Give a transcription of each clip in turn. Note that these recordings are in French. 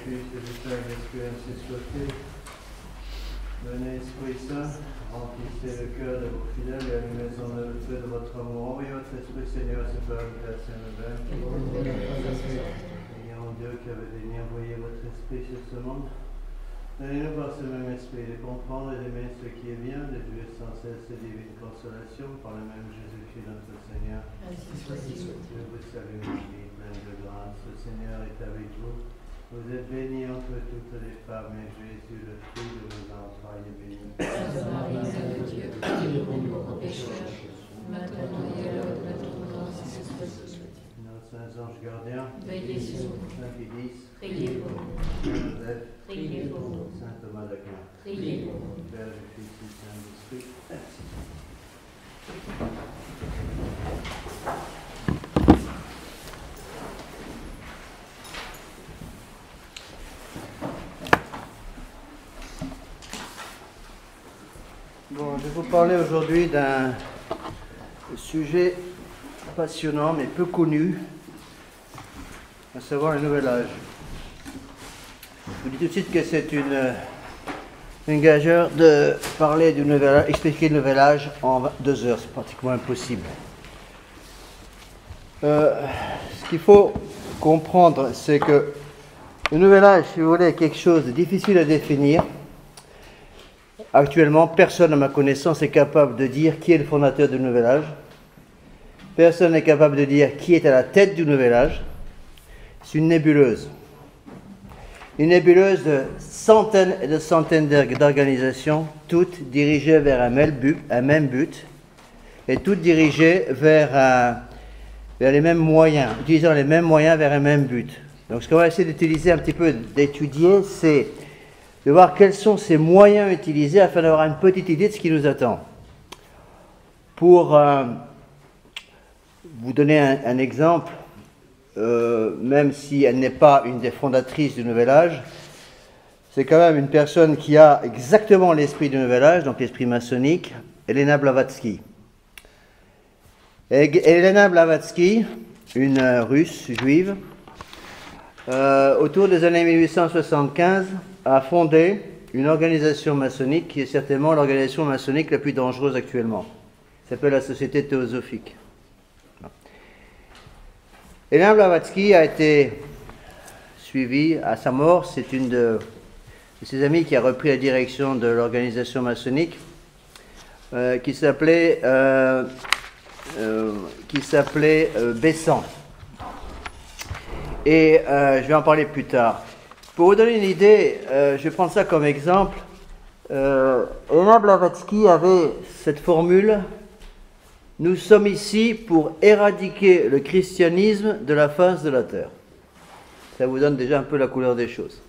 Fils et du Saint-Esprit, ainsi soit-il. Venez, Esprit Saint, remplissez le cœur de vos fidèles et allumez en eux le feu de votre amour. Envoyez votre Esprit, Seigneur, c'est pas une personne même. Ayant Dieu qui avait daigné envoyer votre Esprit sur ce monde. Donnez-nous par ce même Esprit de comprendre et d'aimer ce qui est bien, de jouir sans cesse de divine consolation par le même Jésus-Christ notre Seigneur. Je vous salue Marie, pleine de grâce, le Seigneur est avec vous. Vous êtes bénie entre toutes les femmes et Jésus, le fruit de vos entrailles, est béni. Sainte Marie, Mère de Dieu, priez pour nous pauvres pécheurs, maintenant et à l'heure de notre mort, si c'est possible. Nos saints anges gardiens, Veillez sur nous. Saint Fidis, Priez pour nous. Saint Joseph, Priez pour nous. Saint Thomas d'Aquin, Priez pour nous. Père du Fils et du Saint-Esprit. Merci. Bon, je vais vous parler aujourd'hui d'un sujet passionnant mais peu connu, à savoir le Nouvel Âge. Je vous dis tout de suite que c'est une gageure de parler du Nouvel Âge, expliquer le Nouvel Âge en 2 heures, c'est pratiquement impossible. Ce qu'il faut comprendre, c'est que le Nouvel Âge, si vous voulez, est quelque chose de difficile à définir. Actuellement, personne à ma connaissance est capable de dire qui est le fondateur du Nouvel Âge. Personne n'est capable de dire qui est à la tête du Nouvel Âge. C'est une nébuleuse. Une nébuleuse de centaines et de centaines d'organisations, toutes dirigées vers un même but, et toutes dirigées vers les mêmes moyens, utilisant les mêmes moyens vers un même but. Donc ce qu'on va essayer d'utiliser un petit peu, d'étudier, c'est de voir quels sont ces moyens utilisés afin d'avoir une petite idée de ce qui nous attend. Pour vous donner un exemple, même si elle n'est pas une des fondatrices du Nouvel Âge, c'est quand même une personne qui a exactement l'esprit du Nouvel Âge, donc l'esprit maçonnique, Elena Blavatsky. Elena Blavatsky, une Russe juive, autour des années 1875, a fondé une organisation maçonnique qui est certainement l'organisation maçonnique la plus dangereuse actuellement. Ça s'appelle la Société Théosophique. Elena Blavatsky a été suivie à sa mort. C'est une de ses amies qui a repris la direction de l'organisation maçonnique qui s'appelait Besant. Et je vais en parler plus tard. Pour vous donner une idée, je vais prendre ça comme exemple. Elena Blavatsky avait cette formule: nous sommes ici pour éradiquer le christianisme de la face de la terre. Ça vous donne déjà un peu la couleur des choses.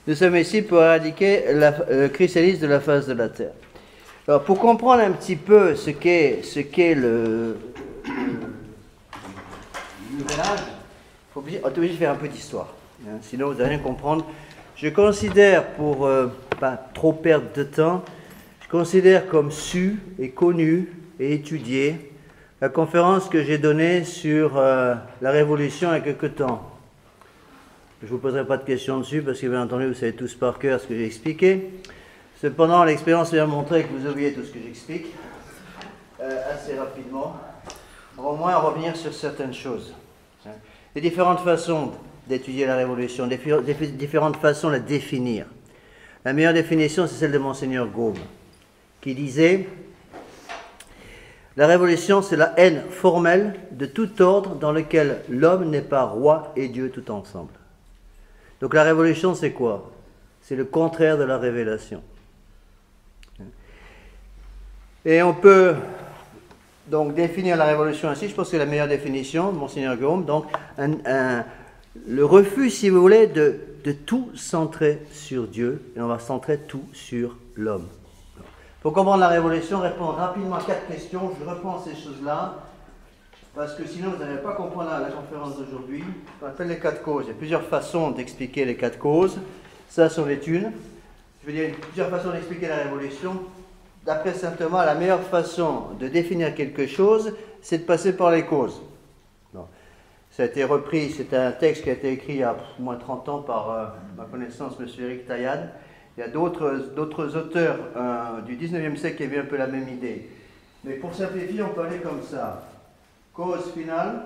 Nous sommes ici pour éradiquer le christianisme de la face de la terre. Alors, pour comprendre un petit peu ce qu'est le Nouvel Âge, on est obligé de faire un peu d'histoire. Sinon, vous n'allez rien comprendre. Je considère, pour pas trop perdre de temps, je considère comme su et connu et étudié la conférence que j'ai donnée sur la Révolution il y a quelque temps. Je ne vous poserai pas de questions dessus parce que, bien entendu, vous savez tous par cœur ce que j'ai expliqué. Cependant, l'expérience vient montrer que vous oubliez tout ce que j'explique assez rapidement. On va au moins revenir sur certaines choses. Les différentes façons d'étudier la Révolution, différentes façons de la définir. La meilleure définition, c'est celle de Monseigneur Gaume, qui disait: la Révolution, c'est la haine formelle de tout ordre dans lequel l'homme n'est pas roi et Dieu tout ensemble. Donc la Révolution, c'est quoi? C'est le contraire de la révélation. Et on peut donc définir la Révolution ainsi, je pense que c'est la meilleure définition de Monseigneur Gaume, donc le refus, si vous voulez, de tout centrer sur Dieu, et on va centrer tout sur l'homme. Pour comprendre la Révolution, répondre rapidement à 4 questions. Je reprends ces choses-là, parce que sinon vous n'allez pas comprendre la conférence d'aujourd'hui. On appelle les 4 causes. Il y a plusieurs façons d'expliquer les 4 causes. Ça, c'en est une. Je veux dire, il y a plusieurs façons d'expliquer la Révolution. D'après saint Thomas, la meilleure façon de définir quelque chose, c'est de passer par les causes. Ça a été repris, c'est un texte qui a été écrit il y a au moins 30 ans par ma connaissance, M. Éric Taillade. Il y a d'autres auteurs du 19e siècle qui avaient un peu la même idée. Mais pour simplifier, on peut aller comme ça. Cause finale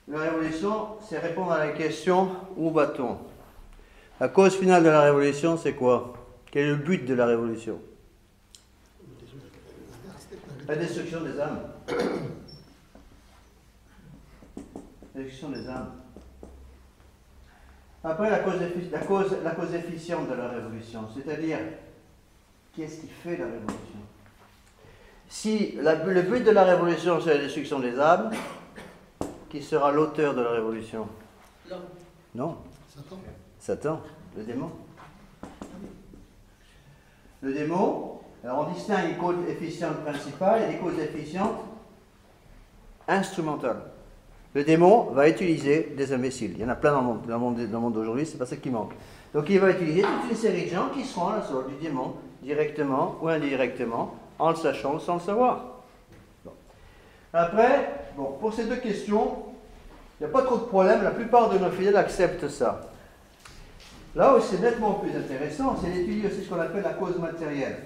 de la révolution, c'est répondre à la question où va-t-on? La cause finale de la révolution, c'est quoi? Quel est le but de la révolution? La destruction des âmes. La destruction des âmes. Après, la cause efficiente de la révolution, c'est-à-dire, qu'est-ce qui fait la révolution? Si le but de la révolution, c'est la destruction des âmes, qui sera l'auteur de la révolution? L'homme. Non. Satan. Satan, le démon. Le démon, alors on distingue les causes efficientes principales et les causes efficientes instrumentales. Le démon va utiliser des imbéciles. Il y en a plein dans le monde d'aujourd'hui, c'est pas ça qui manque. Donc il va utiliser toute une série de gens qui seront à la solde du démon, directement ou indirectement, en le sachant ou sans le savoir. Bon. Après, pour ces deux questions, il n'y a pas trop de problème, la plupart de nos fidèles acceptent ça. Là où c'est nettement plus intéressant, c'est d'étudier aussi ce qu'on appelle la cause matérielle.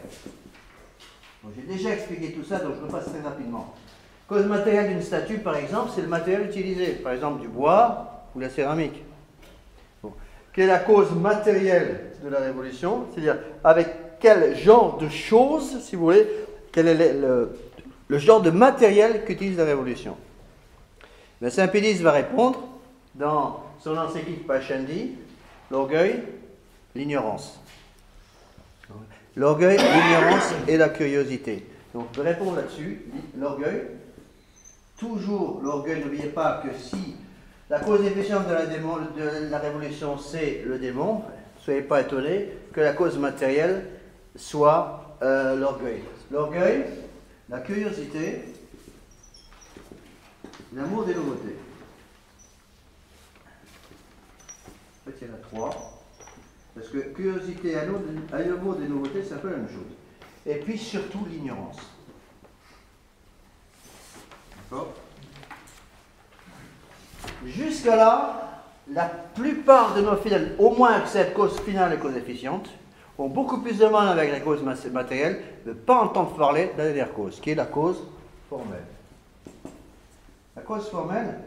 Bon, j'ai déjà expliqué tout ça, donc je repasse très rapidement. Cause matérielle d'une statue, par exemple, c'est le matériel utilisé, par exemple du bois ou la céramique. Bon. Quelle est la cause matérielle de la révolution? C'est-à-dire, avec quel genre de choses, si vous voulez, quel est le genre de matériel qu'utilise la révolution? Ben, Saint-Pédis va répondre dans son encyclique Pascendi, l'orgueil, l'ignorance. L'orgueil, l'ignorance et la curiosité. Donc, je vais répondre là-dessus. L'orgueil, toujours l'orgueil, n'oubliez pas que si la cause efficiente de la révolution, c'est le démon, ne soyez pas étonnés que la cause matérielle soit l'orgueil. L'orgueil, la curiosité, l'amour des nouveautés. En fait, il y en a trois. Parce que curiosité et amour des nouveautés, c'est un peu la même chose. Et puis surtout l'ignorance. D'accord? Jusqu'à là, la plupart de nos fidèles, au moins acceptent cause finale et cause efficiente, ont beaucoup plus de mal avec la cause matérielle, de ne pas entendre parler de la dernière cause, qui est la cause formelle. La cause formelle,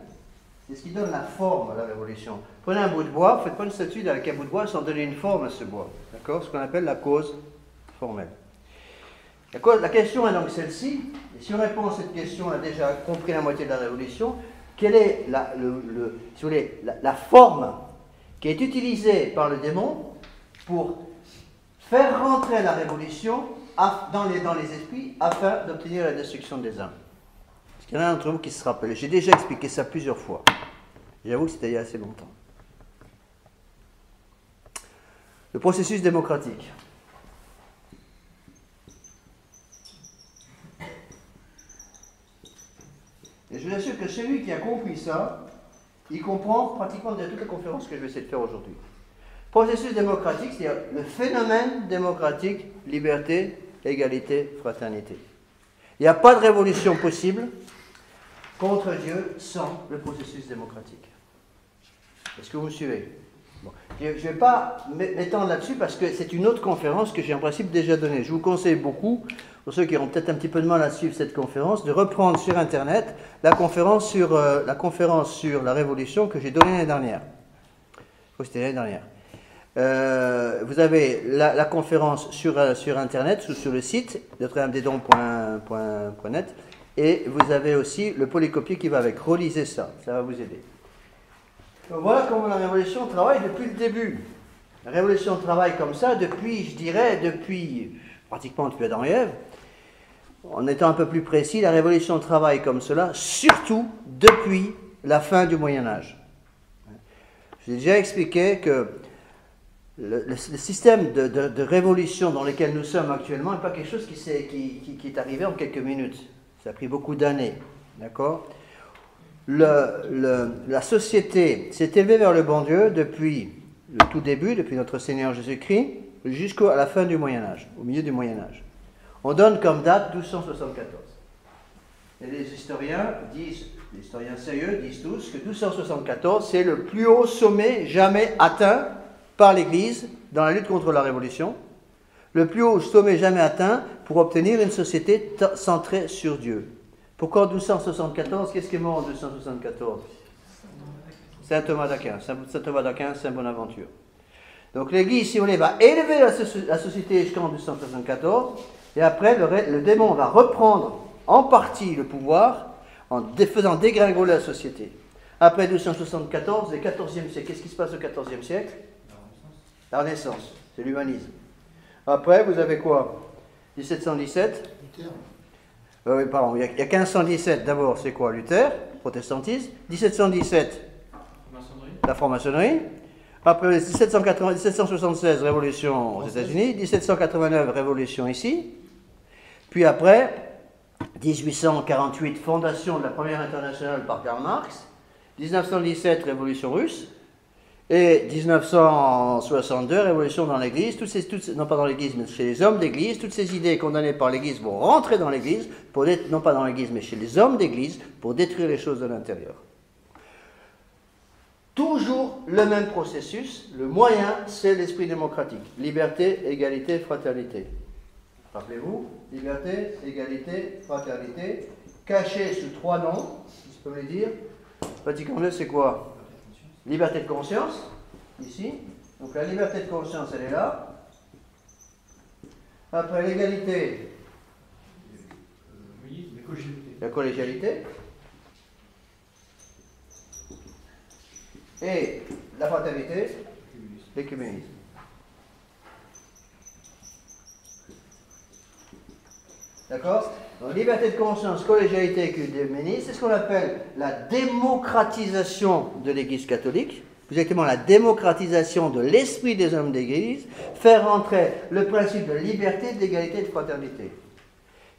c'est ce qui donne la forme à la révolution. Prenez un bout de bois, faites pas une statue avec un bout de bois sans donner une forme à ce bois. D'accord? Ce qu'on appelle la cause formelle. La question est donc celle-ci, et si on répond à cette question, on a déjà compris la moitié de la révolution. Quelle est si vous voulez, la forme qui est utilisée par le démon pour faire rentrer la révolution dans les esprits afin d'obtenir la destruction des âmes? Est-ce qu'il y en a d'entre vous qui se rappellent? J'ai déjà expliqué ça plusieurs fois. J'avoue que c'était il y a assez longtemps. Le processus démocratique. Et je vous assure que celui qui a compris ça, il comprend pratiquement déjà toute la conférence que je vais essayer de faire aujourd'hui. Processus démocratique, c'est-à-dire le phénomène démocratique, liberté, égalité, fraternité. Il n'y a pas de révolution possible contre Dieu sans le processus démocratique. Est-ce que vous me suivez? Bon. Je ne vais pas m'étendre là-dessus parce que c'est une autre conférence que j'ai en principe déjà donnée. Je vous conseille beaucoup, pour ceux qui auront peut-être un petit peu de mal à suivre cette conférence, de reprendre sur Internet la conférence sur la Révolution que j'ai donnée l'année dernière. C'était l'année dernière. Vous avez la conférence sur Internet, ou sur le site notre-dame-des-dons.net, et vous avez aussi le polycopier qui va avec. Relisez ça, ça va vous aider. Donc voilà comment la Révolution travaille depuis le début. La Révolution travaille comme ça depuis pratiquement depuis Adam et Ève. En étant un peu plus précis, la Révolution travaille comme cela, surtout depuis la fin du Moyen-Âge. J'ai déjà expliqué que le système de révolution dans lequel nous sommes actuellement n'est pas quelque chose qui est arrivé en quelques minutes. Ça a pris beaucoup d'années. D'accord ? La société s'est élevée vers le bon Dieu depuis le tout début, depuis notre Seigneur Jésus-Christ, jusqu'à la fin du Moyen-Âge, au milieu du Moyen-Âge. On donne comme date 1274. Et les historiens disent les historiens sérieux disent tous que 1274, c'est le plus haut sommet jamais atteint par l'Église dans la lutte contre la Révolution. Le plus haut sommet jamais atteint pour obtenir une société centrée sur Dieu. Pourquoi 1274? Qu'est-ce qui est mort en 1274? Saint Thomas d'Aquin. Saint Thomas d'Aquin, Saint Bonaventure. Donc l'Église, si on voulez, va élever la société jusqu'en 1274, et après le démon va reprendre en partie le pouvoir en faisant dégringoler la société. Après 1274, le 14e siècle, qu'est-ce qui se passe au 14e siècle? La Renaissance, c'est l'humanisme. Après, vous avez quoi? 1717. Pardon, il y a 1517 d'abord, c'est quoi? Luther, protestantisme. 1717, la franc-maçonnerie. Après 1776, révolution aux États-Unis. 1789, révolution ici. Puis après, 1848, fondation de la première internationale par Karl Marx. 1917, révolution russe. Et 1962, révolution dans l'Église, non pas dans l'Église, mais chez les hommes d'Église, toutes ces idées condamnées par l'Église vont rentrer dans l'Église, non pas dans l'Église, mais chez les hommes d'Église, pour détruire les choses de l'intérieur. Toujours le même processus, le moyen, c'est l'esprit démocratique. Liberté, égalité, fraternité. Rappelez-vous, liberté, égalité, fraternité, cachés sous 3 noms, si je peux me les dire. Vatican II, c'est quoi? Liberté de conscience, ici. Donc la liberté de conscience, elle est là. Après l'égalité, la collégialité. Et la fraternité, l'écuménisme. D'accord? Donc liberté de conscience, collégialité, écuménisme, c'est ce qu'on appelle la démocratisation de l'Église catholique, plus exactement la démocratisation de l'esprit des hommes d'Église, faire entrer le principe de liberté, d'égalité et de fraternité.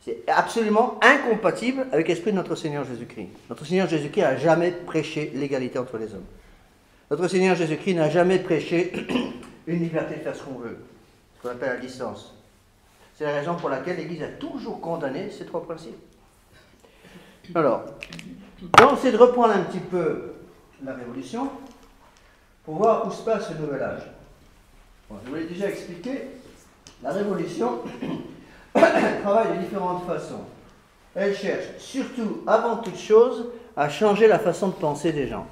C'est absolument incompatible avec l'esprit de notre Seigneur Jésus-Christ. Notre Seigneur Jésus-Christ n'a jamais prêché l'égalité entre les hommes. Notre Seigneur Jésus-Christ n'a jamais prêché une liberté de faire ce qu'on veut, ce qu'on appelle la licence. C'est la raison pour laquelle l'Église a toujours condamné ces 3 principes. Alors, on essaie de reprendre un petit peu la Révolution pour voir où se passe ce nouvel âge. Bon, je vous l'ai déjà expliqué, la Révolution travaille de différentes façons. Elle cherche surtout, avant toute chose, à changer la façon de penser des gens.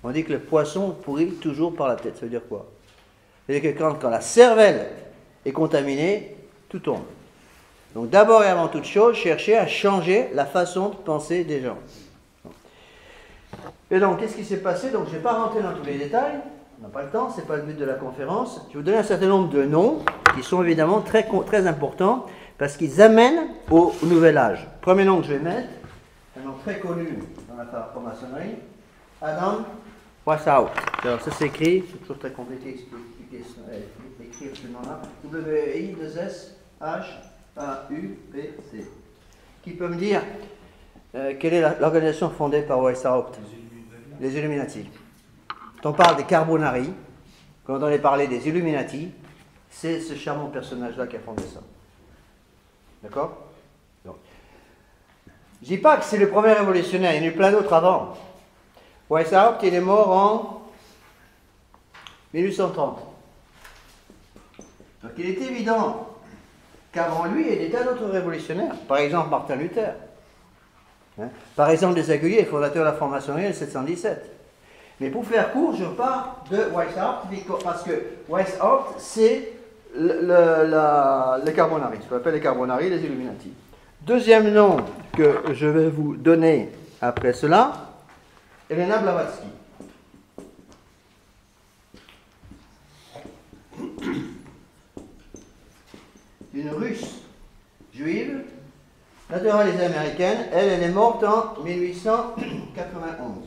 On dit que le poisson pourrit toujours par la tête. Ça veut dire quoi? C'est-à-dire que quand la cervelle est contaminée, tout tombe. Donc d'abord et avant toute chose, chercher à changer la façon de penser des gens. Et donc, qu'est-ce qui s'est passé? Donc, je ne vais pas rentrer dans tous les détails, on n'a pas le temps, ce n'est pas le but de la conférence. Je vais vous donner un certain nombre de noms qui sont évidemment très importants parce qu'ils amènent au nouvel âge. Premier nom que je vais mettre, un nom très connu dans la franc-maçonnerie, Adam Weishaupt. Alors ça s'écrit, c'est toujours très compliqué d'écrire ce nom-là, W-I-2-S-H-A-U-P-T. Qui peut me dire quelle est l'organisation fondée par Weishaupt? Les Illuminati. Quand on parle des Carbonari, quand on est parlé des Illuminati, c'est ce charmant personnage-là qui a fondé ça. D'accord? Je ne dis pas que c'est le premier révolutionnaire, il y en a eu plein d'autres avant. Weishaupt, il est mort en 1830. Donc il est évident qu'avant lui, il y a des tas d'autres révolutionnaires. Par exemple, Martin Luther. Par exemple, des Aguilliers, fondateur de la franc-maçonnerie en 1717. Mais pour faire court, je pars de Weishaupt, parce que Weishaupt, c'est les Carbonari, ce qu'on appelle les Carbonari, les Illuminati. Deuxième nom que je vais vous donner après cela, Elena Blavatsky. Une Russe juive, naturalisée américaine, elle est morte en 1891.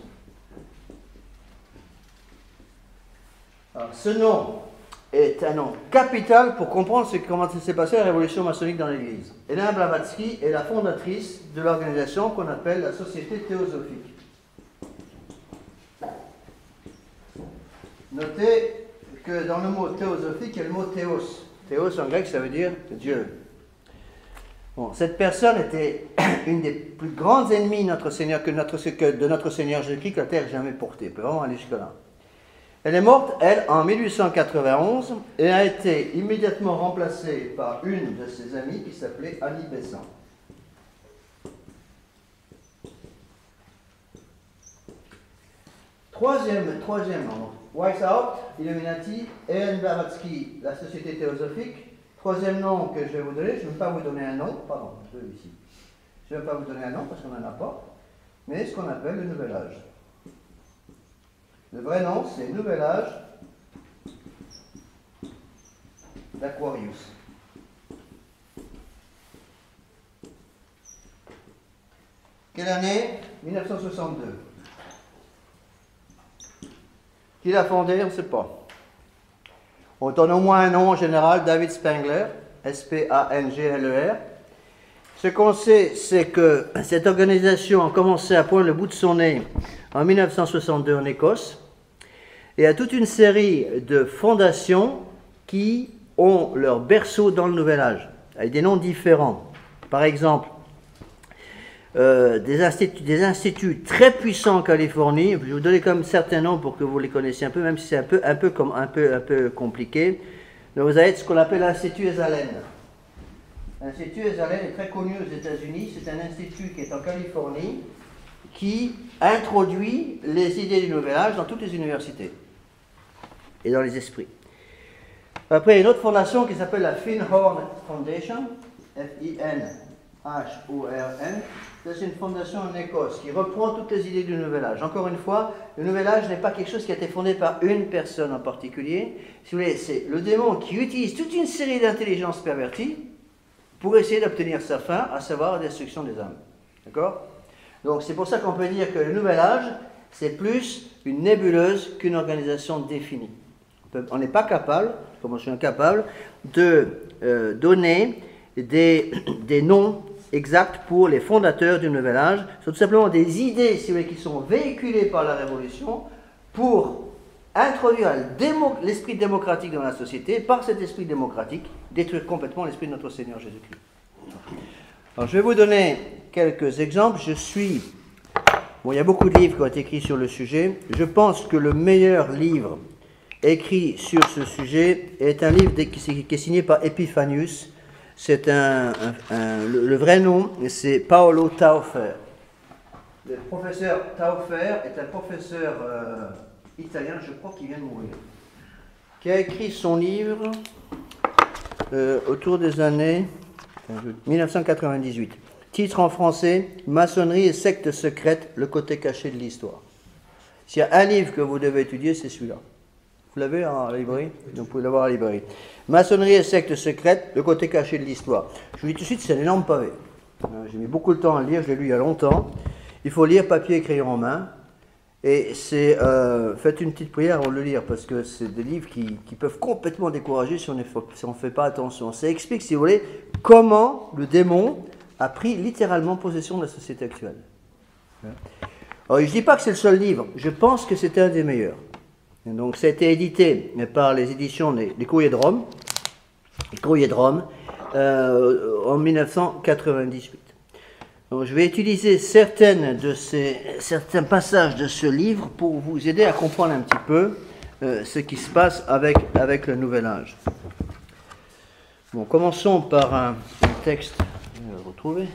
Alors, ce nom est un nom capital pour comprendre comment s'est passée la révolution maçonnique dans l'Église. Elena Blavatsky est la fondatrice de l'organisation qu'on appelle la Société théosophique. Notez que dans le mot théosophique, il y a le mot théos. Théos en grec, ça veut dire Dieu. Bon, cette personne était une des plus grandes ennemies de notre Seigneur Jésus-Christ que la terre ait jamais porté. On peut vraiment aller jusque-là. Elle est morte, elle, en 1891 et a été immédiatement remplacée par une de ses amies qui s'appelait Annie Besant. Troisième, Weishaupt, Illuminati, E.N. Blavatsky, la Société théosophique. Troisième nom que je vais vous donner, je ne vais pas vous donner un nom, pardon, je vais ici. Je ne vais pas vous donner un nom parce qu'on n'en a pas, mais ce qu'on appelle le Nouvel Âge. Le vrai nom, c'est Nouvel Âge d'Aquarius. Quelle année? 1962. Qui l'a fondé? On ne sait pas. On donne au moins un nom en général, David Spangler, S-P-A-N-G-L-E-R. Ce qu'on sait, c'est que cette organisation a commencé à poindre le bout de son nez en 1962 en Écosse. Et il y a toute une série de fondations qui ont leur berceau dans le Nouvel Âge, avec des noms différents. Par exemple, des instituts très puissants en Californie. Je vais vous donner comme certains noms pour que vous les connaissiez un peu, même si c'est un peu compliqué. Donc vous avez ce qu'on appelle l'Institut Esalen. L'Institut Esalen est très connu aux États-Unis. C'est un institut qui est en Californie, qui introduit les idées du Nouvel Âge dans toutes les universités et dans les esprits. Après, il y a une autre fondation qui s'appelle la Finhorn Foundation, F-I-N-H-O-R-N. C'est une fondation en Écosse qui reprend toutes les idées du Nouvel Âge. Encore une fois, le Nouvel Âge n'est pas quelque chose qui a été fondé par une personne en particulier. Si vous voulez, c'est le démon qui utilise toute une série d'intelligences perverties pour essayer d'obtenir sa fin, à savoir la destruction des âmes. D'accord? Donc c'est pour ça qu'on peut dire que le Nouvel Âge, c'est plus une nébuleuse qu'une organisation définie. On n'est pas capable, comme je suis incapable, de donner des noms exacts pour les fondateurs du Nouvel Âge. Ce sont tout simplement des idées, si vous voulez, qui sont véhiculées par la Révolution pour introduire l'esprit démocratique dans la société, par cet esprit démocratique, détruire complètement l'esprit de notre Seigneur Jésus-Christ. Alors, je vais vous donner quelques exemples. Bon, il y a beaucoup de livres qui ont été écrits sur le sujet. Je pense que le meilleur livre écrit sur ce sujet est un livre qui est signé par Epiphanius. C'est le vrai nom, c'est Paolo Taufer. Le professeur Taufer est un professeur italien, je crois qu'il vient de mourir, qui a écrit son livre autour des années 1998. Titre en français, Maçonnerie et secte secrète, le côté caché de l'histoire. S'il y a un livre que vous devez étudier, c'est celui-là. Vous l'avez à la librairie? Vous pouvez l'avoir à la librairie. Maçonnerie et secte secrète, le côté caché de l'histoire. Je vous dis tout de suite, c'est un énorme pavé. J'ai mis beaucoup de temps à le lire, je l'ai lu il y a longtemps. Il faut lire papier et crayon en main. Et faites une petite prière avant de le lire, parce que c'est des livres qui peuvent complètement décourager si on ne fait pas attention. Ça explique, si vous voulez, comment le démon a pris littéralement possession de la société actuelle. Alors, je ne dis pas que c'est le seul livre, je pense que c'est un des meilleurs. Donc, ça a été édité par les éditions des Courriers de Rome, en 1998. Donc, je vais utiliser certains passages de ce livre pour vous aider à comprendre un petit peu ce qui se passe avec le Nouvel Âge. Bon, commençons par un texte, je vais le retrouver.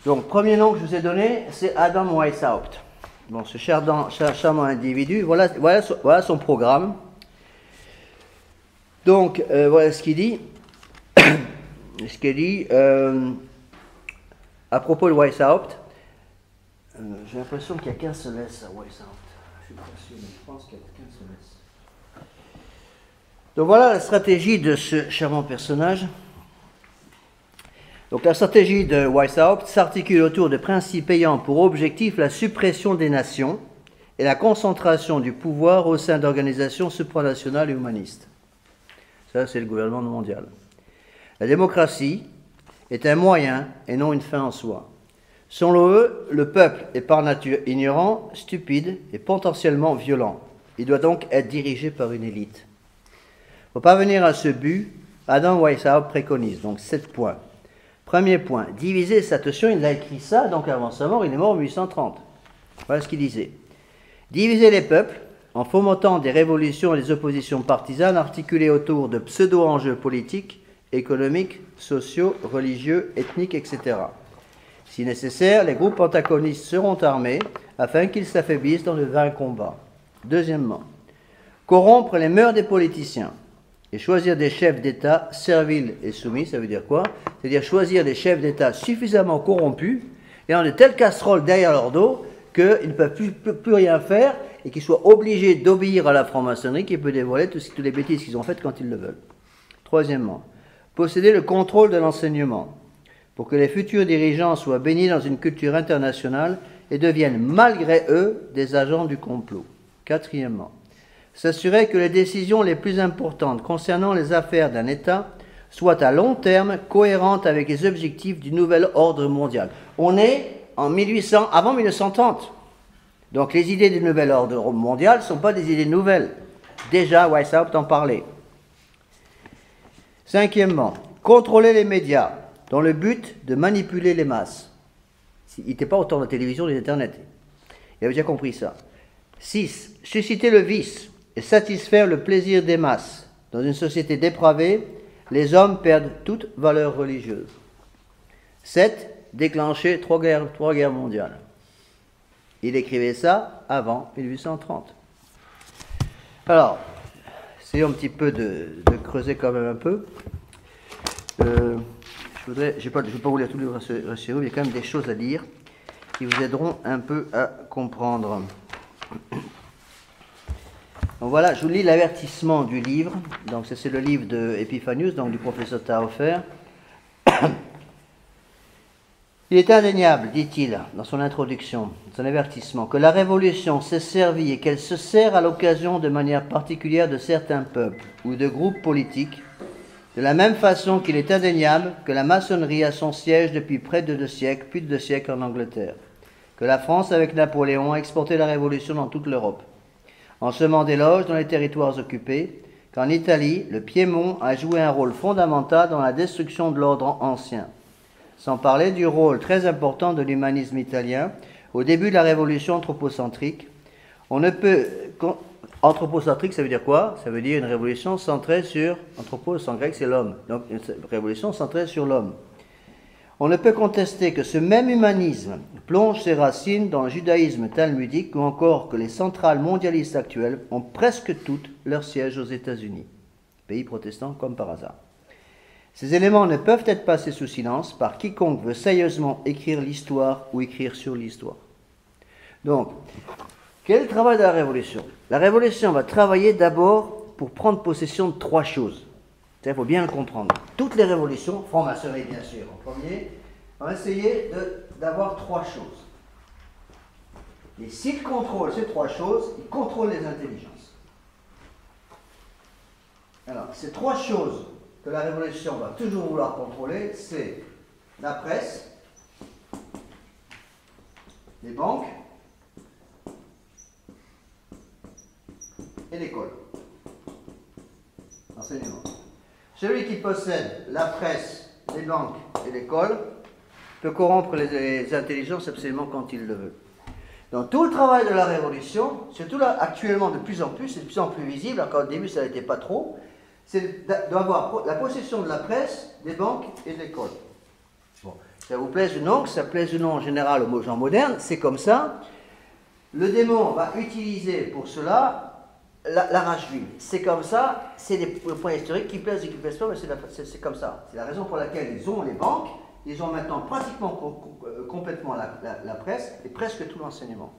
Donc, premier nom que je vous ai donné, c'est Adam Weishaupt. Bon, ce charmant individu, voilà son programme. Donc, voilà ce qu'il dit. À propos de Weishaupt, j'ai l'impression qu'il n'y a qu'un seul S à Weishaupt. Je suis pas sûr, mais je pense qu'il n'y a qu'un seul S. Donc voilà la stratégie de ce charmant personnage. Donc la stratégie de Weishaupt s'articule autour de principes ayant pour objectif la suppression des nations et la concentration du pouvoir au sein d'organisations supranationales et humanistes. Ça, c'est le gouvernement mondial. La démocratie est un moyen et non une fin en soi. Selon eux, le peuple est par nature ignorant, stupide et potentiellement violent. Il doit donc être dirigé par une élite. Pour parvenir à ce but, Adam Weishaupt préconise donc 7 points. Premier point, diviser, c'est attention, il a écrit ça, donc avant sa mort, il est mort en 1830. Voilà ce qu'il disait. Diviser les peuples en fomentant des révolutions et des oppositions partisanes articulées autour de pseudo-enjeux politiques, économiques, sociaux, religieux, ethniques, etc. Si nécessaire, les groupes antagonistes seront armés afin qu'ils s'affaiblissent dans le vain combat. Deuxièmement, corrompre les mœurs des politiciens et choisir des chefs d'État serviles et soumis, ça veut dire quoi? C'est-à-dire choisir des chefs d'État suffisamment corrompus et en de telles casseroles derrière leur dos qu'ils ne peuvent plus rien faire et qu'ils soient obligés d'obéir à la franc-maçonnerie qui peut dévoiler toutes les bêtises qu'ils ont faites quand ils le veulent. Troisièmement, posséder le contrôle de l'enseignement pour que les futurs dirigeants soient baignés dans une culture internationale et deviennent malgré eux des agents du complot. Quatrièmement, s'assurer que les décisions les plus importantes concernant les affaires d'un État soient à long terme cohérentes avec les objectifs du nouvel ordre mondial. On est en 1800, avant 1930. Donc les idées du nouvel ordre mondial ne sont pas des idées nouvelles. Déjà, Weishaupt en parlait. Cinquièmement, contrôler les médias dans le but de manipuler les masses. Il n'était pas autant de la télévision et d'Internet. Il avait déjà compris ça. 6. Susciter le vice et satisfaire le plaisir des masses. Dans une société dépravée, les hommes perdent toute valeur religieuse. 7. Déclencher trois guerres mondiales. Il écrivait ça avant 1830. Alors, essayons un petit peu de creuser quand même un peu. Je ne vais pas vous lire tous les livres, il y a quand même des choses à lire qui vous aideront un peu à comprendre. Donc voilà, je vous lis l'avertissement du livre. Donc c'est le livre de Epiphanius, donc du professeur Tahofer. Il est indéniable, dit-il dans son introduction, son avertissement, que la Révolution s'est servie et qu'elle se sert à l'occasion de manière particulière de certains peuples ou de groupes politiques, de la même façon qu'il est indéniable que la maçonnerie a son siège depuis près de 2 siècles, plus de 2 siècles en Angleterre, que la France, avec Napoléon, a exporté la Révolution dans toute l'Europe, en semant des loges dans les territoires occupés, qu'en Italie, le Piémont a joué un rôle fondamental dans la destruction de l'ordre ancien, sans parler du rôle très important de l'humanisme italien au début de la révolution anthropocentrique. On ne peut... Anthropocentrique, ça veut dire quoi? Ça veut dire une révolution centrée sur... Anthropos, en grec, c'est l'homme. Donc, une révolution centrée sur l'homme. On ne peut contester que ce même humanisme plonge ses racines dans le judaïsme talmudique ou encore que les centrales mondialistes actuelles ont presque toutes leur siège aux États-Unis, pays protestant comme par hasard. Ces éléments ne peuvent être passés sous silence par quiconque veut sérieusement écrire l'histoire ou écrire sur l'histoire. Donc, quel est le travail de la Révolution? La Révolution va travailler d'abord pour prendre possession de 3 choses. Il faut bien le comprendre. Toutes les révolutions, franc-maçonnerie bien sûr en premier, vont essayer d'avoir 3 choses. Et s'ils contrôlent ces 3 choses, ils contrôlent les intelligences. Alors, ces 3 choses que la Révolution va toujours vouloir contrôler, c'est la presse, les banques et l'école. Enseignement. Celui qui possède la presse, les banques et l'école peut corrompre les intelligences absolument quand il le veut. Donc tout le travail de la Révolution, surtout là actuellement de plus en plus, c'est de plus en plus visible, alors qu'au début ça n'était pas trop, c'est d'avoir la possession de la presse, des banques et de l'école. Bon, ça vous plaise ou non, que ça plaise ou non en général aux gens modernes, c'est comme ça. Le démon va utiliser pour cela la rage vive. C'est comme ça, c'est des points historiques qui plaisent et qui ne plaisent pas, mais c'est comme ça. C'est la raison pour laquelle ils ont les banques, ils ont maintenant pratiquement complètement la presse et presque tout l'enseignement.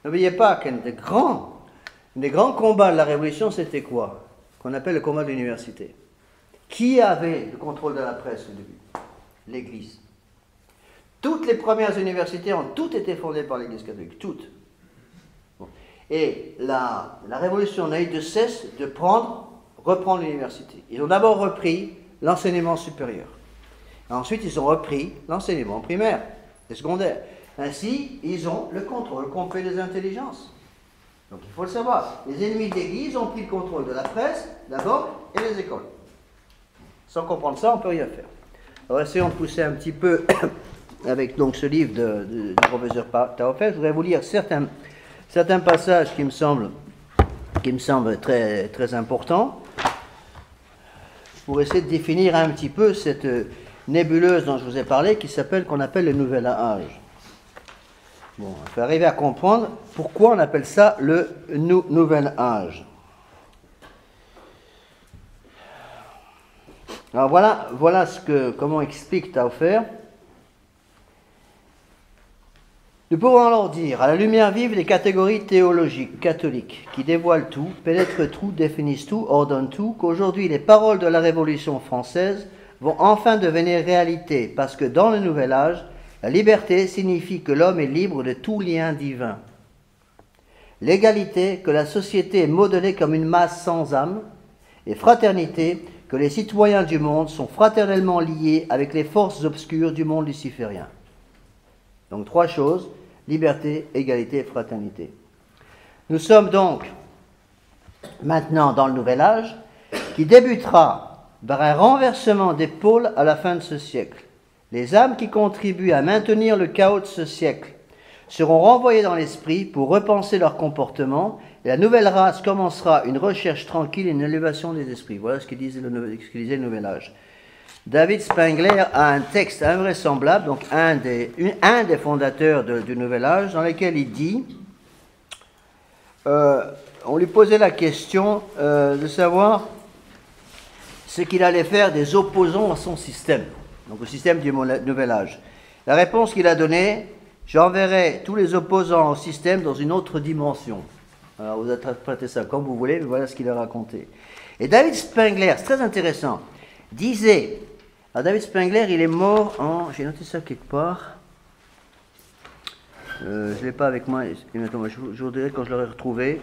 N'oubliez pas qu'un des grands combats de la Révolution, c'était quoi? Qu'on appelle le combat de l'université. Qui avait le contrôle de la presse au début? L'Église. Toutes les premières universités ont toutes été fondées par l'Église catholique, toutes. Bon. Et la Révolution n'a eu de cesse de reprendre l'université. Ils ont d'abord repris l'enseignement supérieur. Et ensuite, ils ont repris l'enseignement primaire et secondaire. Ainsi, ils ont le contrôle complet des intelligences. Donc il faut le savoir, les ennemis de l'Église ont pris le contrôle de la presse, de la banque et des écoles. Sans comprendre ça, on ne peut rien faire. Alors essayons de pousser un petit peu avec donc ce livre du professeur Taofer. Je voudrais vous lire certains passages qui me semblent très, très importants pour essayer de définir un petit peu cette nébuleuse dont je vous ai parlé qu'on appelle le nouvel âge. Bon, il faut arriver à comprendre pourquoi on appelle ça le nouvel âge. Alors voilà comment explique Taofer. Nous pouvons alors dire, à la lumière vive des catégories théologiques catholiques qui dévoilent tout, pénètrent tout, définissent tout, ordonnent tout, qu'aujourd'hui les paroles de la Révolution française vont enfin devenir réalité, parce que dans le nouvel âge, la liberté signifie que l'homme est libre de tout lien divin. L'égalité, que la société est modelée comme une masse sans âme, et fraternité, que les citoyens du monde sont fraternellement liés avec les forces obscures du monde luciférien. Donc 3 choses, liberté, égalité et fraternité. Nous sommes donc maintenant dans le nouvel âge qui débutera par un renversement des pôles à la fin de ce siècle. Les âmes qui contribuent à maintenir le chaos de ce siècle seront renvoyées dans l'esprit pour repenser leur comportement et la nouvelle race commencera une recherche tranquille et une élévation des esprits. Voilà ce que disait le nouvel âge. David Spengler a un texte invraisemblable, donc un des fondateurs du nouvel âge, dans lequel il dit, on lui posait la question de savoir ce qu'il allait faire des opposants à son système, donc au système du nouvel âge. La réponse qu'il a donnée, j'enverrai tous les opposants au système dans une autre dimension. Alors vous interprétez ça comme vous voulez, mais voilà ce qu'il a raconté. Et David Spengler, c'est très intéressant, disait, alors David Spengler, il est mort en, j'ai noté ça quelque part, je ne l'ai pas avec moi, je vous dirai quand je l'aurai retrouvé,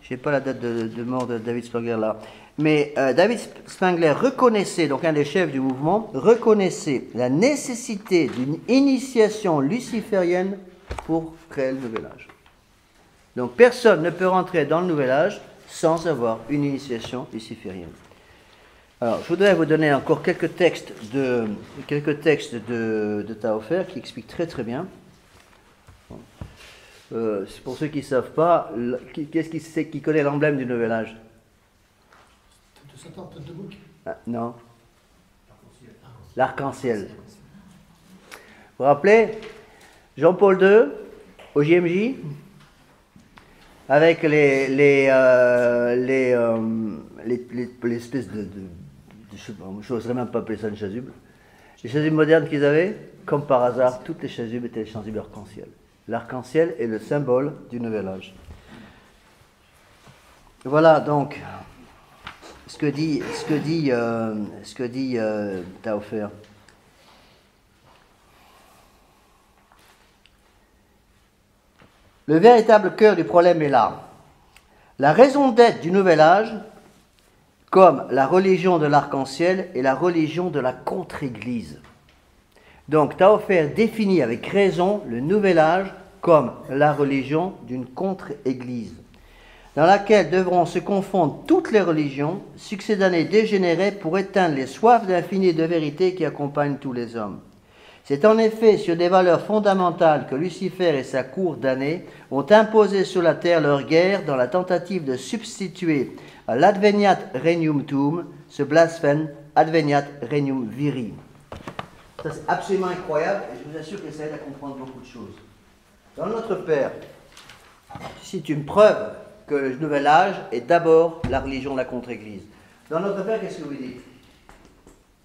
je n'ai pas la date de mort de David Spengler là, mais David Spengler reconnaissait, donc un des chefs du mouvement, reconnaissait la nécessité d'une initiation luciférienne pour créer le nouvel âge. Donc personne ne peut rentrer dans le nouvel âge sans avoir une initiation luciférienne. Alors, je voudrais vous donner encore quelques textes de Taofer qui expliquent très très bien. C'est pour ceux qui ne savent pas, qu'est-ce qui connaît l'emblème du nouvel âge? Tête de Satan, tête de bouc. Non. L'arc-en-ciel. Vous vous rappelez Jean-Paul II au JMJ avec l'espèce de je n'oserais même pas appeler ça une chasuble. Les chasubles modernes qu'ils avaient, comme par hasard, toutes les chasubles étaient les chasubles arc-en-ciel. L'arc-en-ciel est le symbole du nouvel âge. Voilà donc ce que dit Taofer. Le véritable cœur du problème est là. La raison d'être du nouvel âge, comme la religion de l'arc-en-ciel et la religion de la contre-église. Donc Taofer définit avec raison le nouvel âge comme la religion d'une contre-église, dans laquelle devront se confondre toutes les religions, succédanées dégénérées pour éteindre les soifs d'infini et de vérité qui accompagnent tous les hommes. C'est en effet sur des valeurs fondamentales que Lucifer et sa cour damnée ont imposé sur la terre leur guerre dans la tentative de substituer à l'adveniat regnum tuum ce blasphème adveniat regnum viri. Ça c'est absolument incroyable et je vous assure que ça aide à comprendre beaucoup de choses. Dans notre Père, c'est une preuve que le nouvel âge est d'abord la religion de la contre-église. Dans notre Père, qu'est-ce que vous dites?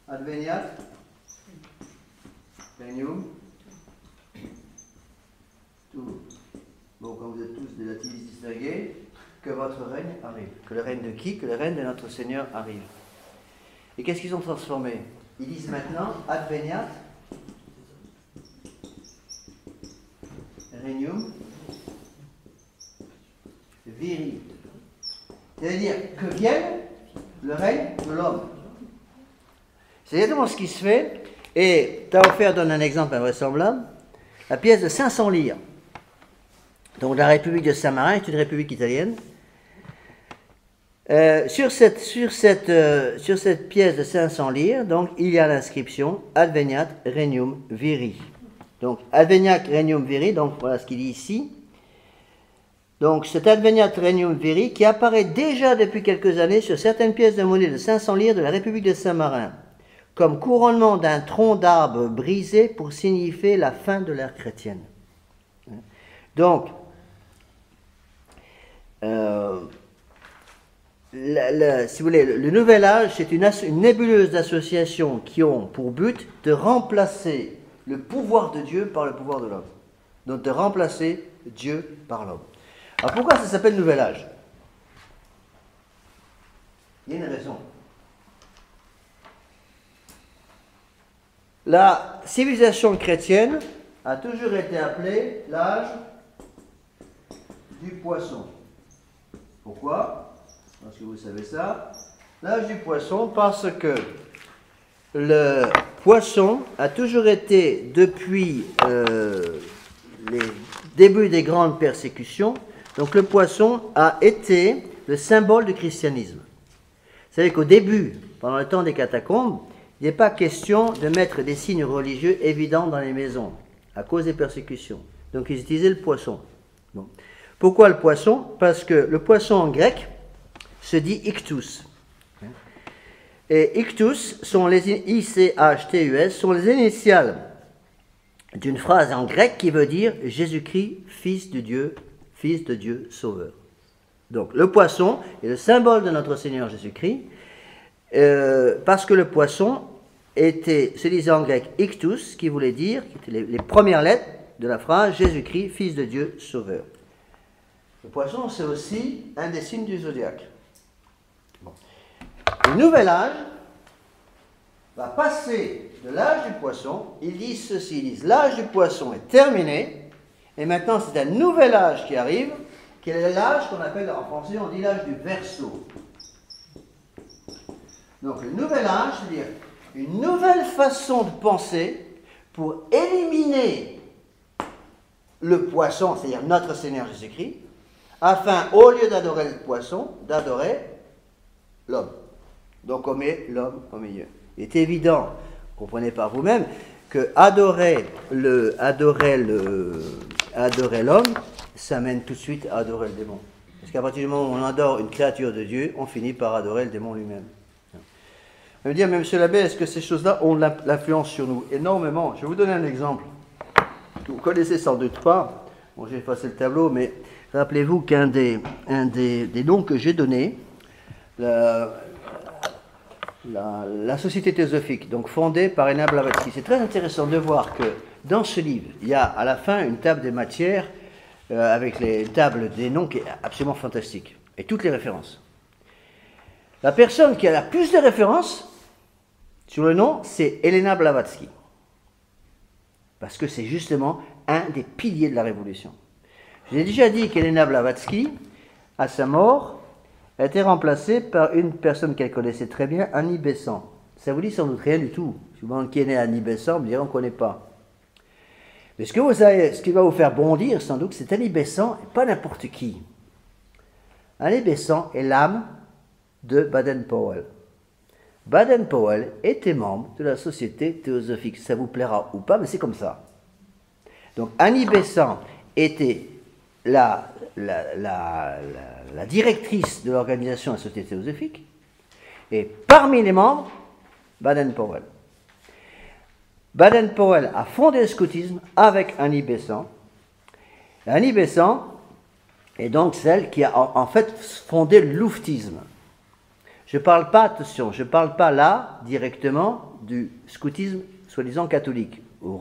Adveniat regnum tuum. Bon, comme vous êtes tous des latinistes distingués, que votre règne arrive. Que le règne de qui? Que le règne de notre Seigneur arrive. Et qu'est-ce qu'ils ont transformé? Ils disent maintenant adveniat regnum viri. C'est-à-dire que vienne le règne de l'homme. C'est exactement ce qui se fait. Et Taofer donne un exemple invraisemblable. La pièce de 500 lire. Donc la République de Saint-Marin est une république italienne. Sur cette pièce de 500 lire, donc, il y a l'inscription Adveniat Regnum Viri. Donc, Adveniat Regnum Viri, donc voilà ce qu'il dit ici. Donc, cet Adveniat Regnum Viri qui apparaît déjà depuis quelques années sur certaines pièces de monnaie de 500 lire de la République de Saint-Marin, comme couronnement d'un tronc d'arbre brisé pour signifier la fin de l'ère chrétienne. Donc, si vous voulez, le Nouvel Âge, c'est une nébuleuse d'associations qui ont pour but de remplacer le pouvoir de Dieu par le pouvoir de l'homme. Donc de remplacer Dieu par l'homme. Alors pourquoi ça s'appelle Nouvel Âge? Il y a une raison. La civilisation chrétienne a toujours été appelée l'âge du poisson. Pourquoi? Parce que vous savez ça. L'âge du poisson, parce que le poisson a toujours été, depuis les débuts des grandes persécutions, donc le poisson a été le symbole du christianisme. Vous savez qu'au début, pendant le temps des catacombes, il n'est pas question de mettre des signes religieux évidents dans les maisons, à cause des persécutions. Donc ils utilisaient le poisson. Bon. Pourquoi le poisson? Parce que le poisson en grec se dit ictus. Et ictus, sont les I-C-H-T-U-S, sont les initiales d'une phrase en grec qui veut dire Jésus-Christ, Fils de Dieu, Sauveur. Donc le poisson est le symbole de notre Seigneur Jésus-Christ, parce que le poisson se disait en grec ictus, qui voulait dire, qui étaient les premières lettres de la phrase Jésus-Christ, Fils de Dieu, Sauveur. Le poisson, c'est aussi un des signes du zodiaque. Bon. Le nouvel âge va passer de l'âge du poisson. Ils disent ceci, ils disent l'âge du poisson est terminé, et maintenant c'est un nouvel âge qui arrive, qui est l'âge qu'on appelle en français, on dit l'âge du Verseau. Donc le nouvel âge, c'est-à-dire une nouvelle façon de penser pour éliminer le poisson, c'est-à-dire notre Seigneur Jésus-Christ, afin, au lieu d'adorer le poisson, d'adorer l'homme. Donc on met l'homme au milieu. Il est évident, comprenez par vous-même, que adorer l'homme, ça mène tout de suite à adorer le démon. Parce qu'à partir du moment où on adore une créature de Dieu, on finit par adorer le démon lui-même. Je veux dire, mais monsieur l'abbé, est-ce que ces choses-là ont l'influence sur nous? Énormément. Je vais vous donner un exemple. Vous connaissez sans doute pas, bon, j'ai effacé le tableau, mais rappelez-vous qu'un des noms que j'ai donnés, la Société théosophique, donc fondée par Elena Blavatsky. C'est très intéressant de voir que dans ce livre, il y a à la fin une table des matières avec les tables des noms qui est absolument fantastique, et toutes les références. La personne qui a la plus de références sur le nom, c'est Elena Blavatsky. Parce que c'est justement un des piliers de la Révolution. Je l'ai déjà dit qu'Elena Blavatsky, à sa mort, a été remplacée par une personne qu'elle connaissait très bien, Annie Besant. Ça vous dit sans doute rien du tout. Si vous me demandez qui est né Annie Besant, vous me direz on ne connaît pas. Mais ce qui va vous faire bondir, sans doute, c'est Annie Besant, et pas n'importe qui. Annie Besant est l'âme de Baden-Powell. Baden-Powell était membre de la Société théosophique. Ça vous plaira ou pas, mais c'est comme ça. Donc Annie Besant était la directrice de l'organisation de la Société théosophique, et parmi les membres, Baden-Powell. Baden-Powell a fondé le scoutisme avec Annie Besant. Annie Besant est donc celle qui a en fait fondé le louftisme. Je ne parle pas, attention, je ne parle pas là directement du scoutisme soi-disant catholique, ou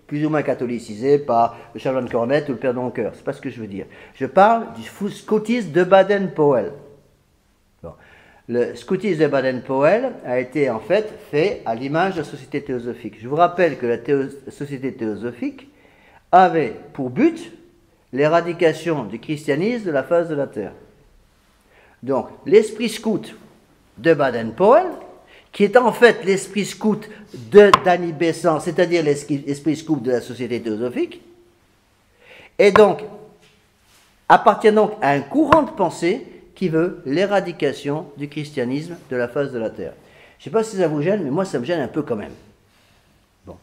plus ou moins catholicisé par le chanoine Cornette ou le Père Doncoeur. Ce n'est pas ce que je veux dire. Je parle du scoutisme de Baden-Powell. Bon. Le scoutisme de Baden-Powell a été en fait fait à l'image de la Société théosophique. Je vous rappelle que la Société théosophique avait pour but l'éradication du christianisme de la face de la terre. Donc, l'esprit scout de Baden-Powell, qui est en fait l'esprit scout d'Annie Besant, c'est-à-dire l'esprit scout de la Société théosophique, et donc appartient donc à un courant de pensée qui veut l'éradication du christianisme de la face de la terre. Je ne sais pas si ça vous gêne, mais moi ça me gêne un peu quand même. Bon.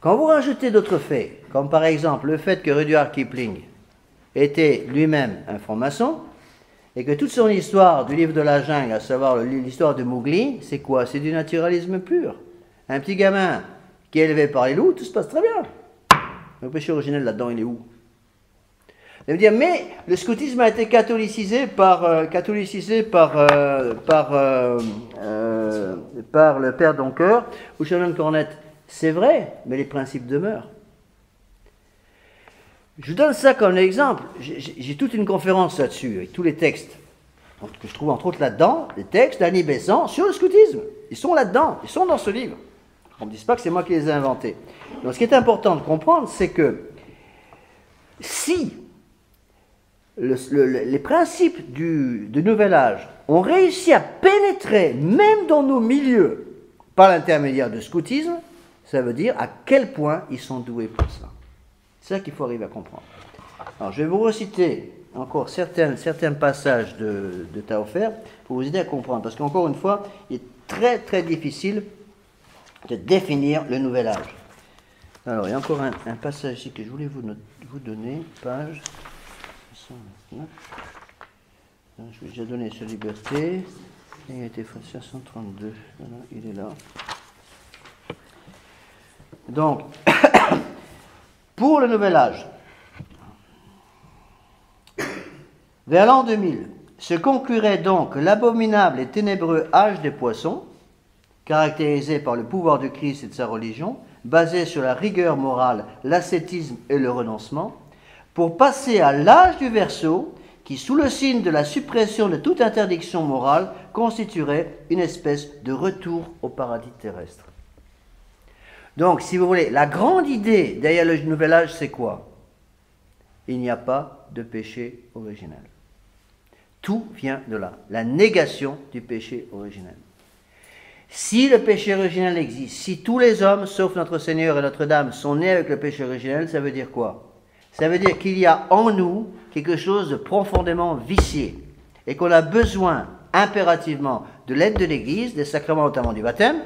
Quand vous rajoutez d'autres faits, comme par exemple le fait que Rudyard Kipling était lui-même un franc-maçon, et que toute son histoire du livre de la jungle, à savoir l'histoire de Mowgli, c'est quoi? C'est du naturalisme pur. Un petit gamin qui est élevé par les loups, tout se passe très bien. Le péché originel là-dedans, il est où? Vous allez me dire, mais le scoutisme a été catholicisé par le père Doncoeur ou Shannon Cornette. C'est vrai, mais les principes demeurent. Je vous donne ça comme exemple. J'ai toute une conférence là-dessus, avec tous les textes, que je trouve entre autres là-dedans, les textes d'Annie Besant sur le scoutisme. Ils sont là-dedans, ils sont dans ce livre. On ne me dise pas que c'est moi qui les ai inventés. Donc ce qui est important de comprendre, c'est que si les principes du Nouvel Âge ont réussi à pénétrer même dans nos milieux par l'intermédiaire du scoutisme, ça veut dire à quel point ils sont doués pour ça. C'est ça qu'il faut arriver à comprendre. Alors, je vais vous reciter encore certains passages de Taofer pour vous aider à comprendre. Parce qu'encore une fois, il est très très difficile de définir le Nouvel Âge. Alors, il y a encore un passage ici que je voulais vous donner, page 129. Je vous ai déjà donné sur Liberté. Il a été effacé à 132. Voilà, il est là. Donc, pour le Nouvel Âge, vers l'an 2000, se conclurait donc l'abominable et ténébreux âge des poissons, caractérisé par le pouvoir du Christ et de sa religion, basé sur la rigueur morale, l'ascétisme et le renoncement, pour passer à l'âge du Verseau, qui, sous le signe de la suppression de toute interdiction morale, constituerait une espèce de retour au paradis terrestre. Donc, si vous voulez, la grande idée derrière le Nouvel Âge, c'est quoi? Il n'y a pas de péché originel. Tout vient de là, la négation du péché originel. Si le péché originel existe, si tous les hommes, sauf notre Seigneur et Notre-Dame, sont nés avec le péché originel, ça veut dire quoi? Ça veut dire qu'il y a en nous quelque chose de profondément vicié et qu'on a besoin impérativement de l'aide de l'Église, des sacrements notamment du baptême,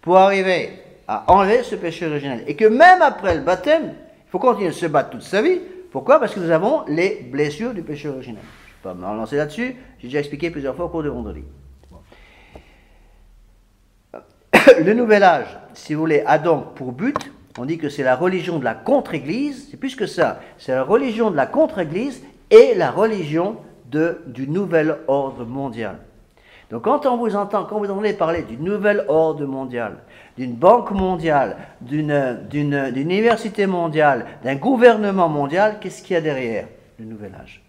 pour arriver à enlever ce péché originel. Et que même après le baptême, il faut continuer de se battre toute sa vie. Pourquoi? Parce que nous avons les blessures du péché originel. Je ne vais pas me relancer là-dessus, j'ai déjà expliqué plusieurs fois au cours de vendredi. Le Nouvel Âge, si vous voulez, a donc pour but, on dit que c'est la religion de la contre-Église, c'est plus que ça, c'est la religion de la contre-Église et la religion du nouvel ordre mondial. Donc quand on vous entendez parler du nouvel ordre mondial, d'une banque mondiale, d'une université mondiale, d'un gouvernement mondial, qu'est-ce qu'il y a derrière? Le Nouvel Âge.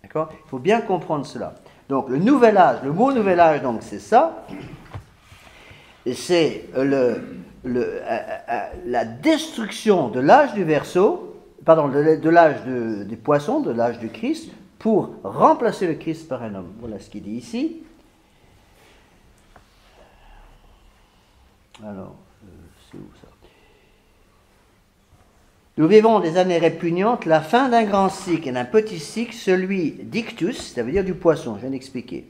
D'accord? Il faut bien comprendre cela. Donc le Nouvel Âge, le mot Nouvel Âge, donc c'est ça. C'est la destruction de l'âge du Verseau, pardon, de l'âge des poissons, de l'âge du Christ, pour remplacer le Christ par un homme. Voilà ce qu'il dit ici. Alors, c'est où ça? Nous vivons des années répugnantes, la fin d'un grand cycle et d'un petit cycle, celui d'ictus, ça veut dire du poisson, je viens d'expliquer.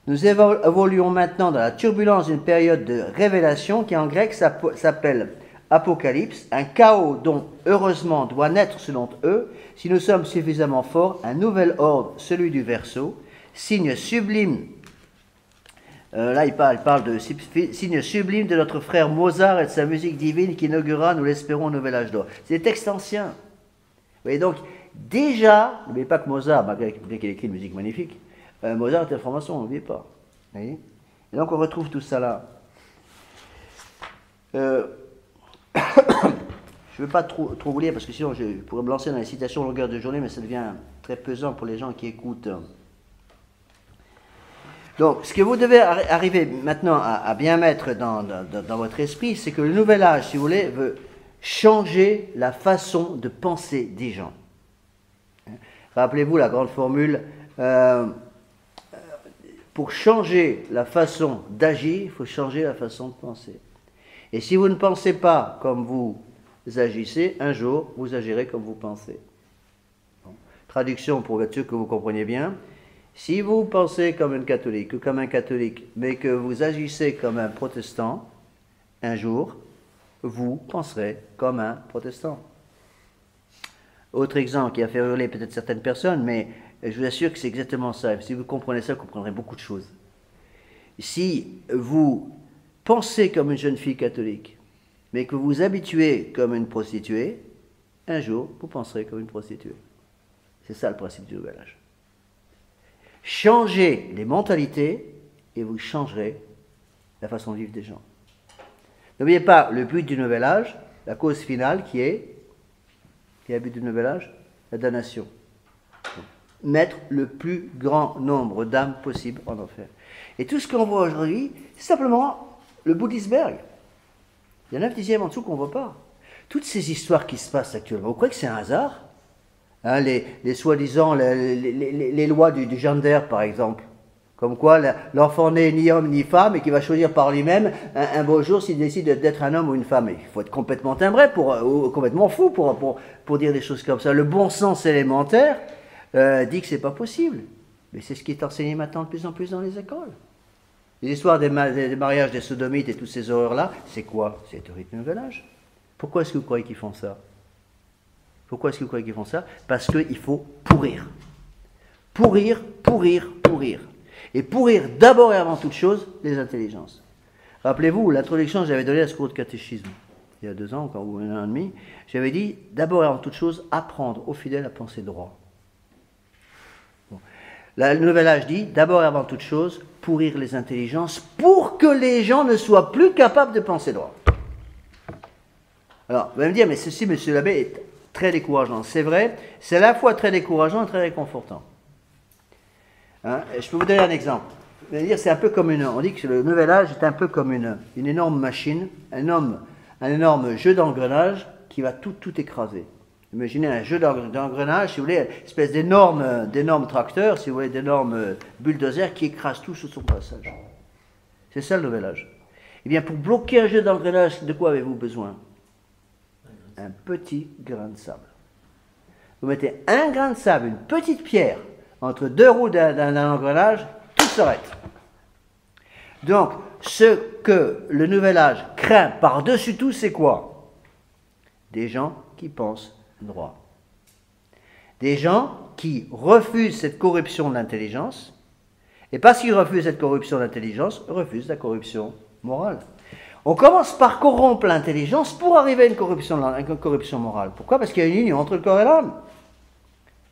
Nous évoluons maintenant dans la turbulence d'une période de révélation qui en grec s'appelle Apocalypse, un chaos dont heureusement doit naître selon eux, si nous sommes suffisamment forts, un nouvel ordre, celui du Verseau, signe sublime. Là, il parle de signe sublime de notre frère Mozart et de sa musique divine qui inaugurera, nous l'espérons, un nouvel âge d'or. C'est des textes anciens. Vous voyez donc, déjà, n'oubliez pas que Mozart, malgré qu'il ait écrit une musique magnifique, Mozart était un franc-maçon, n'oubliez pas. Vous voyez? Et donc on retrouve tout ça là. Je ne veux pas trop vous lire parce que sinon je pourrais me lancer dans les citations longueur de journée, mais ça devient très pesant pour les gens qui écoutent. Donc, ce que vous devez arriver maintenant à bien mettre dans votre esprit, c'est que le Nouvel Âge, si vous voulez, veut changer la façon de penser des gens. Rappelez-vous la grande formule, pour changer la façon d'agir, il faut changer la façon de penser. Et si vous ne pensez pas comme vous agissez, un jour, vous agirez comme vous pensez. Bon. Traduction pour être sûr que vous compreniez bien. Si vous pensez comme un catholique ou comme un catholique, mais que vous agissez comme un protestant, un jour, vous penserez comme un protestant. Autre exemple qui a fait hurler peut-être certaines personnes, mais je vous assure que c'est exactement ça. Si vous comprenez ça, vous comprendrez beaucoup de choses. Si vous pensez comme une jeune fille catholique, mais que vous vous habituez comme une prostituée, un jour, vous penserez comme une prostituée. C'est ça le principe du nouvel âge. Changez les mentalités et vous changerez la façon de vivre des gens. N'oubliez pas le but du nouvel âge, la cause finale qui est le but du nouvel âge, la damnation. Mettre le plus grand nombre d'âmes possible en enfer. Et tout ce qu'on voit aujourd'hui, c'est simplement le bout de l'iceberg. Il y en a un dixième en dessous qu'on ne voit pas. Toutes ces histoires qui se passent actuellement, vous croyez que c'est un hasard? Hein, les soi-disant, les lois du gender, par exemple. Comme quoi, l'enfant n'est ni homme ni femme et qui va choisir par lui-même un beau jour s'il décide d'être un homme ou une femme. Il faut être complètement timbré, ou complètement fou pour dire des choses comme ça. Le bon sens élémentaire dit que c'est pas possible. Mais c'est ce qui est enseigné maintenant de plus en plus dans les écoles. Les histoires des mariages des sodomites et toutes ces horreurs-là, c'est quoi? C'est le théorie du nouvel âge. Pourquoi est-ce que vous croyez qu'ils font ça? Pourquoi est-ce que vous croyez qu'ils font ça? Parce qu'il faut pourrir. Pourrir, pourrir, pourrir. Et pourrir d'abord et avant toute chose les intelligences. Rappelez-vous, l'introduction que j'avais donnée à ce cours de catéchisme, il y a 2 ans ou 1 an et demi, j'avais dit, d'abord et avant toute chose, apprendre aux fidèles à penser droit. Bon. Là, le nouvel âge dit, d'abord et avant toute chose, pourrir les intelligences pour que les gens ne soient plus capables de penser droit. Alors, vous allez me dire, mais ceci, monsieur l'abbé, est très décourageant. C'est vrai, c'est à la fois très décourageant et très réconfortant. Hein, je peux vous donner un exemple. C'est un peu comme on dit que le nouvel âge est un peu comme une énorme machine, un énorme jeu d'engrenage qui va tout écraser. Imaginez un jeu d'engrenage, si vous voulez, une espèce d'énorme tracteur, si vous voulez, d'énorme bulldozer qui écrase tout sur son passage. C'est ça le nouvel âge. Eh bien, pour bloquer un jeu d'engrenage, de quoi avez-vous besoin? Un petit grain de sable. Vous mettez un grain de sable, une petite pierre, entre 2 roues d'un engrenage, tout s'arrête. Donc, ce que le nouvel âge craint par-dessus tout, c'est quoi? Des gens qui pensent droit. Des gens qui refusent cette corruption de l'intelligence, et parce qu'ils refusent cette corruption de l'intelligence, refusent la corruption morale. On commence par corrompre l'intelligence pour arriver à une corruption morale. Pourquoi? Parce qu'il y a une union entre le corps et l'âme.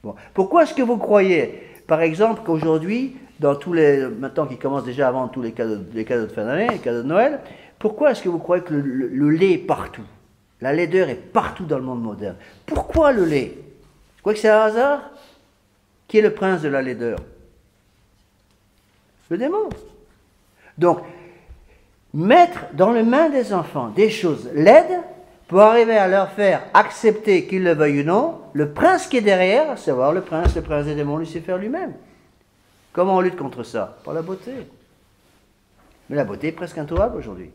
Bon. Pourquoi est-ce que vous croyez, par exemple, qu'aujourd'hui, maintenant qu'ils commencent déjà avant tous les cadeaux de fin d'année, les cadeaux de Noël, pourquoi est-ce que vous croyez que le lait est partout? La laideur est partout dans le monde moderne. Pourquoi le lait? Vous croyez que c'est un hasard? Qui est le prince de la laideur? Le démon. Donc, mettre dans les mains des enfants des choses laides pour arriver à leur faire accepter, qu'ils le veuillent ou non, le prince qui est derrière, à savoir le prince des démons, Lucifer lui-même. Comment on lutte contre ça? Par la beauté. Mais la beauté est presque introuvable aujourd'hui.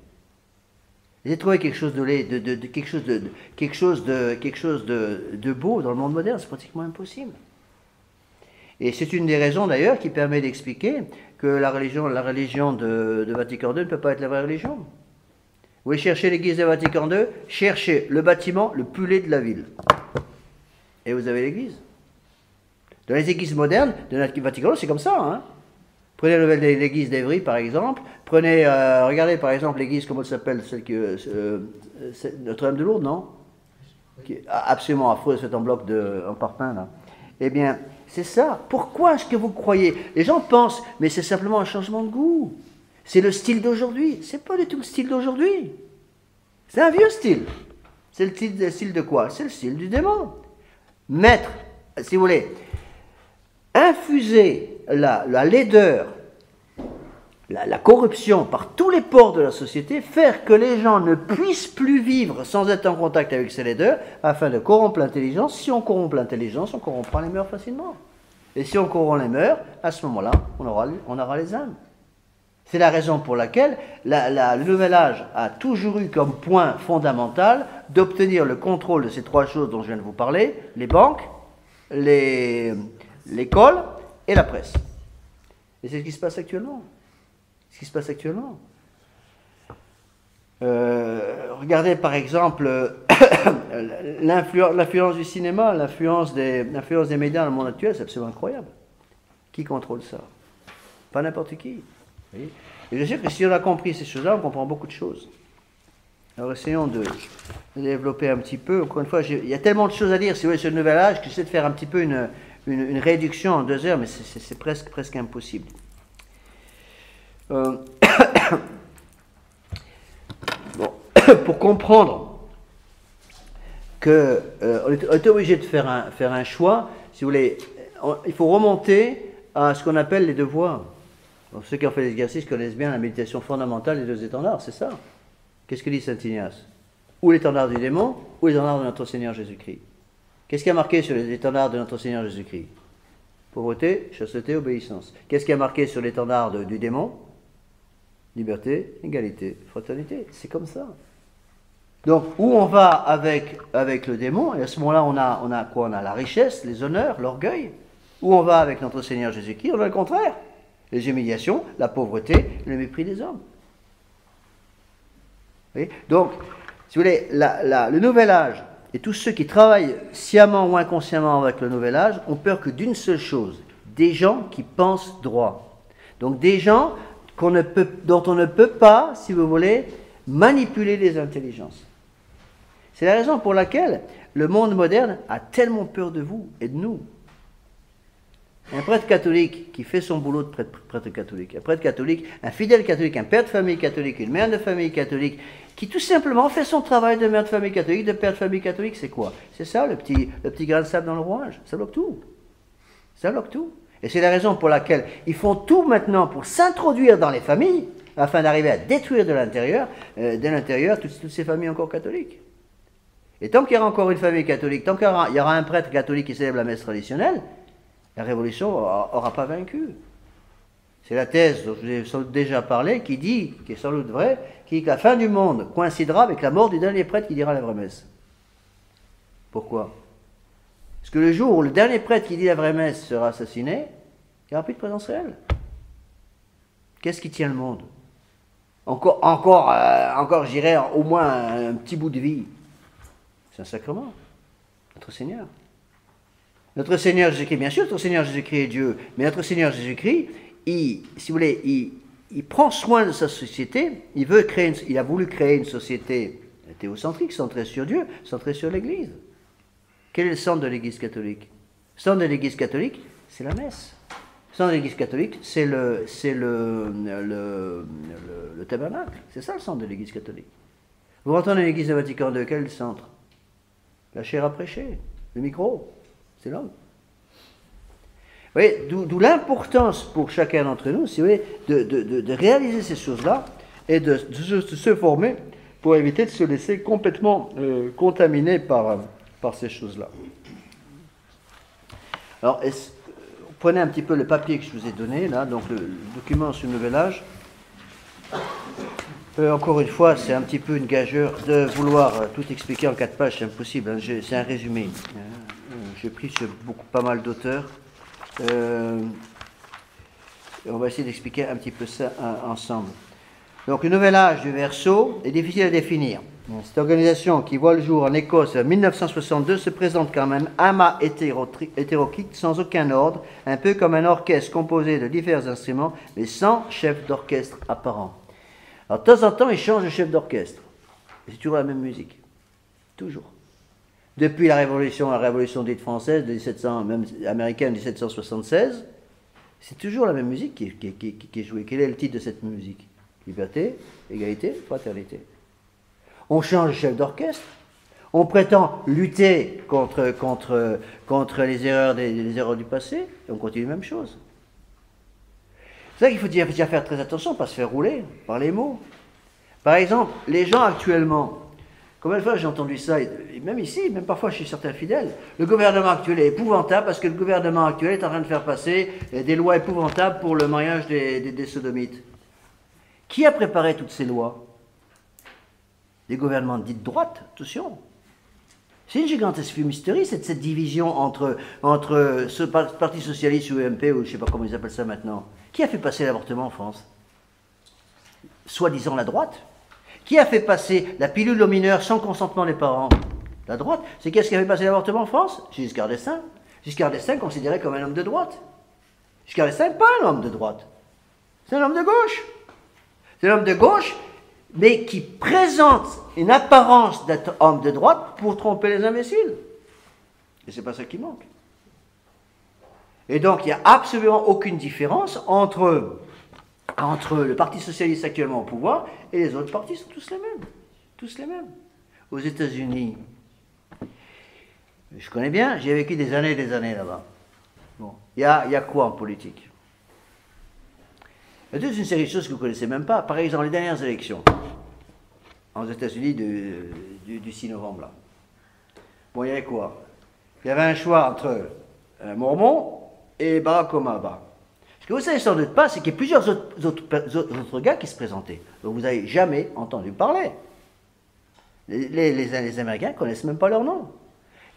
J'ai trouvé quelque chose quelque chose de beau dans le monde moderne, c'est pratiquement impossible. Et c'est une des raisons d'ailleurs qui permet d'expliquer que la religion de Vatican II ne peut pas être la vraie religion. Vous voulez chercher l'église de Vatican II, cherchez le bâtiment le plus laid de la ville. Et vous avez l'église. Dans les églises modernes de Vatican II, c'est comme ça. Hein. Prenez l'église d'Évry, par exemple. Regardez par exemple l'église, comment elle s'appelle, Notre-Dame de Lourdes, non? Qui est absolument affreuse, faite en bloc en parpaing, là. Eh bien, c'est ça. Pourquoi est-ce que vous croyez? Les gens pensent, mais c'est simplement un changement de goût. C'est le style d'aujourd'hui. C'est pas du tout le style d'aujourd'hui. C'est un vieux style. C'est le style de quoi? C'est le style du démon. Mettre, si vous voulez, infuser la laideur, la corruption par tous les pores de la société, faire que les gens ne puissent plus vivre sans être en contact avec ces laideurs, afin de corrompre l'intelligence. Si on corrompt l'intelligence, on corrompra les mœurs facilement. Et si on corrompt les mœurs, à ce moment-là, on aura les âmes. C'est la raison pour laquelle le nouvel âge a toujours eu comme point fondamental d'obtenir le contrôle de ces 3 choses dont je viens de vous parler, les banques, l'école et la presse. Et c'est ce qui se passe actuellement. Ce qui se passe actuellement. Regardez par exemple l'influence du cinéma, l'influence des médias dans le monde actuel, c'est absolument incroyable. Qui contrôle ça? Pas n'importe qui. Et je suis sûr que si on a compris ces choses-là, on comprend beaucoup de choses. Alors essayons de développer un petit peu. Encore une fois, il y a tellement de choses à dire, si vous voulez, sur le nouvel âge, que j'essaie de faire un petit peu une réduction en 2 heures, mais c'est presque impossible. Bon. Pour comprendre qu'on est obligé de faire un choix, si vous voulez, il faut remonter à ce qu'on appelle les devoirs. Donc, ceux qui ont fait l'exercice connaissent bien la méditation fondamentale des 2 étendards, c'est ça. Qu'est-ce que dit saint Ignace? Ou l'étendard du démon, ou l'étendard de notre Seigneur Jésus-Christ. Qu'est-ce qui a marqué sur l'étendard de notre Seigneur Jésus-Christ? Pauvreté, chasteté, obéissance. Qu'est-ce qui a marqué sur l'étendard du démon? Liberté, égalité, fraternité. C'est comme ça. Donc, où on va avec le démon, et à ce moment-là, on a quoi? On a la richesse, les honneurs, l'orgueil. Où on va avec notre Seigneur Jésus-Christ, on a le contraire. Les humiliations, la pauvreté, le mépris des hommes. Vous voyez? Donc, si vous voulez, le nouvel âge, et tous ceux qui travaillent sciemment ou inconsciemment avec le nouvel âge, ont peur que d'une seule chose, des gens qui pensent droit. Donc des gens dont on ne peut pas, si vous voulez, manipuler les intelligences. C'est la raison pour laquelle le monde moderne a tellement peur de vous et de nous. Un prêtre catholique qui fait son boulot de prêtre catholique, un prêtre catholique, un fidèle catholique, un père de famille catholique, une mère de famille catholique, qui tout simplement fait son travail de mère de famille catholique, de père de famille catholique, c'est quoi? C'est ça, le petit grain de sable dans le rouage. Ça bloque tout. Ça bloque tout. Et c'est la raison pour laquelle ils font tout maintenant pour s'introduire dans les familles, afin d'arriver à détruire de l'intérieur toutes ces familles encore catholiques. Et tant qu'il y aura encore une famille catholique, tant qu'il y aura un prêtre catholique qui célèbre la messe traditionnelle, la révolution n'aura pas vaincu. C'est la thèse dont je vous ai sans doute déjà parlé, qui est sans doute vraie, qui dit que la fin du monde coïncidera avec la mort du dernier prêtre qui dira la vraie messe. Pourquoi? Parce que le jour où le dernier prêtre qui dit la vraie messe sera assassiné, il n'y aura plus de présence réelle. Qu'est-ce qui tient le monde? Encore, je dirais, au moins un petit bout de vie. C'est un sacrement. Notre Seigneur. Notre Seigneur Jésus-Christ, bien sûr, notre Seigneur Jésus-Christ est Dieu, mais notre Seigneur Jésus-Christ, si vous voulez, il prend soin de sa société, il a voulu créer une société théocentrique, centrée sur Dieu, centrée sur l'Église. Quel est le centre de l'Église catholique? Le centre de l'Église catholique, c'est la messe. Le centre de l'Église catholique, c'est le tabernacle. C'est ça le centre de l'Église catholique. Vous rentrez dans l'Église de Vatican II, quel est le centre? La chaire à prêcher, le micro. C'est l'homme. Vous voyez, d'où l'importance pour chacun d'entre nous, si vous voulez, de réaliser ces choses-là et de se former pour éviter de se laisser complètement contaminer par ces choses-là. Alors, prenez un petit peu le papier que je vous ai donné, là, donc le document sur le nouvel âge. Encore une fois, c'est un petit peu une gageure de vouloir tout expliquer en 4 pages, c'est impossible, hein, c'est un résumé. J'ai pris sur pas mal d'auteurs. On va essayer d'expliquer un petit peu ça ensemble. Donc, le nouvel âge du Verseau est difficile à définir. Cette organisation qui voit le jour en Écosse en 1962 se présente comme un amas hétéroclite sans aucun ordre, un peu comme un orchestre composé de divers instruments, mais sans chef d'orchestre apparent. Alors, de temps en temps, ils changent de chef d'orchestre. C'est toujours la même musique. Toujours. Depuis la révolution dite française, même américaine de 1776, c'est toujours la même musique qui est jouée. Quel est le titre de cette musique? Liberté, égalité, fraternité. On change de chef d'orchestre, on prétend lutter contre les erreurs du passé, et on continue la même chose. C'est ça qu'il faut déjà faire très attention, pas se faire rouler par les mots. Par exemple, les gens actuellement, combien de fois j'ai entendu ça, et même ici, même parfois chez certains fidèles, le gouvernement actuel est épouvantable parce que le gouvernement actuel est en train de faire passer des lois épouvantables pour le mariage des sodomites. Qui a préparé toutes ces lois? Des gouvernements dits de droite, attention. C'est une gigantesque fumisterie, cette division entre ce Parti Socialiste ou UMP, ou je ne sais pas comment ils appellent ça maintenant. Qui a fait passer l'avortement en France? Soi-disant la droite. Qui a fait passer la pilule aux mineurs sans consentement des parents? La droite. C'est qui est-ce qui a fait passer l'avortement en France? Giscard d'Estaing. Giscard d'Estaing considéré comme un homme de droite. Giscard d'Estaing n'est pas un homme de droite. C'est un homme de gauche. C'est un homme de gauche, mais qui présente une apparence d'être homme de droite pour tromper les imbéciles. Et c'est pas ça qui manque. Et donc, il n'y a absolument aucune différence entre le Parti Socialiste actuellement au pouvoir et les autres partis sont tous les mêmes. Tous les mêmes. Aux États-Unis, je connais bien, j'ai vécu des années et des années là-bas. Bon. Il y a quoi en politique? Il y a toute une série de choses que vous ne connaissez même pas. Par exemple, les dernières élections aux États-Unis du 6 novembre. Là. Bon, il y avait quoi? Il y avait un choix entre Mormon et Barack Obama. Ce que vous ne savez sans doute pas, c'est qu'il y a plusieurs autres gars qui se présentaient. Donc vous n'avez jamais entendu parler. Les Américains ne connaissent même pas leur nom.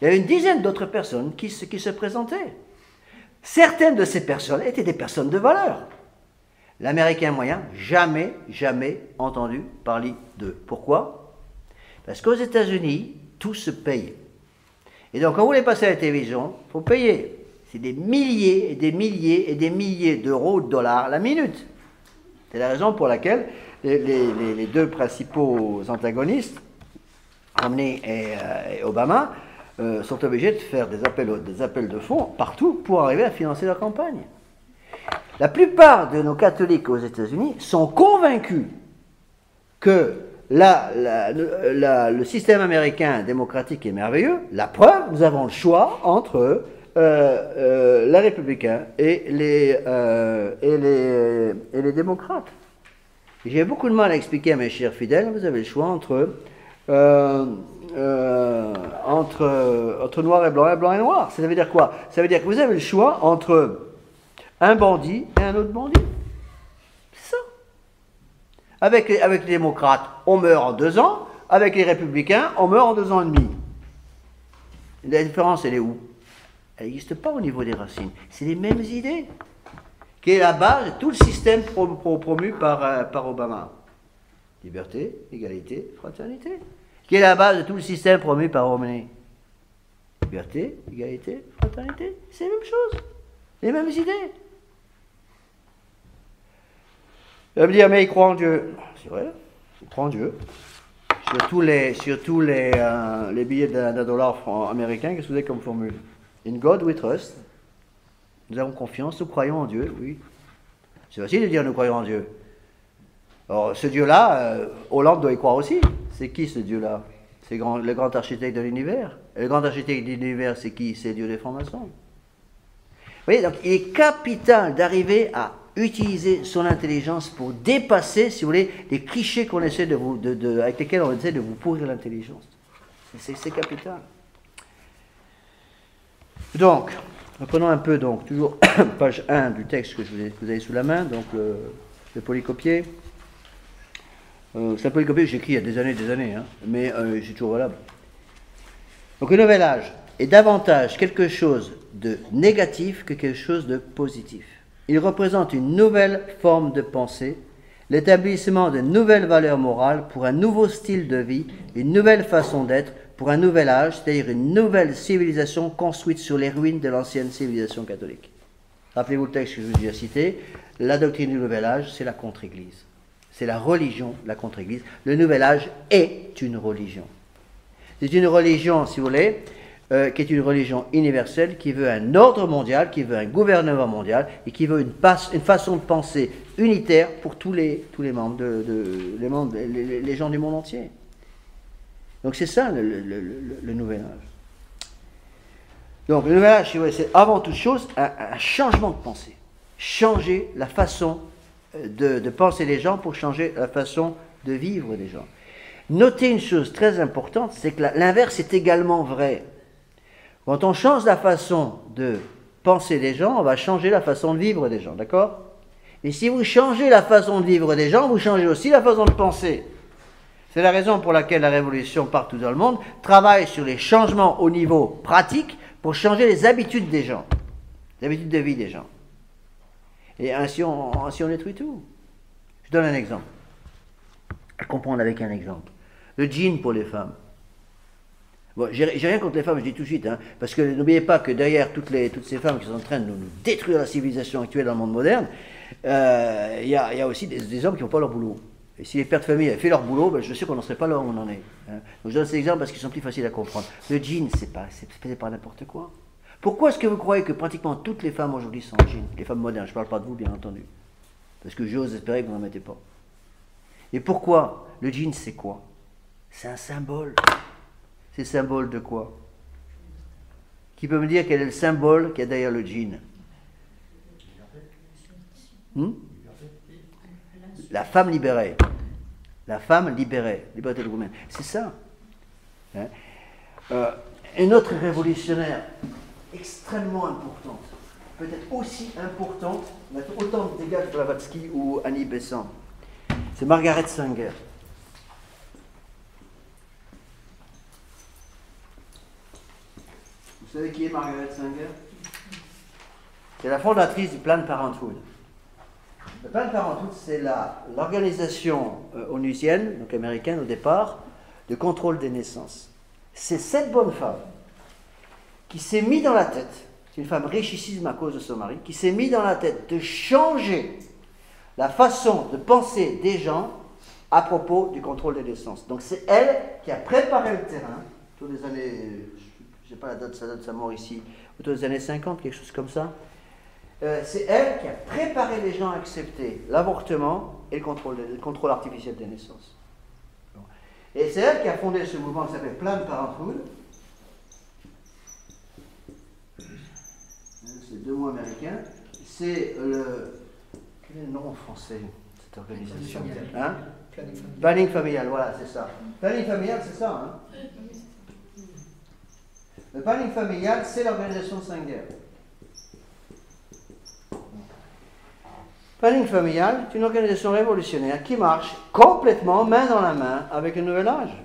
Il y avait une dizaine d'autres personnes qui se présentaient. Certaines de ces personnes étaient des personnes de valeur. L'Américain moyen, jamais entendu parler d'eux. Pourquoi? Parce qu'aux États-Unis, tout se paye. Et donc, quand vous voulez passer à la télévision, il faut payer. C'est des milliers et des milliers et des milliers d'euros ou de dollars la minute. C'est la raison pour laquelle les deux principaux antagonistes, Romney et Obama, sont obligés de faire des appels de fonds partout pour arriver à financer leur campagne. La plupart de nos catholiques aux États-Unis sont convaincus que le système américain démocratique est merveilleux. La preuve, nous avons le choix entre les républicains et les démocrates. J'ai beaucoup de mal à expliquer à mes chers fidèles, vous avez le choix entre noir et blanc et noir. Ça veut dire quoi? Ça veut dire que vous avez le choix entre un bandit et un autre bandit. C'est ça. Avec les démocrates, on meurt en 2 ans. Avec les républicains, on meurt en 2 ans et demi. La différence, elle est où? Elle n'existe pas au niveau des racines. C'est les mêmes idées. Qui est la base de tout le système promu par Obama. Liberté, égalité, fraternité. Qui est la base de tout le système promu par Romney. Liberté, égalité, fraternité. C'est les mêmes choses. Les mêmes idées. Il va me dire, mais il croit en Dieu. C'est vrai, il croit en Dieu. Sur tous les billets d'un dollar américain, qu'est-ce que vous avez comme formule? In God we trust. Nous avons confiance, nous croyons en Dieu, oui. C'est facile de dire nous croyons en Dieu. Alors, ce Dieu-là, Hollande doit y croire aussi. C'est qui ce Dieu-là? C'est le grand architecte de l'univers. Et le grand architecte de l'univers, c'est qui? C'est Dieu des francs-maçons. Vous voyez, donc il est capital d'arriver à utiliser son intelligence pour dépasser, si vous voulez, les clichés qu'on essaie avec lesquels on essaie de vous pourrir l'intelligence. C'est capital. Donc, reprenons un peu, donc, toujours page 1 du texte que vous avez sous la main, donc le polycopier. C'est un polycopier que j'écris il y a des années, hein, mais c'est toujours valable. Donc le nouvel âge est davantage quelque chose de négatif que quelque chose de positif. Il représente une nouvelle forme de pensée, l'établissement de nouvelles valeurs morales pour un nouveau style de vie, une nouvelle façon d'être, pour un nouvel âge, c'est-à-dire une nouvelle civilisation construite sur les ruines de l'ancienne civilisation catholique. Rappelez-vous le texte que je vous ai cité, la doctrine du nouvel âge, c'est la contre-église. C'est la religion de la contre-église. Le nouvel âge est une religion. C'est une religion, si vous voulez, qui est une religion universelle, qui veut un ordre mondial, qui veut un gouvernement mondial, et qui veut une façon de penser unitaire pour tous les membres, les gens du monde entier. Donc c'est ça le nouvel âge. Donc le nouvel âge, si vous voulez, c'est avant toute chose un changement de pensée. Changer la façon de penser les gens pour changer la façon de vivre des gens. Notez une chose très importante, c'est que l'inverse est également vrai. Quand on change la façon de penser des gens, on va changer la façon de vivre des gens, d'accord? Et si vous changez la façon de vivre des gens, vous changez aussi la façon de penser. C'est la raison pour laquelle la Révolution partout dans le monde travaille sur les changements au niveau pratique pour changer les habitudes des gens, les habitudes de vie des gens. Et ainsi on détruit tout. Je donne un exemple. À comprendre avec un exemple. Le jean pour les femmes. Bon, j'ai rien contre les femmes, je dis tout de suite, hein, parce que n'oubliez pas que derrière toutes ces femmes qui sont en train de nous détruire la civilisation actuelle dans le monde moderne, il y a aussi des hommes qui n'ont pas leur boulot. Et si les pères de famille avaient fait leur boulot, ben je suis sûr qu'on n'en serait pas là où on en est. Hein. Donc je donne ces exemples parce qu'ils sont plus faciles à comprendre. Le jean, c'est pas n'importe quoi. Pourquoi est-ce que vous croyez que pratiquement toutes les femmes aujourd'hui sont en jean? Les femmes modernes, je ne parle pas de vous, bien entendu. Parce que j'ose espérer que vous n'en mettez pas. Et pourquoi? Le jean, c'est quoi? C'est un symbole. C'est symbole de quoi? Qui peut me dire quel est le symbole qu'il y a derrière le jean? La femme libérée. La femme libérée. Liberté de women. C'est ça. Hein? Une autre révolutionnaire extrêmement importante, peut-être aussi importante, mais autant de dégâts que Blavatsky ou Annie Besant, c'est Margaret Sanger. Vous savez qui est Margaret Sanger? C'est la fondatrice du Planned Parenthood. Le Planned Parenthood, c'est l'organisation onusienne, donc américaine au départ, de contrôle des naissances. C'est cette bonne femme qui s'est mis dans la tête, c'est une femme richissime à cause de son mari, qui s'est mis dans la tête de changer la façon de penser des gens à propos du contrôle des naissances. Donc c'est elle qui a préparé le terrain, autour des années, je ne sais pas la date de sa mort ici, autour des années 50, quelque chose comme ça. C'est elle qui a préparé les gens à accepter l'avortement et le contrôle artificiel des naissances. Bon. Et c'est elle qui a fondé ce mouvement qui s'appelle Planned Parenthood. C'est deux mots américains. C'est le... Quel est le nom en français, cette organisation? Hein? Planning familial, voilà, c'est ça. Planning familial, c'est ça. Hein? Le planning familial, c'est l'organisation Sanger. Planning familial est une organisation révolutionnaire qui marche complètement main dans la main avec le nouvel âge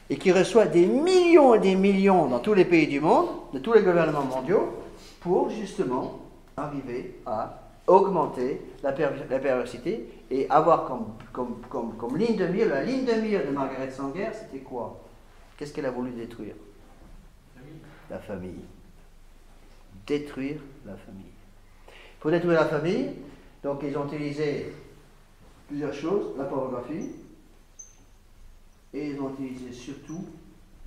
et qui reçoit des millions et des millions dans tous les pays du monde, de tous les gouvernements mondiaux, pour justement arriver à augmenter la perversité et avoir comme ligne de mire, la ligne de mire de Margaret Sanger, c'était quoi? Qu'est-ce qu'elle a voulu détruire? La famille. Détruire la famille. Pour détruire la famille, donc ils ont utilisé plusieurs choses, la pornographie, et ils ont utilisé surtout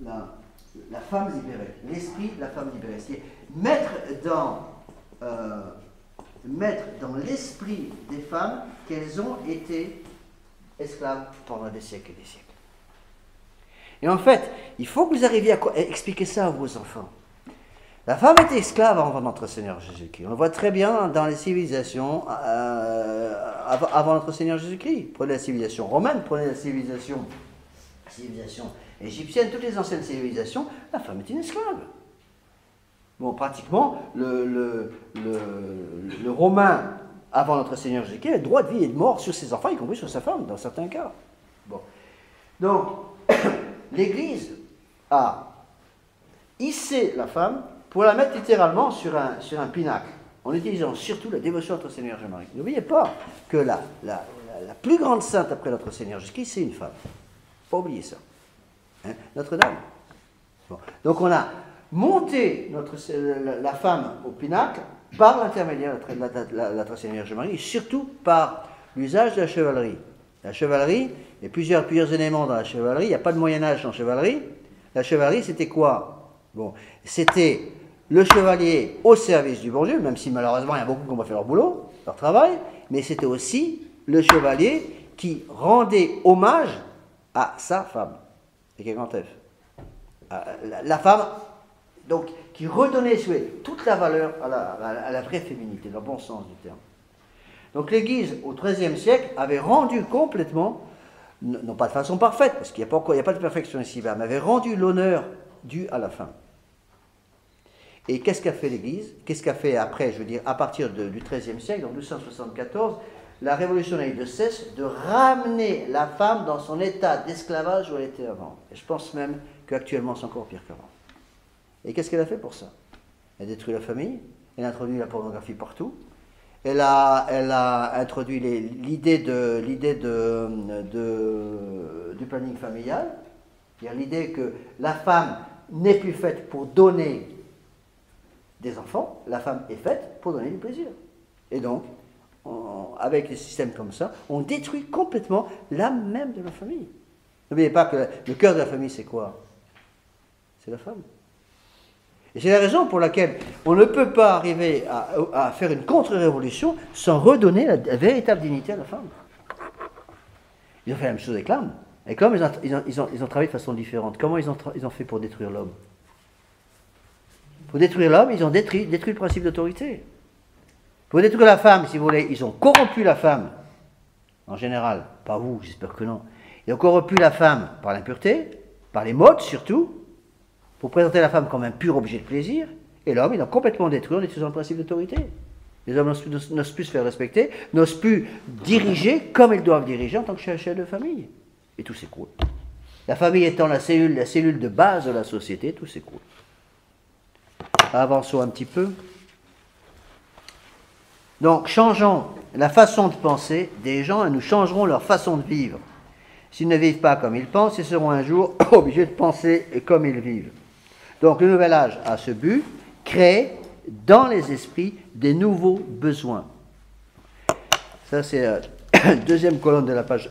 la femme libérée, l'esprit de la femme libérée. C'est mettre dans l'esprit des femmes qu'elles ont été esclaves pendant des siècles et des siècles. Et en fait, il faut que vous arriviez à expliquer ça à vos enfants. La femme était esclave avant notre Seigneur Jésus-Christ. On le voit très bien dans les civilisations avant notre Seigneur Jésus-Christ. Prenez la civilisation romaine, prenez la civilisation égyptienne, toutes les anciennes civilisations, la femme était une esclave. Bon, pratiquement, le Romain, avant notre Seigneur Jésus-Christ, a le droit de vie et de mort sur ses enfants, y compris sur sa femme, dans certains cas. Bon. Donc, l'Église a hissé la femme pour la mettre littéralement sur un pinacle, en utilisant surtout la dévotion à notre Seigneur Jésus-Christ. N'oubliez pas que la plus grande sainte après notre Seigneur Jésus-Christ, c'est une femme. Pas oublier ça. Hein? Notre-Dame. Bon. Donc on a monté la femme au pinacle par l'intermédiaire de notre Seigneur Jésus-Christ, et surtout par l'usage de la chevalerie. La chevalerie, il y a plusieurs éléments dans la chevalerie, il n'y a pas de Moyen-Âge dans la chevalerie. La chevalerie, c'était quoi? Bon, c'était le chevalier au service du bon Dieu, même si malheureusement il y a beaucoup qui n'ont pas fait leur boulot, leur travail, mais c'était aussi le chevalier qui rendait hommage à sa femme, avec un grand F. La femme, donc, qui redonnait toute la valeur à la vraie féminité, dans le bon sens du terme. Donc l'Église, au XIIIe siècle, avait rendu complètement, non pas de façon parfaite, parce qu'il n'y a pas de perfection ici-bas, mais avait rendu l'honneur dû à la femme. Et qu'est-ce qu'a fait l'Église? Qu'est-ce qu'a fait après, je veux dire, à partir du XIIIe siècle, en 1274, la révolution n'a eu de cesse de ramener la femme dans son état d'esclavage où elle était avant. Et je pense même qu'actuellement c'est encore pire qu'avant. Et qu'est-ce qu'elle a fait pour ça? Elle a détruit la famille, elle a introduit la pornographie partout, elle a introduit l'idée du planning familial, c'est-à-dire l'idée que la femme n'est plus faite pour donner des enfants, la femme est faite pour donner du plaisir. Et donc, avec des systèmes comme ça, on détruit complètement l'âme même de la famille. N'oubliez pas que le cœur de la famille, c'est quoi? C'est la femme. Et c'est la raison pour laquelle on ne peut pas arriver à faire une contre-révolution sans redonner la véritable dignité à la femme. Ils ont fait la même chose avec l'homme. Avec l'homme, ils ont travaillé de façon différente. Comment ils ont fait pour détruire l'homme? Pour détruire l'homme, ils ont détruit le principe d'autorité. Pour détruire la femme, si vous voulez, ils ont corrompu la femme. En général, pas vous, j'espère que non. Ils ont corrompu la femme par l'impureté, par les modes surtout, pour présenter la femme comme un pur objet de plaisir. Et l'homme, ils l'ont complètement détruit en détruisant le principe d'autorité. Les hommes n'osent plus se faire respecter, n'osent plus diriger comme ils doivent diriger en tant que chef de famille. Et tout s'écroule. La famille étant la cellule de base de la société, tout s'écroule. Avançons un petit peu. Donc, changeons la façon de penser des gens et nous changerons leur façon de vivre. S'ils ne vivent pas comme ils pensent, ils seront un jour obligés de penser comme ils vivent. Donc, le nouvel âge a ce but, créer dans les esprits des nouveaux besoins. Ça, c'est la deuxième colonne de la page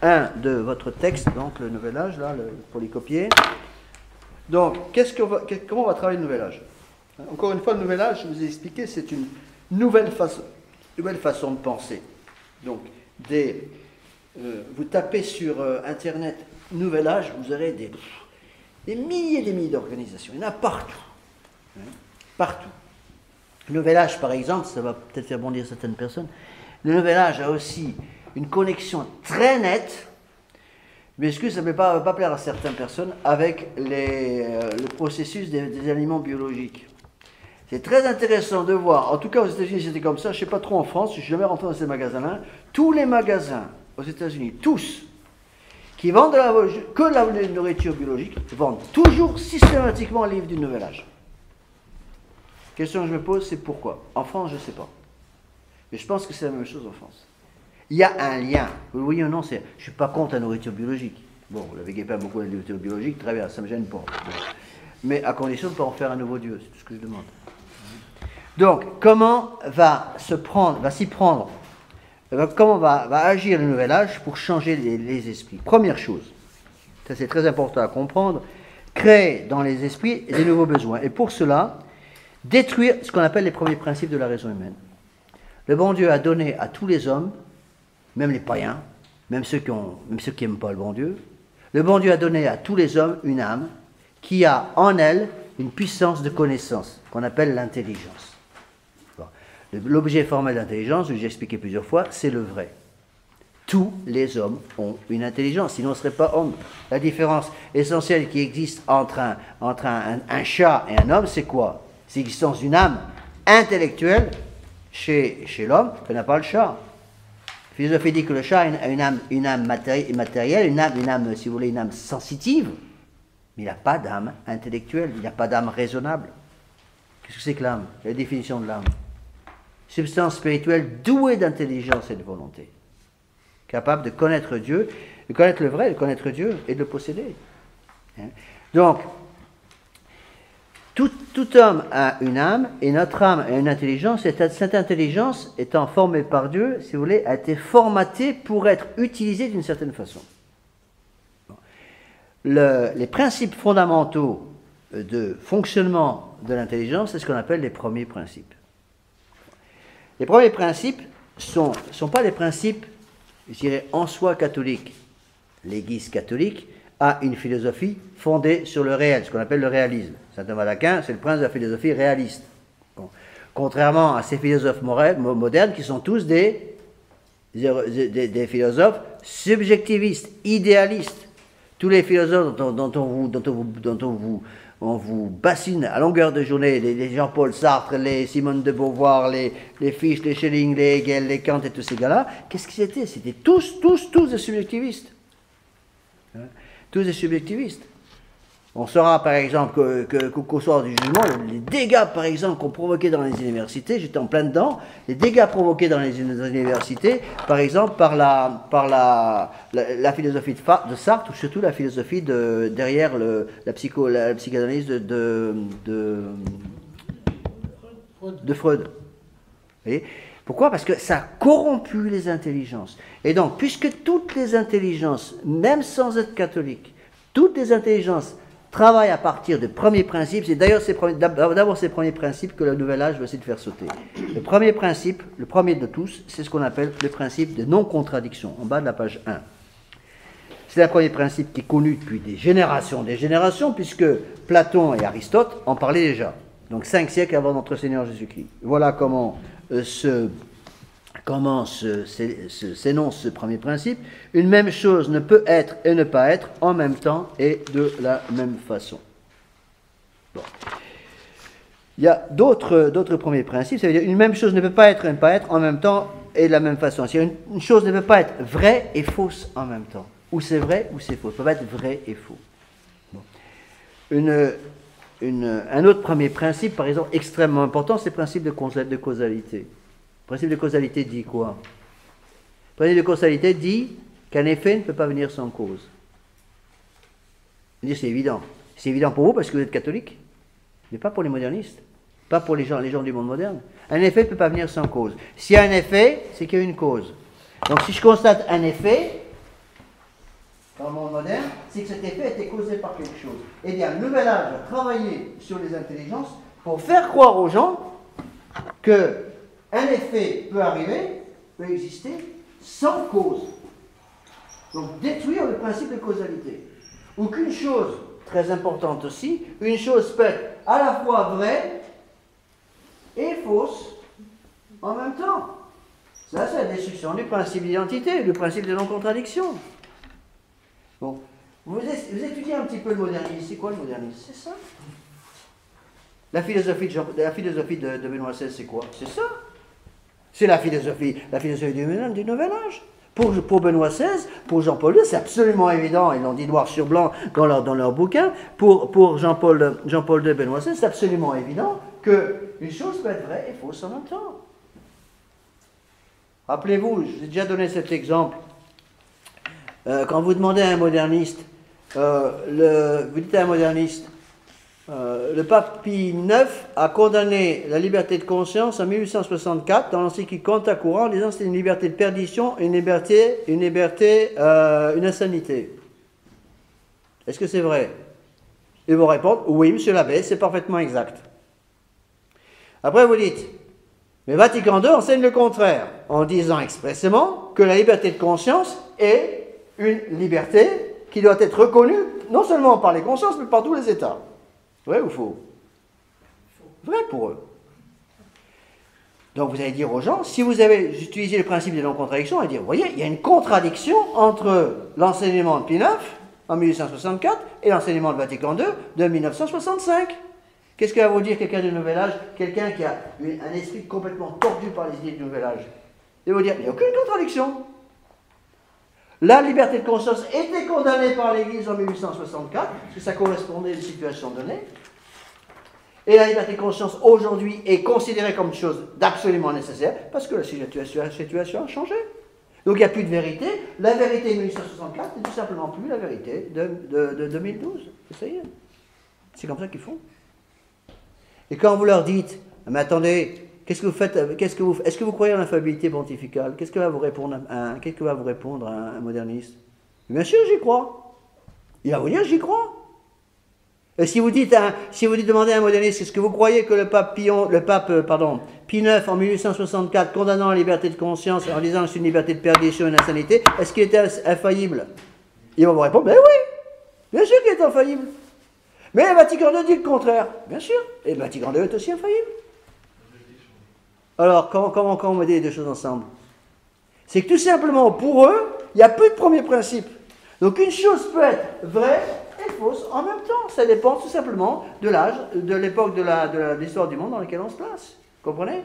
1 de votre texte, donc le nouvel âge, là, pour les copier. Donc, comment on va travailler le nouvel âge? Encore une fois, le nouvel âge, je vous ai expliqué, c'est une nouvelle façon de penser. Donc, vous tapez sur Internet nouvel âge, vous aurez des milliers et des milliers d'organisations. Il y en a partout. Partout. Le nouvel âge, par exemple, ça va peut-être faire bondir certaines personnes, le nouvel âge a aussi une connexion très nette, mais est-ce que ça ne va pas plaire à certaines personnes, avec le processus des aliments biologiques. C'est très intéressant de voir, en tout cas aux États-Unis c'était comme ça, je ne sais pas trop en France, je ne suis jamais rentré dans ces magasins-là, tous les magasins aux États-Unis, tous, qui vendent que de la nourriture biologique, vendent toujours systématiquement un livre du nouvel âge. La question que je me pose, c'est pourquoi? En France, je ne sais pas. Mais je pense que c'est la même chose en France. Il y a un lien. Vous le voyez ou non, je ne suis pas contre la nourriture biologique. Bon, vous n'avez pas beaucoup de nourriture biologique, très bien, ça ne me gêne pas. Mais à condition de ne pas en faire un nouveau Dieu, c'est tout ce que je demande. Donc, comment va agir le nouvel âge pour changer les esprits? Première chose, ça c'est très important à comprendre, créer dans les esprits des nouveaux besoins. Et pour cela, détruire ce qu'on appelle les premiers principes de la raison humaine. Le bon Dieu a donné à tous les hommes, même les païens, même ceux qui n'aiment pas le bon Dieu, le bon Dieu a donné à tous les hommes une âme qui a en elle une puissance de connaissance, qu'on appelle l'intelligence. L'objet formel d'intelligence, j'ai expliqué plusieurs fois, c'est le vrai. Tous les hommes ont une intelligence, sinon on ne serait pas homme. La différence essentielle qui existe entre un chat et un homme, c'est quoi? C'est l'existence d'une âme intellectuelle chez l'homme que n'a pas le chat. La philosophie dit que le chat a une âme matérielle, une âme, si vous voulez, une âme sensitive, mais il n'a pas d'âme intellectuelle, il n'a pas d'âme raisonnable. Qu'est-ce que c'est que l'âme? La définition de l'âme. Substance spirituelle douée d'intelligence et de volonté, capable de connaître Dieu, de connaître le vrai, de connaître Dieu et de le posséder. Donc, tout homme a une âme, et notre âme a une intelligence, et cette intelligence, étant formée par Dieu, si vous voulez, a été formatée pour être utilisée d'une certaine façon. Les principes fondamentaux de fonctionnement de l'intelligence, c'est ce qu'on appelle les premiers principes. Les premiers principes ne sont pas des principes, je dirais, en soi catholiques. L'Église catholique a une philosophie fondée sur le réel, ce qu'on appelle le réalisme. Saint Thomas d'Aquin, c'est le prince de la philosophie réaliste. Bon. Contrairement à ces philosophes modernes qui sont tous des philosophes subjectivistes, idéalistes. Tous les philosophes dont on on vous bassine à longueur de journée, les Jean-Paul Sartre, les Simone de Beauvoir, les Fichte, les Schelling, les Hegel, les Kant et tous ces gars-là, qu'est-ce qu'ils étaient? C'était tous des subjectivistes. Hein? Tous des subjectivistes. On saura par exemple qu'au soir du jugement, les dégâts par exemple qu'on provoquait dans les universités, j'étais en plein dedans, les dégâts provoqués dans les universités, par exemple par la philosophie de Sartre, ou surtout la philosophie derrière la psychanalyse de Freud. Vous voyez ? Pourquoi? Parce que ça a corrompu les intelligences. Et donc, puisque toutes les intelligences, même sans être catholiques, toutes les intelligences travaille à partir de premiers principes. C'est d'ailleurs d'abord ces premiers principes que le Nouvel Âge va essayer de faire sauter. Le premier principe, le premier de tous, c'est ce qu'on appelle le principe de non-contradiction, en bas de la page 1. C'est un premier principe qui est connu depuis des générations, puisque Platon et Aristote en parlaient déjà. Donc 5 siècles avant notre Seigneur Jésus-Christ. Voilà comment s'énonce ce premier principe. Une même chose ne peut être et ne pas être en même temps et de la même façon. Bon. Il y a d'autres premiers principes. Ça veut dire une même chose ne peut pas être et ne pas être en même temps et de la même façon. C'est-à-dire une chose ne peut pas être vraie et fausse en même temps. Ou c'est vrai ou c'est faux. Ça peut pas être vrai et faux. Bon. Un autre premier principe, par exemple, extrêmement important, c'est le principe de causalité. Le principe de causalité dit quoi? Le principe de causalité dit qu'un effet ne peut pas venir sans cause. C'est évident. C'est évident pour vous parce que vous êtes catholique, mais pas pour les modernistes, pas pour les gens du monde moderne. Un effet ne peut pas venir sans cause. S'il y a un effet, c'est qu'il y a une cause. Donc si je constate un effet, dans le monde moderne, c'est que cet effet a été causé par quelque chose. Eh bien, le Nouvel Âge a travaillé sur les intelligences pour faire croire aux gens que un effet peut arriver, peut exister, sans cause. Donc détruire le principe de causalité. Ou qu'une chose, très importante aussi, une chose peut être à la fois vraie et fausse en même temps. Ça, c'est la destruction du principe d'identité, du principe de non-contradiction. Bon, vous étudiez un petit peu le modernisme. C'est quoi le modernisme? C'est ça. La philosophie de Benoît XVI, c'est quoi? C'est ça. C'est la philosophie du Nouvel Âge. Pour Benoît XVI, pour Jean-Paul II, c'est absolument évident, ils l'ont dit noir sur blanc dans leur bouquin, pour Jean-Paul II et Benoît XVI, c'est absolument évident qu'une chose peut être vraie et fausse en même temps. Rappelez-vous, j'ai déjà donné cet exemple, quand vous demandez à un moderniste, vous dites à un moderniste, le pape Pie IX a condamné la liberté de conscience en 1864 dans l'encyclique Contra Courant en disant que c'était une liberté de perdition, une insanité. Est-ce que c'est vrai? Ils vont répondre, oui, monsieur l'abbé, c'est parfaitement exact. Après vous dites, mais Vatican II enseigne le contraire, en disant expressément que la liberté de conscience est une liberté qui doit être reconnue non seulement par les consciences, mais par tous les États. Vrai ou faux? Vrai pour eux. Donc vous allez dire aux gens, si vous avez utilisé le principe de non-contradiction, et dire, vous voyez, il y a une contradiction entre l'enseignement de Pie IX en 1864 et l'enseignement de Vatican II de 1965. Qu'est-ce que va vous dire quelqu'un du Nouvel Âge, quelqu'un qui a un esprit complètement tordu par les idées du Nouvel Âge? Il va vous dire, il n'y a aucune contradiction. La liberté de conscience était condamnée par l'Église en 1864, parce que ça correspondait à une situation donnée. Et la liberté de conscience, aujourd'hui, est considérée comme une chose d'absolument nécessaire, parce que la situation a changé. Donc il n'y a plus de vérité. La vérité de 1864 n'est tout simplement plus la vérité de 2012. Ça y est. C'est comme ça qu'ils font. Et quand vous leur dites, mais attendez, qu'est-ce que vous faites, est-ce que vous croyez en l'infaillibilité pontificale? Qu'est-ce que va vous répondre un moderniste? Bien sûr, j'y crois. Il va vous dire, j'y crois. Et si vous demandez à un moderniste, est-ce que vous croyez que le pape Pie IX en 1864, condamnant la liberté de conscience en disant que c'est une liberté de perdition et une insanité, est-ce qu'il était infaillible? Il va vous répondre, ben oui, bien sûr qu'il est infaillible. Mais Vatican II dit le contraire. Bien sûr. Et Vatican II est aussi infaillible. Alors, comment on met les deux choses ensemble? C'est que tout simplement, pour eux, il n'y a plus de premier principe. Donc une chose peut être vraie et fausse en même temps. Ça dépend tout simplement de l'âge, de l'époque de l'histoire du monde dans laquelle on se place. Vous comprenez?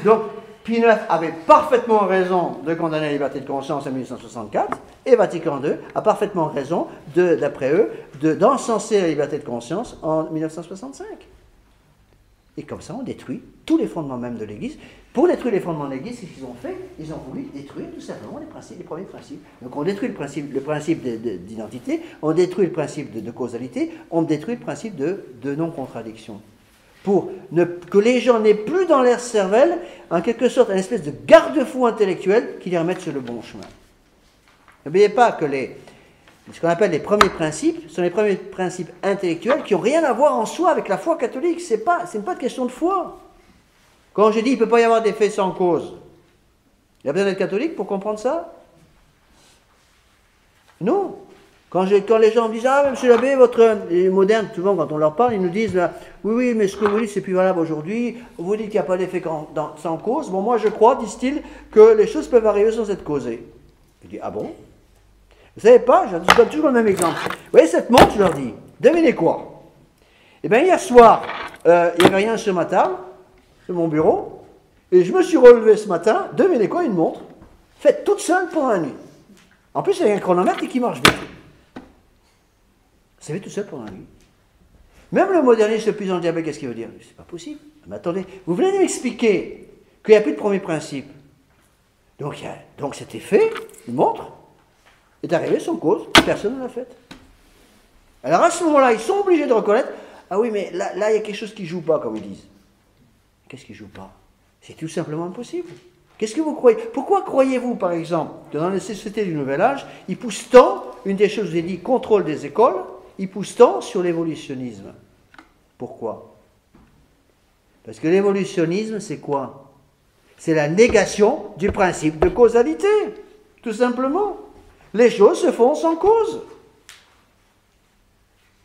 Donc, Pie IX avait parfaitement raison de condamner la liberté de conscience en 1864, et Vatican II a parfaitement raison, d'après eux, d'encenser la liberté de conscience en 1965. Et comme ça, on détruit tous les fondements même de l'Église. Pour détruire les fondements de l'Église, qu'est-ce qu'ils ont fait? Ils ont voulu détruire tout simplement les premiers principes. Donc on détruit le principe d'identité, on détruit le principe de causalité, on détruit le principe de non-contradiction. Pour que les gens n'aient plus dans leur cervelle, en quelque sorte, une espèce de garde-fou intellectuel qui les remette sur le bon chemin. N'oubliez pas que ce qu'on appelle les premiers principes sont les premiers principes intellectuels qui n'ont rien à voir en soi avec la foi catholique. Ce n'est pas une question de foi. Quand je dis qu'il ne peut pas y avoir d'effet sans cause, il y a besoin d'être catholique pour comprendre ça? Non. Quand les gens me disent « Ah, monsieur l'abbé, les modernes, souvent quand on leur parle, ils nous disent « Oui, mais ce que vous dites, c'est plus valable aujourd'hui. Vous dites qu'il n'y a pas d'effet sans cause. Bon, moi, je crois, disent-ils, que les choses peuvent arriver sans être causées. » Je dis « Ah bon ?» Vous savez pas, je donne toujours le même exemple. Vous voyez cette montre, je leur dis, devinez quoi? Eh bien, hier soir, il n'y avait rien sur ma table, sur mon bureau, et je me suis relevé ce matin, devinez quoi, une montre, faite toute seule pendant la nuit. En plus, il y a un chronomètre qui marche vite. C'est fait tout seul pendant la nuit. Même le moderniste le plus endiablé, qu'est-ce qu'il veut dire? C'est pas possible. Mais attendez, vous venez de m'expliquer qu'il n'y a plus de premier principe. Donc c'était fait, une montre, est arrivé sans cause, personne ne l'a fait. Alors à ce moment-là, ils sont obligés de reconnaître, ah oui, mais là, il y a quelque chose qui ne joue pas, comme ils disent. Qu'est-ce qui ne joue pas? C'est tout simplement impossible. Qu'est-ce que vous croyez? Pourquoi croyez-vous, par exemple, que dans les sociétés du Nouvel Âge, ils poussent tant, une des choses, je vous ai dit, contrôle des écoles, ils poussent tant sur l'évolutionnisme? Pourquoi? Parce que l'évolutionnisme, c'est quoi? C'est la négation du principe de causalité, tout simplement. Les choses se font sans cause.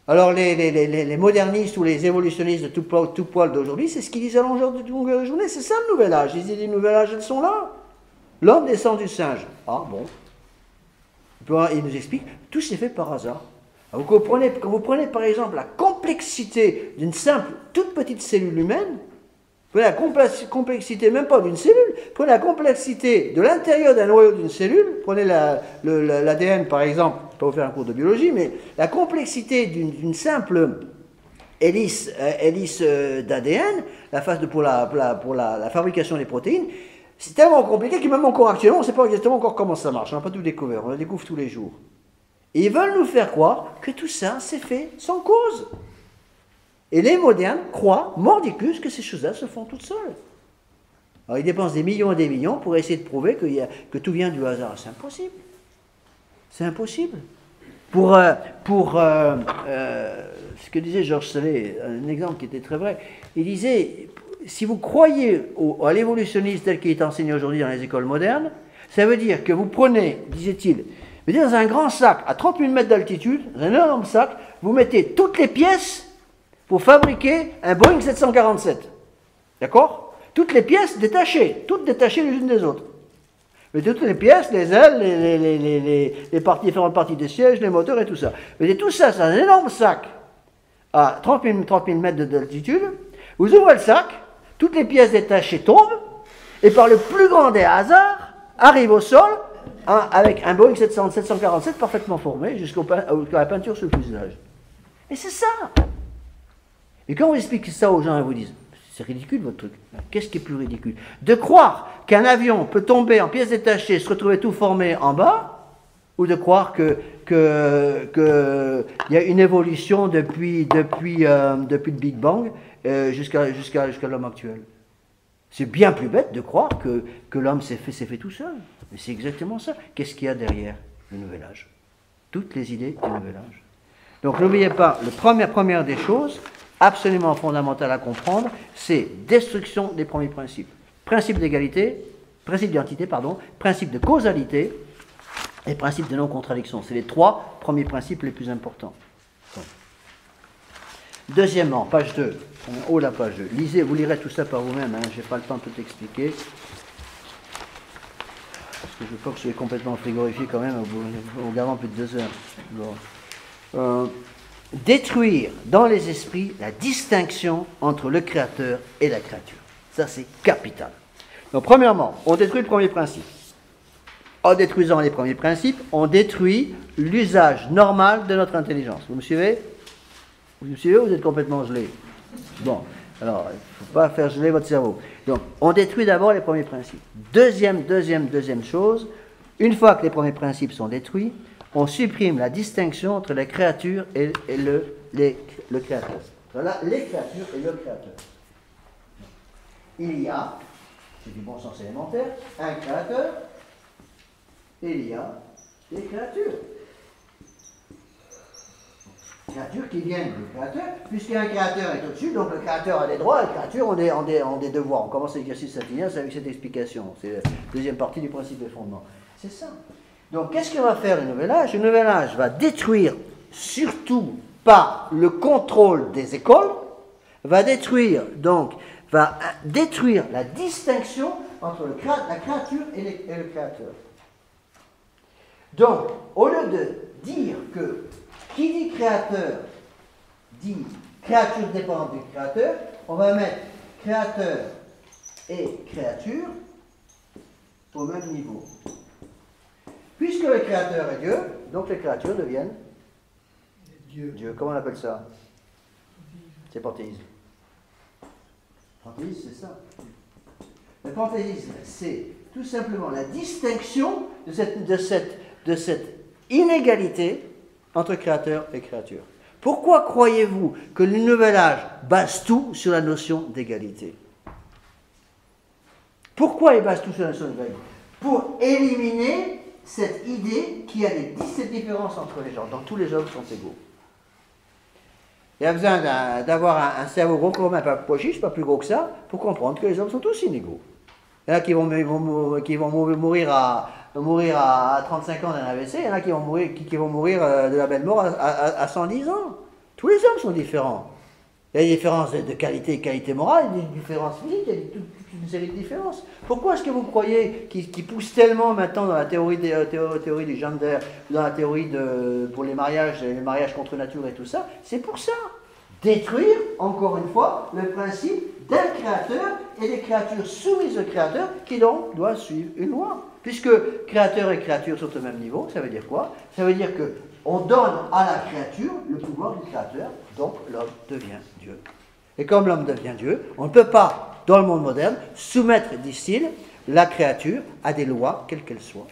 Alors les modernistes ou les évolutionnistes de tout poil d'aujourd'hui, c'est ce qu'ils disent à longueur de journée, c'est ça le Nouvel Âge. Les idées du Nouvel Âge, elles sont là. L'homme descend du singe. Ah bon. Il nous explique, tout s'est fait par hasard. Alors, quand vous prenez par exemple la complexité d'une simple, toute petite cellule humaine, prenez la complexité, même pas d'une cellule, prenez la complexité de l'intérieur d'un noyau d'une cellule, prenez l'ADN par exemple, je ne vais pas vous faire un cours de biologie, mais la complexité d'une simple hélice d'ADN, pour la fabrication des protéines, c'est tellement compliqué que même encore actuellement, on ne sait pas exactement encore comment ça marche, on n'a pas tout découvert, on le découvre tous les jours. Et ils veulent nous faire croire que tout ça s'est fait sans cause. Et les modernes croient, mordicus, que ces choses-là se font toutes seules. Alors ils dépensent des millions et des millions pour essayer de prouver que tout vient du hasard. C'est impossible. C'est impossible. Pour ce que disait Georges Salé, un exemple qui était très vrai, il disait, si vous croyez à l'évolutionnisme tel qu'il est enseigné aujourd'hui dans les écoles modernes, ça veut dire que vous prenez, disait-il, dans un grand sac à 30 000 mètres d'altitude, dans un énorme sac, vous mettez toutes les pièces pour fabriquer un Boeing 747. D'accord? Toutes les pièces détachées, toutes détachées les unes des autres. Mais toutes les pièces, les ailes, les différentes parties des sièges, les moteurs et tout ça. Mettez tout ça dans un énorme sac à 30 000 mètres d'altitude. Vous ouvrez le sac, toutes les pièces détachées tombent, et par le plus grand des hasards, arrivent au sol avec un Boeing 747 parfaitement formé jusqu'à la peinture sur le fuselage. Et c'est ça. Et quand on explique ça aux gens, ils vous disent, c'est ridicule votre truc. Qu'est-ce qui est plus ridicule? De croire qu'un avion peut tomber en pièces détachées, se retrouver tout formé en bas, ou de croire qu'il y a une évolution depuis le Big Bang jusqu'à l'homme actuel. C'est bien plus bête de croire que l'homme s'est fait tout seul. Mais c'est exactement ça. Qu'est-ce qu'il y a derrière le Nouvel Âge? Toutes les idées du Nouvel Âge. Donc n'oubliez pas, la première des choses, absolument fondamentale à comprendre, c'est destruction des premiers principes. Principe d'égalité, principe d'identité, principe de causalité et principe de non-contradiction. C'est les trois premiers principes les plus importants. Donc. Deuxièmement, page 2. On est en haut de la page 2. Lisez, vous lirez tout ça par vous-même, je n'ai pas le temps de tout expliquer. Parce que je veux pas que je sois complètement frigorifié quand même, en vous gardant plus de 2 heures. Bon. détruire dans les esprits la distinction entre le Créateur et la créature. Ça, c'est capital. Donc, premièrement, on détruit le premier principe. En détruisant les premiers principes, on détruit l'usage normal de notre intelligence. Vous me suivez? Vous me suivez ou vous êtes complètement gelé? Bon, alors, il ne faut pas faire geler votre cerveau. Donc, on détruit d'abord les premiers principes. Deuxième chose, une fois que les premiers principes sont détruits, on supprime la distinction entre les créatures et le créateur. Voilà, les créatures et le créateur. Il y a, c'est du bon sens élémentaire, un créateur, et il y a des créatures. Créatures qui viennent du créateur, puisqu'un créateur est au-dessus, donc le créateur a des droits, et les créatures ont des devoirs. On commence l'exercice satinien avec cette explication. C'est la deuxième partie du principe des fondements. C'est ça. Donc, qu'est-ce que va faire le Nouvel Âge? Le Nouvel Âge va détruire, surtout par le contrôle des écoles, va détruire la distinction entre la créature et le créateur. Donc, au lieu de dire que qui dit créateur dit créature dépendante du créateur, on va mettre créateur et créature au même niveau. Puisque le créateur est Dieu, donc les créatures deviennent Dieu. Comment on appelle ça? C'est panthéisme. Panthéisme, c'est ça. Le panthéisme, c'est tout simplement la distinction de cette inégalité entre créateur et créature. Pourquoi croyez-vous que le Nouvel Âge base tout sur la notion d'égalité? Pourquoi il base tout sur la notion d'égalité? Pour éliminer cette idée qu'il y a cette différence entre les gens. Donc tous les hommes sont égaux. Il y a besoin d'avoir un cerveau gros comme un pois chiche, pas plus gros que ça, pour comprendre que les hommes sont tous inégaux. Il y en a qui vont mourir à 35 ans d'un AVC, il y en a qui vont mourir de la belle mort à 110 ans. Tous les hommes sont différents. Il y a des différences de qualité morale, il y a des différences physiques, il y a toute une série de différences. Pourquoi est-ce que vous croyez qu'ils poussent tellement maintenant dans la théorie du gender, dans la théorie pour les mariages contre nature et tout ça? C'est pour ça. Détruire, encore une fois, le principe d'un créateur et des créatures soumises au créateur qui donc doivent suivre une loi. Puisque créateur et créature sont au même niveau, ça veut dire quoi? Ça veut dire qu'on donne à la créature le pouvoir du créateur, donc l'homme devient Dieu. Et comme l'homme devient Dieu, on ne peut pas, dans le monde moderne, soumettre, disent-ils, la créature à des lois, quelles qu'elles soient.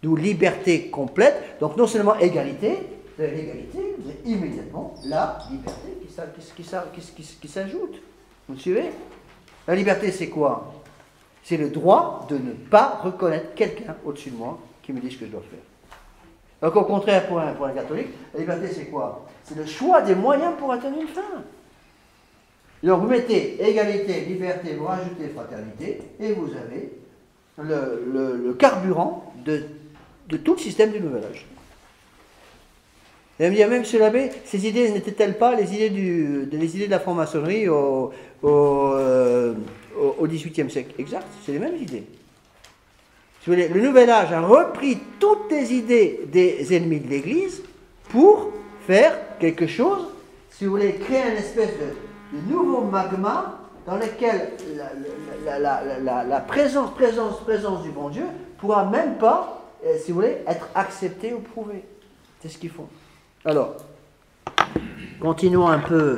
D'où liberté complète, donc non seulement égalité, l'égalité, mais immédiatement la liberté qui s'ajoute. Vous me suivez? La liberté, c'est quoi? C'est le droit de ne pas reconnaître quelqu'un au-dessus de moi qui me dit ce que je dois faire. Donc au contraire, pour un catholique, la liberté, c'est quoi? C'est le choix des moyens pour atteindre une fin. Donc vous mettez égalité, liberté, vous rajoutez fraternité, et vous avez le carburant de tout le système du Nouvel Âge. Et elle me dit, même M. l'abbé, ces idées n'étaient-elles pas les idées de la franc-maçonnerie au XVIIIe siècle? Exact, c'est les mêmes idées. Si vous voulez, le Nouvel Âge a repris toutes les idées des ennemis de l'Église pour faire quelque chose, si vous voulez, créer une espèce de nouveau magma dans lequel la présence du bon Dieu pourra même pas, si vous voulez, être acceptée ou prouvée. C'est ce qu'ils font. Alors, continuons un peu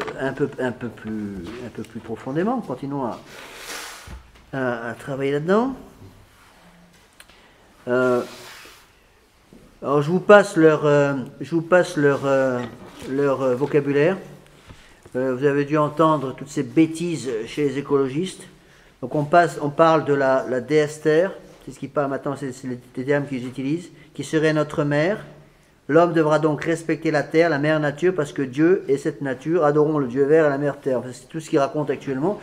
plus profondément, continuons à travailler là-dedans. Alors, je vous passe leur vocabulaire. Vous avez dû entendre toutes ces bêtises chez les écologistes. Donc, on parle de la déesse Terre, c'est ce qui parle maintenant, c'est les termes qu'ils utilisent, qui serait notre mère. L'homme devra donc respecter la terre, la mère nature, parce que Dieu est cette nature. Adorons le Dieu vert et la mère terre. C'est tout ce qu'il raconte actuellement.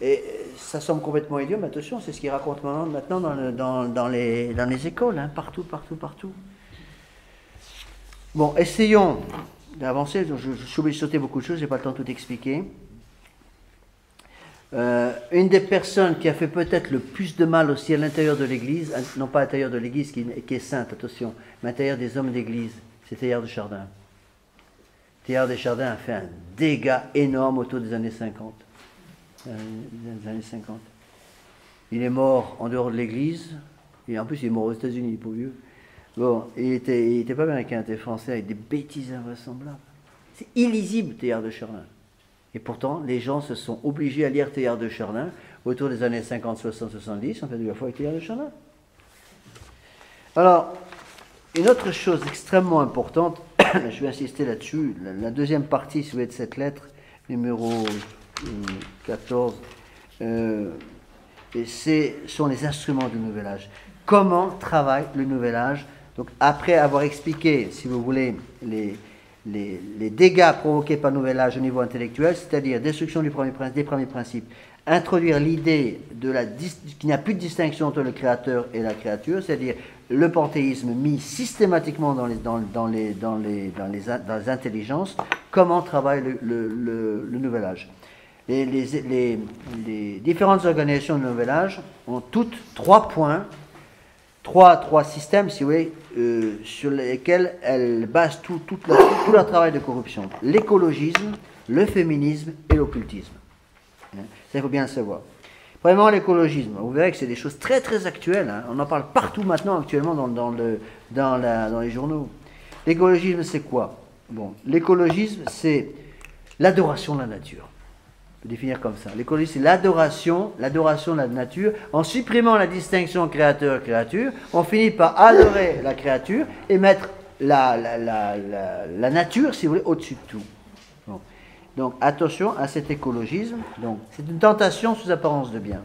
Et ça semble complètement idiot, mais attention, c'est ce qu'il raconte maintenant dans les écoles, hein, partout. Bon, essayons d'avancer. Je suis obligé de sauter beaucoup de choses, je n'ai pas le temps de tout expliquer. Une des personnes qui a fait peut-être le plus de mal aussi à l'intérieur de l'Église, non pas à l'intérieur de l'Église qui est sainte, attention, mais à l'intérieur des hommes d'Église, c'est Teilhard de Chardin. Teilhard de Chardin a fait un dégât énorme autour des années 50. Des années 50. Il est mort en dehors de l'église, et en plus il est mort aux États-Unis, pour vieux. Bon, il était pas américain, il était français, avec des bêtises invraisemblables. C'est illisible, Teilhard de Chardin. Et pourtant, les gens se sont obligés à lire Teilhard de Chardin autour des années 50, 60, 70, on fait de la foi avec Teilhard de Chardin. Alors, une autre chose extrêmement importante, je vais insister là-dessus, la deuxième partie, si vous voulez, de cette lettre, numéro 14, sont les instruments du Nouvel Âge. Comment travaille le Nouvel Âge? Donc, après avoir expliqué, si vous voulez, les dégâts provoqués par le Nouvel Âge au niveau intellectuel, c'est-à-dire destruction des premiers principes, introduire l'idée qu'il n'y a plus de distinction entre le créateur et la créature, c'est-à-dire le panthéisme mis systématiquement dans les intelligences, comment travaille le Nouvel Âge. Les différentes organisations du Nouvel Âge ont toutes trois points, trois systèmes, si vous voulez, sur lesquels elles basent tout leur travail de corruption. L'écologisme, le féminisme et l'occultisme. Ça, il faut bien le savoir. Vraiment, l'écologisme, vous verrez que c'est des choses très très actuelles. Hein. On en parle partout maintenant, actuellement, dans les journaux. L'écologisme, c'est quoi? Bon, l'écologisme, c'est l'adoration de la nature. On peut définir comme ça. L'écologisme, c'est l'adoration de la nature. En supprimant la distinction créateur-créature, on finit par adorer la créature et mettre la nature, si vous voulez, au-dessus de tout. Bon. Donc, attention à cet écologisme. Donc, c'est une tentation sous apparence de bien.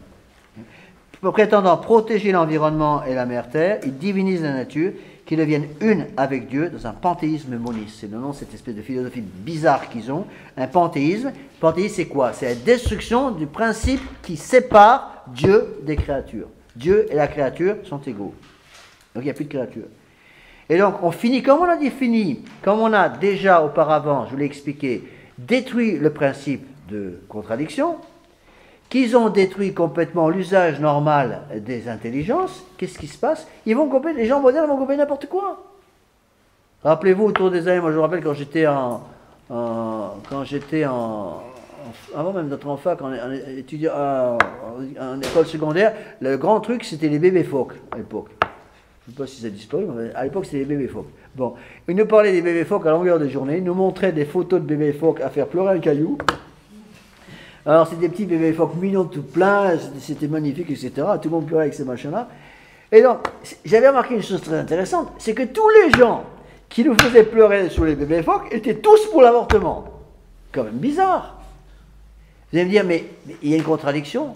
Prétendant protéger l'environnement et la mère-terre, ils divinisent la nature, qui deviennent une avec Dieu dans un panthéisme moniste. C'est le nom de cette espèce de philosophie bizarre qu'ils ont. Un panthéisme. Le panthéisme, c'est quoi? C'est la destruction du principe qui sépare Dieu des créatures. Dieu et la créature sont égaux. Donc, il n'y a plus de créature. Et donc, on finit, comme on a défini, comme on a déjà auparavant, je vous l'ai expliqué, détruit le principe de contradiction, qu'ils ont détruit complètement l'usage normal des intelligences. Qu'est-ce qui se passe? Les gens modernes vont couper n'importe quoi. Rappelez-vous, autour des années, moi je me rappelle quand j'étais avant même d'être en fac, en école secondaire, le grand truc c'était les bébés phoques à l'époque. Je ne sais pas si ça a disparu, mais à l'époque c'était les bébés phoques. Bon, ils nous parlaient des bébés phoques à longueur de journée, ils nous montraient des photos de bébés phoques à faire pleurer un caillou. Alors, c'est des petits bébés phoques mignons tout plein, c'était magnifique, etc. Tout le monde pleurait avec ces machins-là. Et donc, j'avais remarqué une chose très intéressante, c'est que tous les gens qui nous faisaient pleurer sur les bébés phoques étaient tous pour l'avortement. Quand même bizarre. Vous allez me dire, mais il y a une contradiction.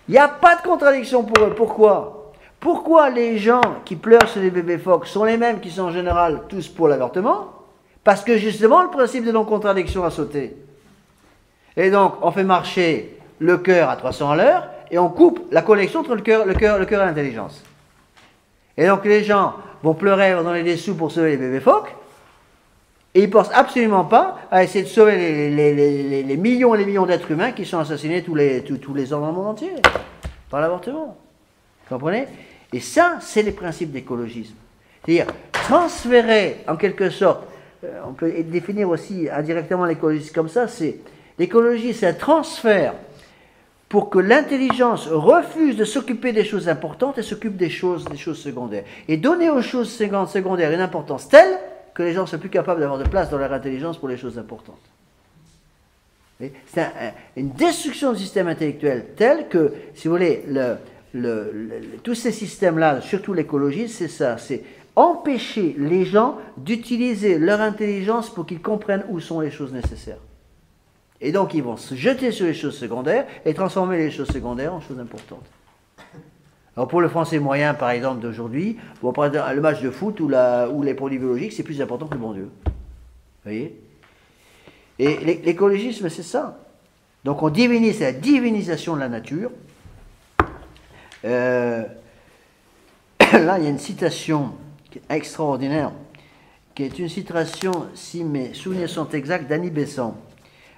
Il n'y a pas de contradiction pour eux. Pourquoi? Pourquoi les gens qui pleurent sur les bébés phoques sont les mêmes qui sont en général tous pour l'avortement? Parce que justement, le principe de non-contradiction a sauté. Et donc, on fait marcher le cœur à 300 à l'heure et on coupe la connexion entre le cœur et l'intelligence. Et donc, les gens vont pleurer, vont donner des sous pour sauver les bébés phoques et ils ne pensent absolument pas à essayer de sauver les millions et les millions d'êtres humains qui sont assassinés tous les ans dans le monde entier par l'avortement. Vous comprenez? Et ça, c'est les principes d'écologisme. C'est-à-dire transférer, en quelque sorte, on peut définir aussi indirectement l'écologisme comme ça, l'écologie, c'est un transfert pour que l'intelligence refuse de s'occuper des choses importantes et s'occupe des choses secondaires. Et donner aux choses secondaires une importance telle que les gens ne sont plus capables d'avoir de place dans leur intelligence pour les choses importantes. C'est une destruction du système intellectuel telle que, si vous voulez, tous ces systèmes-là, surtout l'écologie, c'est ça, c'est empêcher les gens d'utiliser leur intelligence pour qu'ils comprennent où sont les choses nécessaires. Et donc, ils vont se jeter sur les choses secondaires et transformer les choses secondaires en choses importantes. Alors, pour le français moyen, par exemple, d'aujourd'hui, bon, par exemple, le match de foot ou les produits biologiques, c'est plus important que le bon Dieu. Vous voyez? Et l'écologisme, c'est ça. Donc, on divinise, c'est la divinisation de la nature. Là, il y a une citation qui est extraordinaire, qui est une citation, si mes souvenirs sont exacts, d'Annie Besant.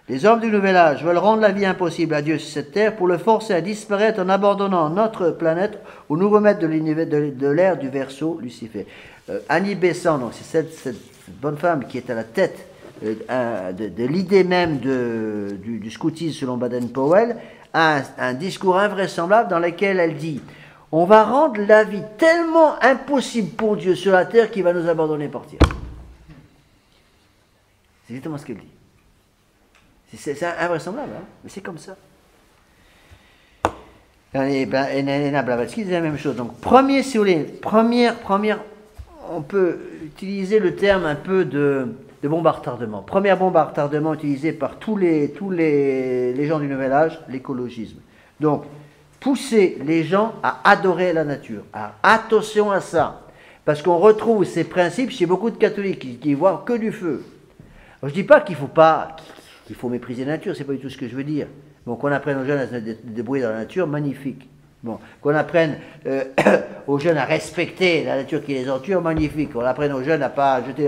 Les hommes du Nouvel Âge veulent rendre la vie impossible à Dieu sur cette terre pour le forcer à disparaître en abandonnant notre planète au nouveau maître de l'ère du Verseau, Lucifer. Annie Besant, donc c'est cette bonne femme qui est à la tête de l'idée même du scoutisme selon Baden-Powell, un discours invraisemblable dans lequel elle dit « On va rendre la vie tellement impossible pour Dieu sur la terre qu'il va nous abandonner et partir. » C'est exactement ce qu'elle dit. C'est invraisemblable, hein, mais c'est comme ça. Et Elena Blavatsky disait la même chose. Donc, premier, si vous voulez, première, on peut utiliser le terme un peu de bombe à retardement. Première bombe à retardement utilisée par tous les gens du Nouvel Âge, l'écologisme. Donc, pousser les gens à adorer la nature. Attention à ça. Parce qu'on retrouve ces principes chez beaucoup de catholiques qui voient que du feu. Alors, je ne dis pas qu'il faut mépriser la nature, c'est pas du tout ce que je veux dire. Bon, qu'on apprenne aux jeunes à se débrouiller dans la nature, magnifique. Bon, qu'on apprenne aux jeunes à respecter la nature qui les entoure, magnifique. Qu'on apprenne aux jeunes à ne pas jeter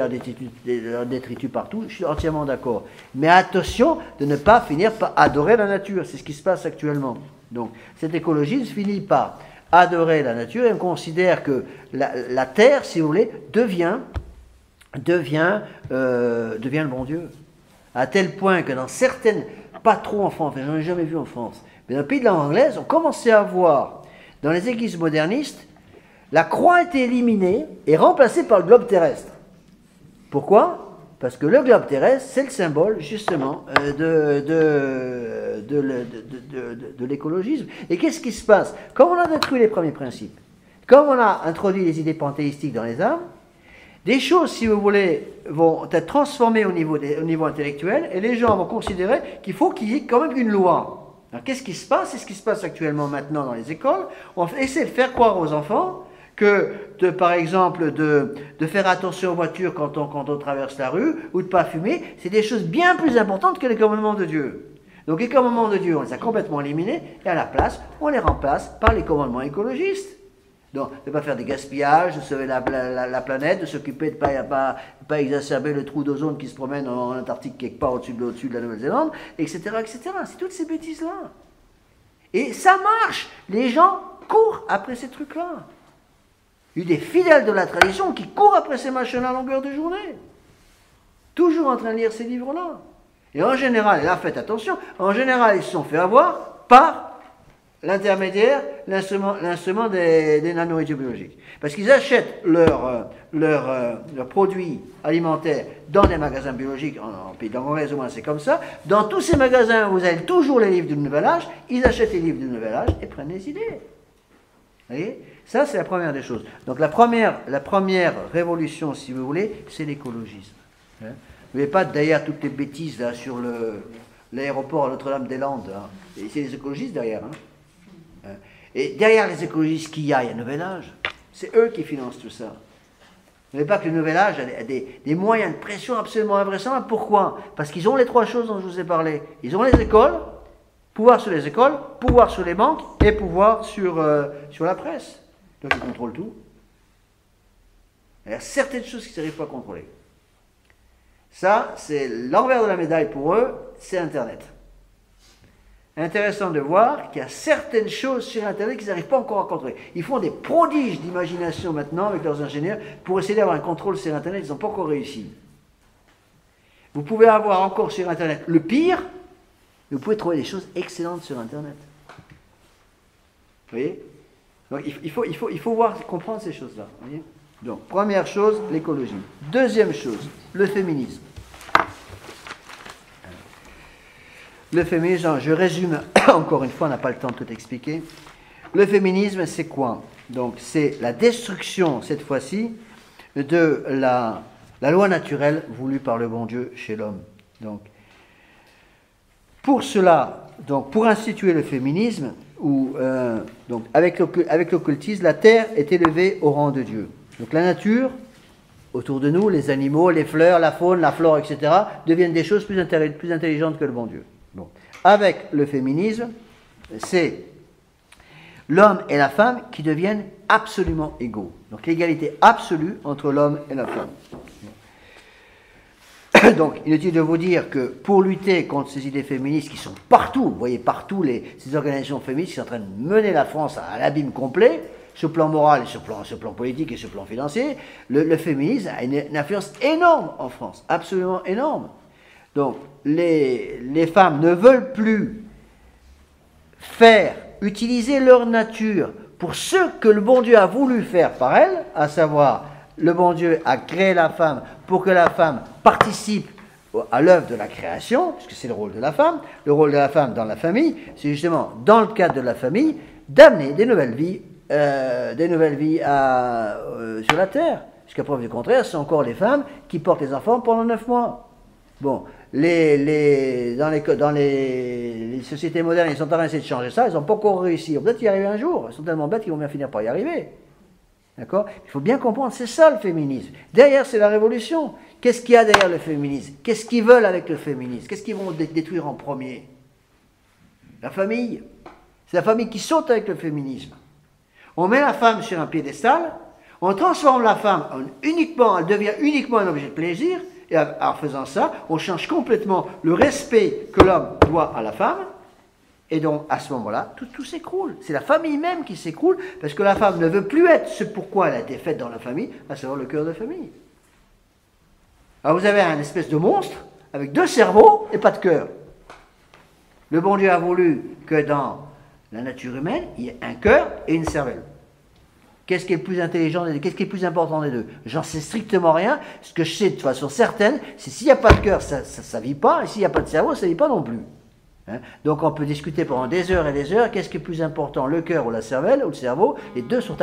leur détritus partout, je suis entièrement d'accord. Mais attention de ne pas finir par adorer la nature, c'est ce qui se passe actuellement. Donc, cet écologisme finit par adorer la nature et on considère que la terre, si vous voulez, devient le bon Dieu. À tel point que dans certaines, pas trop en France, j'en ai jamais vu en France, mais dans le pays de langue anglaise, on commençait à voir, dans les églises modernistes, la croix a été éliminée et remplacée par le globe terrestre. Pourquoi? Parce que le globe terrestre, c'est le symbole, justement, de l'écologisme. Et qu'est-ce qui se passe? Comme on a détruit les premiers principes, comme on a introduit les idées panthéistiques dans les âmes, des choses, si vous voulez, vont être transformées au niveau intellectuel et les gens vont considérer qu'il faut qu'il y ait quand même une loi. Alors qu'est-ce qui se passe? C'est ce qui se passe actuellement maintenant dans les écoles. On essaie de faire croire aux enfants que, par exemple, de faire attention aux voitures quand on traverse la rue ou de ne pas fumer, c'est des choses bien plus importantes que les commandements de Dieu. Donc les commandements de Dieu, on les a complètement éliminés et à la place, on les remplace par les commandements écologistes. Donc, de ne pas faire des gaspillages, de sauver la planète, de s'occuper de ne pas exacerber le trou d'ozone qui se promène en Antarctique quelque part au-dessus de la Nouvelle-Zélande, etc., etc. C'est toutes ces bêtises-là. Et ça marche. Les gens courent après ces trucs-là. Il y a eu des fidèles de la tradition qui courent après ces machins-là à longueur de journée. Toujours en train de lire ces livres-là. Et en général, et là faites attention, en général, ils se sont fait avoir par l'intermédiaire, l'instrument des nanobiologiques. Parce qu'ils achètent leurs produits alimentaires dans des magasins biologiques, en pays d'anglaise au moins c'est comme ça. Dans tous ces magasins, vous avez toujours les livres du Nouvel Âge, ils achètent les livres du Nouvel Âge et prennent les idées. Vous voyez? Ça, c'est la première des choses. Donc la première révolution, si vous voulez, c'est l'écologisme. Hein? Vous n'avez pas derrière toutes les bêtises là, sur l'aéroport à Notre-Dame-des-Landes. Hein? Et c'est les écologistes derrière. Hein? Et derrière les écologistes qu'il y a Nouvel Âge. C'est eux qui financent tout ça. Vous n'avez pas que le Nouvel Âge a des moyens de pression absolument invraisemblables. Pourquoi? Parce qu'ils ont les trois choses dont je vous ai parlé. Ils ont les écoles, pouvoir sur les écoles, pouvoir sur les banques et pouvoir sur la presse. Donc ils contrôlent tout. Il y a certaines choses qu'ils n'arrivent pas à contrôler. Ça, c'est l'envers de la médaille pour eux, c'est Internet. Intéressant de voir qu'il y a certaines choses sur Internet qu'ils n'arrivent pas encore à contrôler. Ils font des prodiges d'imagination maintenant avec leurs ingénieurs pour essayer d'avoir un contrôle sur Internet, ils n'ont pas encore réussi. Vous pouvez avoir encore sur Internet le pire, mais vous pouvez trouver des choses excellentes sur Internet. Vous voyez? Donc il faut voir, comprendre ces choses-là. Voyez? Donc, première chose, l'écologie. Deuxième chose, le féminisme. Le féminisme, je résume encore une fois, on n'a pas le temps de tout expliquer. Le féminisme, c'est quoi? Donc, c'est la destruction, cette fois-ci, de la loi naturelle voulue par le bon Dieu chez l'homme. Donc, pour cela, donc, pour instituer le féminisme, donc, avec l'occultisme, la terre est élevée au rang de Dieu. Donc, la nature, autour de nous, les animaux, les fleurs, la faune, la flore, etc., deviennent des choses plus intelligentes que le bon Dieu. Bon. Avec le féminisme, c'est l'homme et la femme qui deviennent absolument égaux. Donc l'égalité absolue entre l'homme et la femme. Donc inutile de vous dire que pour lutter contre ces idées féministes qui sont partout, vous voyez partout ces organisations féministes qui sont en train de mener la France à l'abîme complet, sur le plan moral, et sur le plan politique et sur le plan financier, le féminisme a une influence énorme en France, absolument énorme. Donc, les femmes ne veulent plus utiliser leur nature pour ce que le bon Dieu a voulu faire par elle, à savoir, le bon Dieu a créé la femme pour que la femme participe à l'œuvre de la création, puisque c'est le rôle de la femme. Le rôle de la femme dans la famille, c'est justement, dans le cadre de la famille, d'amener des nouvelles vies sur la terre. Jusqu'à preuve du contraire, ce sont encore les femmes qui portent les enfants pendant 9 mois. Bon, dans les sociétés modernes, ils sont en train d'essayer de changer ça, ils n'ont pas encore réussi. Peut-être y arriver un jour, ils sont tellement bêtes qu'ils vont bien finir par y arriver. D'accord? Il faut bien comprendre, c'est ça le féminisme. Derrière, c'est la révolution. Qu'est-ce qu'il y a derrière le féminisme? Qu'est-ce qu'ils veulent avec le féminisme? Qu'est-ce qu'ils vont détruire en premier? La famille. C'est la famille qui saute avec le féminisme. On met la femme sur un piédestal, on transforme la femme elle devient uniquement un objet de plaisir, et en faisant ça, on change complètement le respect que l'homme doit à la femme, et donc à ce moment-là, tout s'écroule. C'est la famille même qui s'écroule, parce que la femme ne veut plus être ce pourquoi elle a été faite dans la famille, à savoir le cœur de famille. Alors vous avez un espèce de monstre, avec 2 cerveaux et pas de cœur. Le bon Dieu a voulu que dans la nature humaine, il y ait un cœur et une cervelle. Qu'est-ce qui est le plus intelligent des deux? Qu'est-ce qui est le plus important des deux? J'en sais strictement rien. Ce que je sais de façon certaine, c'est s'il n'y a pas de cœur, ça ne vit pas, et s'il n'y a pas de cerveau, ça ne vit pas non plus. Hein? Donc on peut discuter pendant des heures et des heures, qu'est-ce qui est le plus important, le cœur ou la cervelle, ou le cerveau? Les deux sont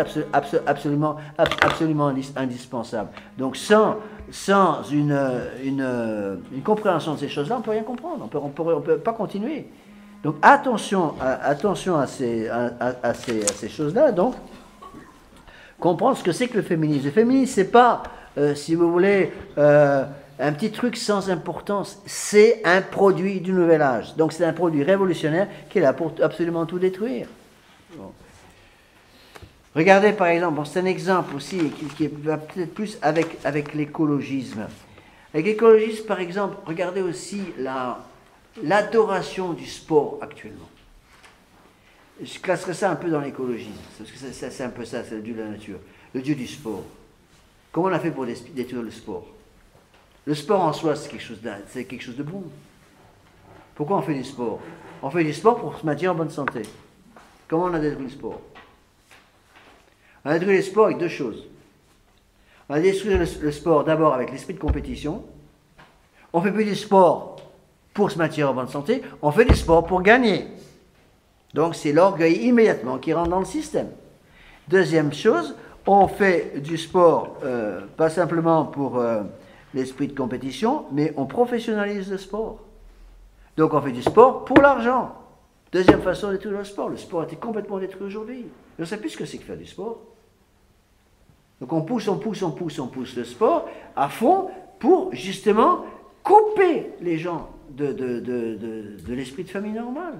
absolument indispensables. Donc sans une compréhension de ces choses-là, on ne peut rien comprendre, on ne peut pas continuer. Donc attention à ces choses-là, donc comprendre ce que c'est que le féminisme. Le féminisme, c'est pas, si vous voulez, un petit truc sans importance. C'est un produit du nouvel âge. Donc c'est un produit révolutionnaire qui est là pour absolument tout détruire. Bon. Regardez par exemple, c'est un exemple aussi qui va peut-être plus avec l'écologisme. Avec l'écologisme, par exemple, regardez aussi l'adoration du sport actuellement. Je classerais ça un peu dans l'écologisme, parce que c'est un peu ça, c'est le dieu de la nature, le dieu du sport. Comment on a fait pour détruire le sport? Le sport en soi, c'est quelque chose de bon. Pourquoi on fait du sport? On fait du sport pour se maintenir en bonne santé. Comment on a détruit le sport? On a détruit le sport avec 2 choses. On a détruit le sport d'abord avec l'esprit de compétition. On ne fait plus du sport pour se maintenir en bonne santé, on fait du sport pour gagner. Donc c'est l'orgueil immédiatement qui rentre dans le système. Deuxième chose, on fait du sport pas simplement pour l'esprit de compétition, mais on professionnalise le sport. Donc on fait du sport pour l'argent. Deuxième façon de détruire le sport. Le sport a été complètement détruit aujourd'hui. On ne sait plus ce que c'est que faire du sport. Donc on pousse le sport à fond pour justement couper les gens de l'esprit de famille normal.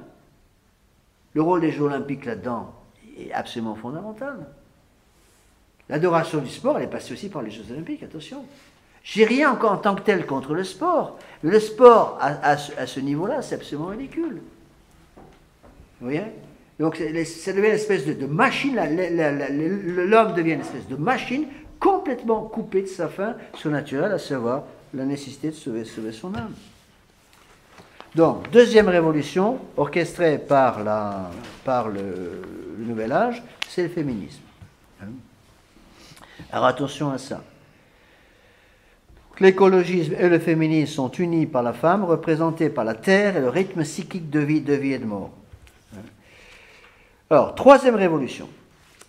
Le rôle des Jeux Olympiques là-dedans est absolument fondamental. L'adoration du sport, elle est passée aussi par les Jeux Olympiques, attention. J'ai rien encore en tant que tel contre le sport, mais le sport à ce niveau-là, c'est absolument ridicule. Vous voyez? Donc ça devient une espèce de machine, l'homme devient une espèce de machine complètement coupée de sa fin surnaturelle, à savoir la nécessité de sauver son âme. Donc, deuxième révolution, orchestrée par le Nouvel Âge, c'est le féminisme. Alors attention à ça. L'écologisme et le féminisme sont unis par la femme, représentés par la terre et le rythme cyclique de vie et de mort. Alors, troisième révolution.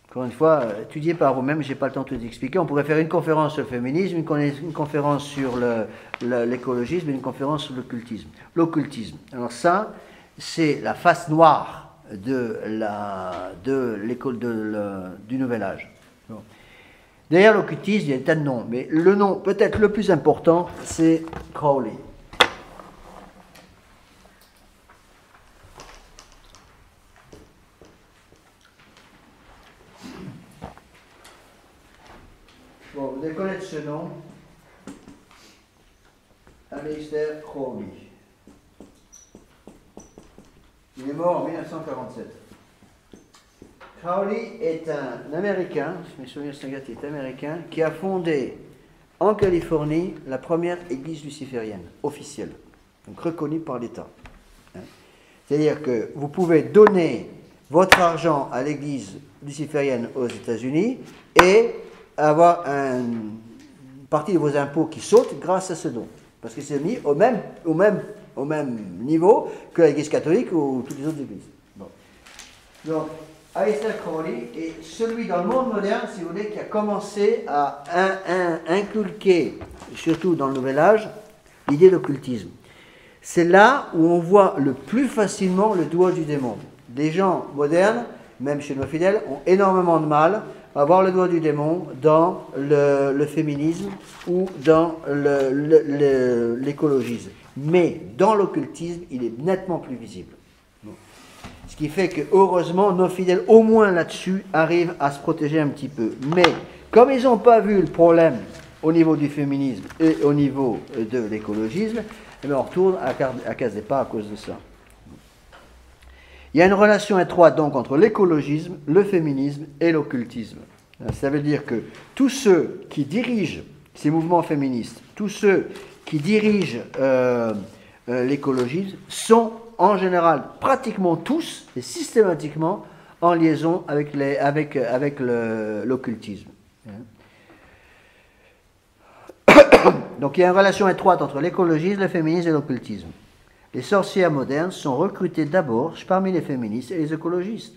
Encore une fois, étudiée par vous-même, je n'ai pas le temps de tout expliquer. On pourrait faire une conférence sur le féminisme, une conférence sur l'écologisme et une conférence sur l'occultisme. L'occultisme. Alors ça, c'est la face noire du Nouvel Âge. Bon. Derrière l'occultisme, il y a des tas de noms, mais le nom peut-être le plus important, c'est Crowley. Bon, vous devez connaître ce nom, Aleister Crowley. Il est mort en 1947. Crowley est un Américain, si mes souvenirs sont exacts, il est américain, qui a fondé en Californie la première église luciférienne officielle. donc reconnu par l'État. Hein. C'est-à-dire que vous pouvez donner votre argent à l'église luciférienne aux États-Unis et avoir une partie de vos impôts qui saute grâce à ce don. Parce que c'est mis au même niveau que l'église catholique ou toutes les autres églises. Bon. Donc, Aleister Crowley est celui dans le monde moderne, si vous voulez, qui a commencé à inculquer, surtout dans le Nouvel Âge, l'idée d'occultisme. C'est là où on voit le plus facilement le doigt du démon. Des gens modernes, même chez nos fidèles, ont énormément de mal à voir le doigt du démon dans le féminisme ou dans l'écologisme. Mais dans l'occultisme, il est nettement plus visible. Ce qui fait que, heureusement, nos fidèles, au moins là-dessus, arrivent à se protéger un petit peu. Mais, comme ils n'ont pas vu le problème au niveau du féminisme et au niveau de l'écologisme, eh bien, on retourne à case départ à cause de ça. Il y a une relation étroite donc entre l'écologisme, le féminisme et l'occultisme. Ça veut dire que tous ceux qui dirigent ces mouvements féministes, tous ceux qui dirigent l'écologisme sont en général pratiquement tous et systématiquement en liaison avec l'occultisme. Donc il y a une relation étroite entre l'écologisme, le féminisme et l'occultisme. Les sorcières modernes sont recrutées d'abord parmi les féministes et les écologistes.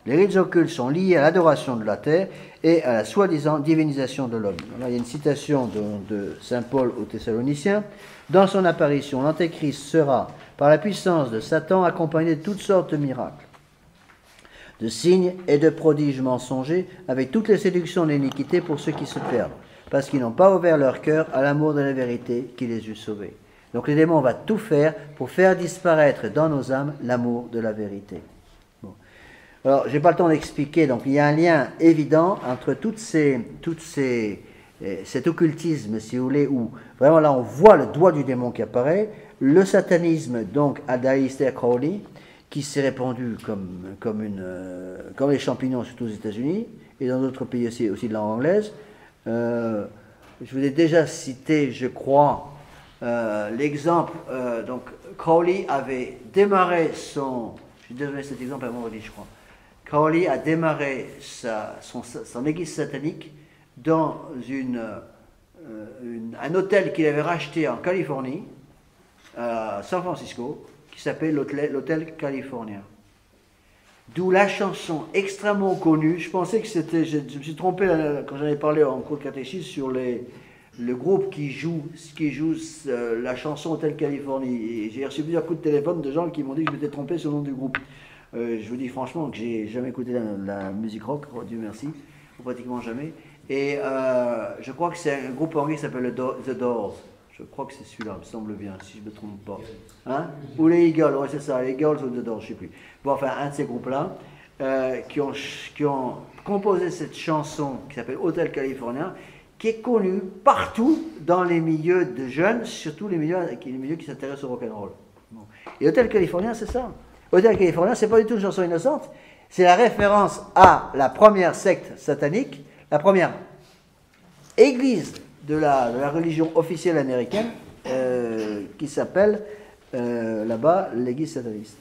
Les rites occultes sont liés à l'adoration de la terre et à la soi-disant divinisation de l'homme. Là, il y a une citation de saint Paul aux Thessaloniciens. Dans son apparition, l'Antéchrist sera, par la puissance de Satan, accompagné de toutes sortes de miracles, de signes et de prodiges mensongers, avec toutes les séductions de l'iniquité pour ceux qui se perdent, parce qu'ils n'ont pas ouvert leur cœur à l'amour de la vérité qui les eût sauvés. Donc le démon va tout faire pour faire disparaître dans nos âmes l'amour de la vérité. Bon. Alors, je n'ai pas le temps d'expliquer, donc il y a un lien évident entre cet occultisme, si vous voulez, où vraiment là on voit le doigt du démon qui apparaît, le satanisme, donc d'Aleister Crowley, qui s'est répandu comme les champignons, surtout aux États-Unis, et dans d'autres pays aussi de langue anglaise. Je vous ai déjà cité, je crois, l'exemple, donc Crowley avait démarré son... Je vais donner cet exemple à vendredi, je crois. Crowley a démarré son église satanique dans un hôtel qu'il avait racheté en Californie, à San Francisco, qui s'appelle l'hôtel California. D'où la chanson extrêmement connue. Je pensais que c'était... Je me suis trompé quand j'en ai parlé en cours de catéchisme sur le groupe qui joue la chanson Hôtel Californie. Et j'ai reçu plusieurs coups de téléphone de gens qui m'ont dit que je m'étais trompé sur le nom du groupe. Je vous dis franchement que j'ai jamais écouté la musique rock, Dieu merci, ou pratiquement jamais. Et je crois que c'est un groupe anglais qui s'appelle The Doors. Je crois que c'est celui-là, me semble bien, si je ne me trompe pas. Hein? Ou les Eagles, ouais, c'est ça, les Eagles ou The Doors, je ne sais plus. Bon, enfin, un de ces groupes-là, qui ont composé cette chanson qui s'appelle Hôtel California, qui est connue partout dans les milieux de jeunes, surtout les milieux qui s'intéressent au rock'n'roll. Bon. Et Hôtel California, c'est ça. Hôtel California, c'est pas du tout une chanson innocente, c'est la référence à la première secte satanique, la première église de la religion officielle américaine, qui s'appelle là-bas l'église sataniste.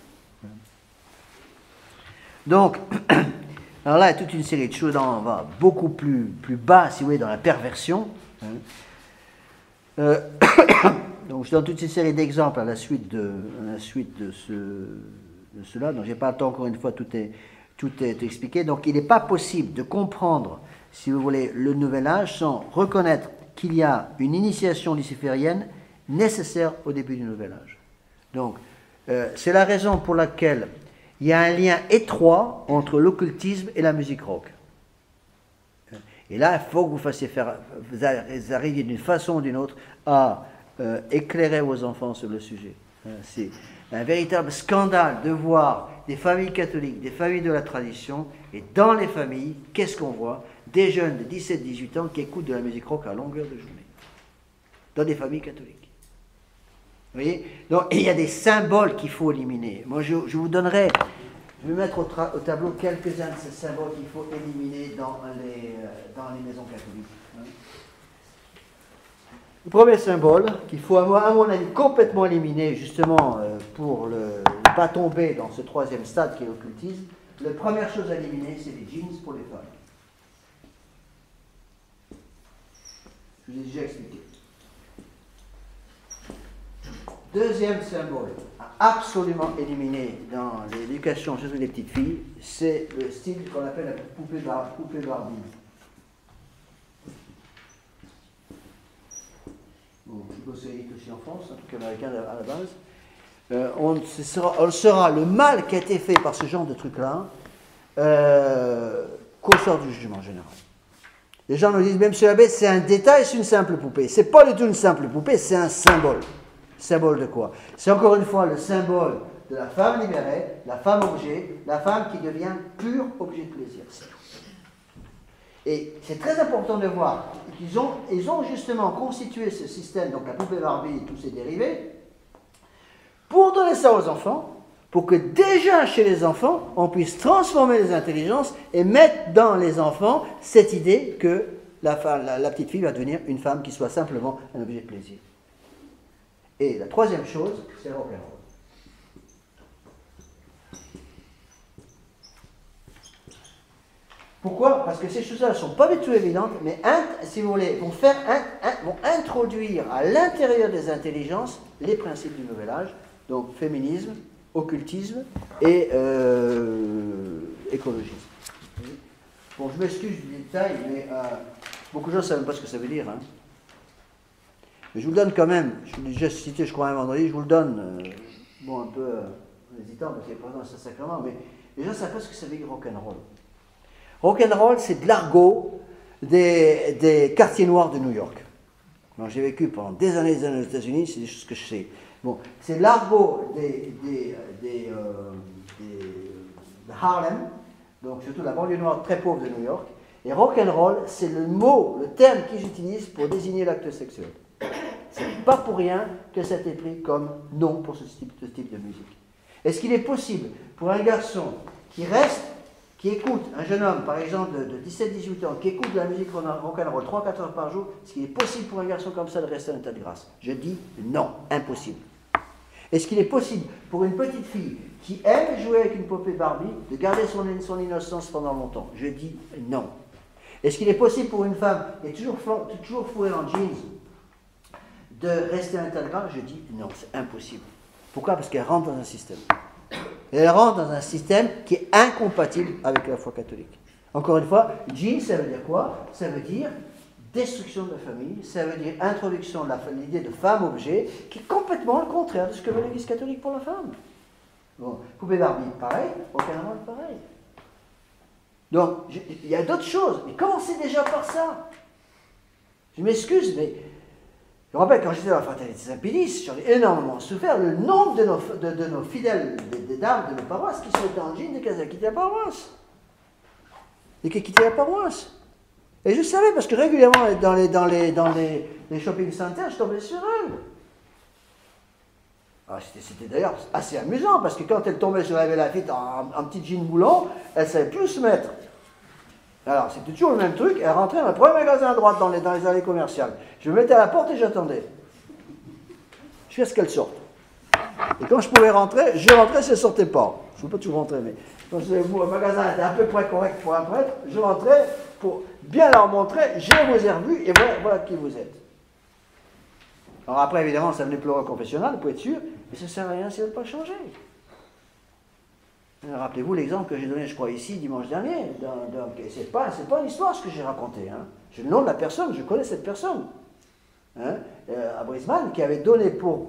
Donc, alors là, il y a toute une série de choses, on va beaucoup plus bas, si vous voulez, dans la perversion. Donc, je donne toute une série d'exemples à la suite de cela. Donc, je n'ai pas le temps, encore une fois, tout est expliqué. Donc, il n'est pas possible de comprendre, si vous voulez, le Nouvel Âge sans reconnaître qu'il y a une initiation luciférienne nécessaire au début du Nouvel Âge. Donc, c'est la raison pour laquelle il y a un lien étroit entre l'occultisme et la musique rock. Et là, il faut que vous arriviez d'une façon ou d'une autre à éclairer vos enfants sur le sujet. C'est un véritable scandale de voir des familles catholiques, des familles de la tradition, et dans les familles, qu'est-ce qu'on voit? Des jeunes de 17-18 ans qui écoutent de la musique rock à longueur de journée. Dans des familles catholiques. Vous voyez? Donc, il y a des symboles qu'il faut éliminer. Moi, je vous donnerai, je vais mettre au tableau quelques-uns de ces symboles qu'il faut éliminer dans les maisons catholiques. Le premier symbole qu'il faut, à mon avis, complètement éliminer, justement, pour ne pas tomber dans ce troisième stade qui est l'occultisme, la première chose à éliminer, c'est les jeans pour les femmes. Je vous ai déjà expliqué. Deuxième symbole à absolument éliminer dans l'éducation chez les petites filles, c'est le style qu'on appelle la poupée Barbie. Bon, je bosse aussi en France, un truc américain à la base. On le saura le mal qui a été fait par ce genre de truc-là qu'au sort du jugement général. Les gens nous disent, même M. Abbé, c'est un détail, c'est une simple poupée. C'est pas du tout une simple poupée, c'est un symbole. Symbole de quoi? C'est encore une fois le symbole de la femme libérée, la femme objet, la femme qui devient pur objet de plaisir. C'est tout. Et c'est très important de voir qu'ils ont justement constitué ce système, donc la poupée Barbie et tous ses dérivés, pour donner ça aux enfants, pour que déjà chez les enfants, on puisse transformer les intelligences et mettre dans les enfants cette idée que la petite fille va devenir une femme qui soit simplement un objet de plaisir. Et la troisième chose, c'est le rock'n'roll. Pourquoi? Parce que ces choses-là ne sont pas du tout évidentes, mais si vous voulez, vont introduire à l'intérieur des intelligences les principes du nouvel âge, donc féminisme, occultisme et écologisme. Bon, je m'excuse du détail, mais beaucoup de gens ne savent même pas ce que ça veut dire. Hein. Mais je vous le donne quand même, je l'ai déjà cité, je crois, un vendredi, je vous le donne, bon, un peu en hésitant, parce qu'il est présent dans ce sacrement, mais les gens ne savent pas ce que ça veut dire rock'n'roll. Rock'n'roll, c'est de l'argot des quartiers noirs de New York. J'ai vécu pendant des années aux États-Unis, c'est des choses que je sais. Bon, c'est l'argot de Harlem, donc surtout la banlieue noire très pauvre de New York. Et rock'n'roll, c'est le terme qu'ils utilisent pour désigner l'acte sexuel. C'est pas pour rien que ça a été pris comme nom pour ce type de musique. Est-ce qu'il est possible pour un garçon qui écoute, un jeune homme par exemple de 17-18 ans, qui écoute de la musique rock'n'roll 3-4 heures par jour, est-ce qu'il est possible pour un garçon comme ça de rester en état de grâce? Je dis non, impossible. Est-ce qu'il est possible pour une petite fille qui aime jouer avec une poupée Barbie de garder son innocence pendant longtemps? Je dis non. Est-ce qu'il est possible pour une femme qui est toujours fourrée en jeans de rester en état de grâce? Je dis non, c'est impossible. Pourquoi? Parce qu'elle rentre dans un système. Et elle rentre dans un système qui est incompatible avec la foi catholique. Encore une fois, jeans, ça veut dire quoi? Ça veut dire destruction de la famille, ça veut dire introduction de l'idée de femme-objet, qui est complètement le contraire de ce que veut l'Église catholique pour la femme. Bon, poupée Barbie, pareil, rock'n'roll, pareil. Donc, il y a d'autres choses, mais commencez déjà par ça. Je m'excuse, mais je me rappelle quand j'étais dans la fraternité Saint-Pédis, j'en ai énormément souffert, le nombre de nos fidèles, des dames de nos paroisses qui sont en jean dès qu'elles ont quitté la paroisse. Dès qu'elles quittaient la paroisse. Et je savais, parce que régulièrement, dans les shopping centers, je tombais sur elles. C'était d'ailleurs assez amusant, parce que quand elle tombait sur la Belle Lafitte en petit jean moulant, elle ne savait plus où se mettre. Alors, c'était toujours le même truc, elle rentrait dans le premier magasin à droite, dans les allées commerciales. Je me mettais à la porte et j'attendais. Jusqu'à ce qu'elle sorte. Et quand je pouvais rentrer, je rentrais si elle ne sortait pas. Je ne peux pas toujours rentrer, mais quand le magasin était à peu près correct pour un prêtre, je rentrais pour bien leur montrer, je vous ai revu et voilà qui vous êtes. Alors après, évidemment, ça venait pleurer au confessionnal, vous pouvez être sûr, mais ça ne sert à rien si elle ne veut pas changer. Rappelez-vous l'exemple que j'ai donné, je crois, ici, dimanche dernier. C'est pas une histoire ce que j'ai raconté. Hein. J'ai le nom de la personne, je connais cette personne. Hein, à Brisbane, qui avait donné pour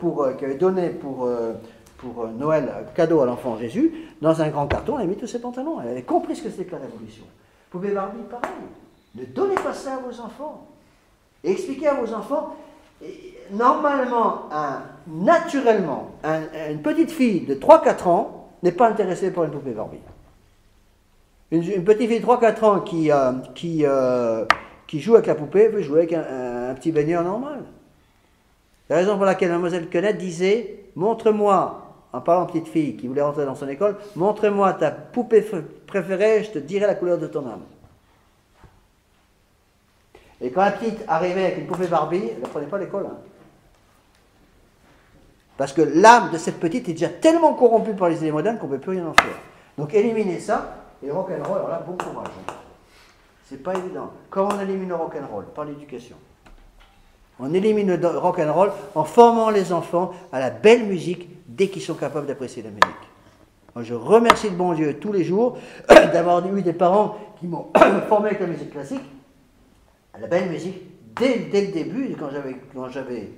Noël cadeau à l'enfant Jésus, dans un grand carton, elle a mis tous ses pantalons. Elle avait compris ce que c'était que la révolution. Poupée Barbie, pareil. Ne donnez pas ça à vos enfants. Et expliquez à vos enfants, normalement, naturellement, une petite fille de 3-4 ans n'est pas intéressée par une poupée Barbie. Une petite fille de 3-4 ans qui joue avec la poupée veut jouer avec un petit baigneur normal. La raison pour laquelle Mademoiselle Quenette disait « Montre-moi, en parlant de petite fille qui voulait rentrer dans son école, montre-moi ta poupée préférée, je te dirai la couleur de ton âme. » Et quand la petite arrivait avec une poupée Barbie, elle ne prenait pas l'école. Hein. Parce que l'âme de cette petite est déjà tellement corrompue par les idées modernes qu'on ne peut plus rien en faire. Donc éliminer ça, et rock'n'roll, alors là, bon courage. Hein. C'est pas évident. Comment on élimine le rock'n'roll? Par l'éducation. On élimine le rock'n'roll en formant les enfants à la belle musique dès qu'ils sont capables d'apprécier la musique. Moi, je remercie le bon Dieu tous les jours d'avoir eu des parents qui m'ont formé avec la musique classique, à la belle musique, dès le début, quand j'avais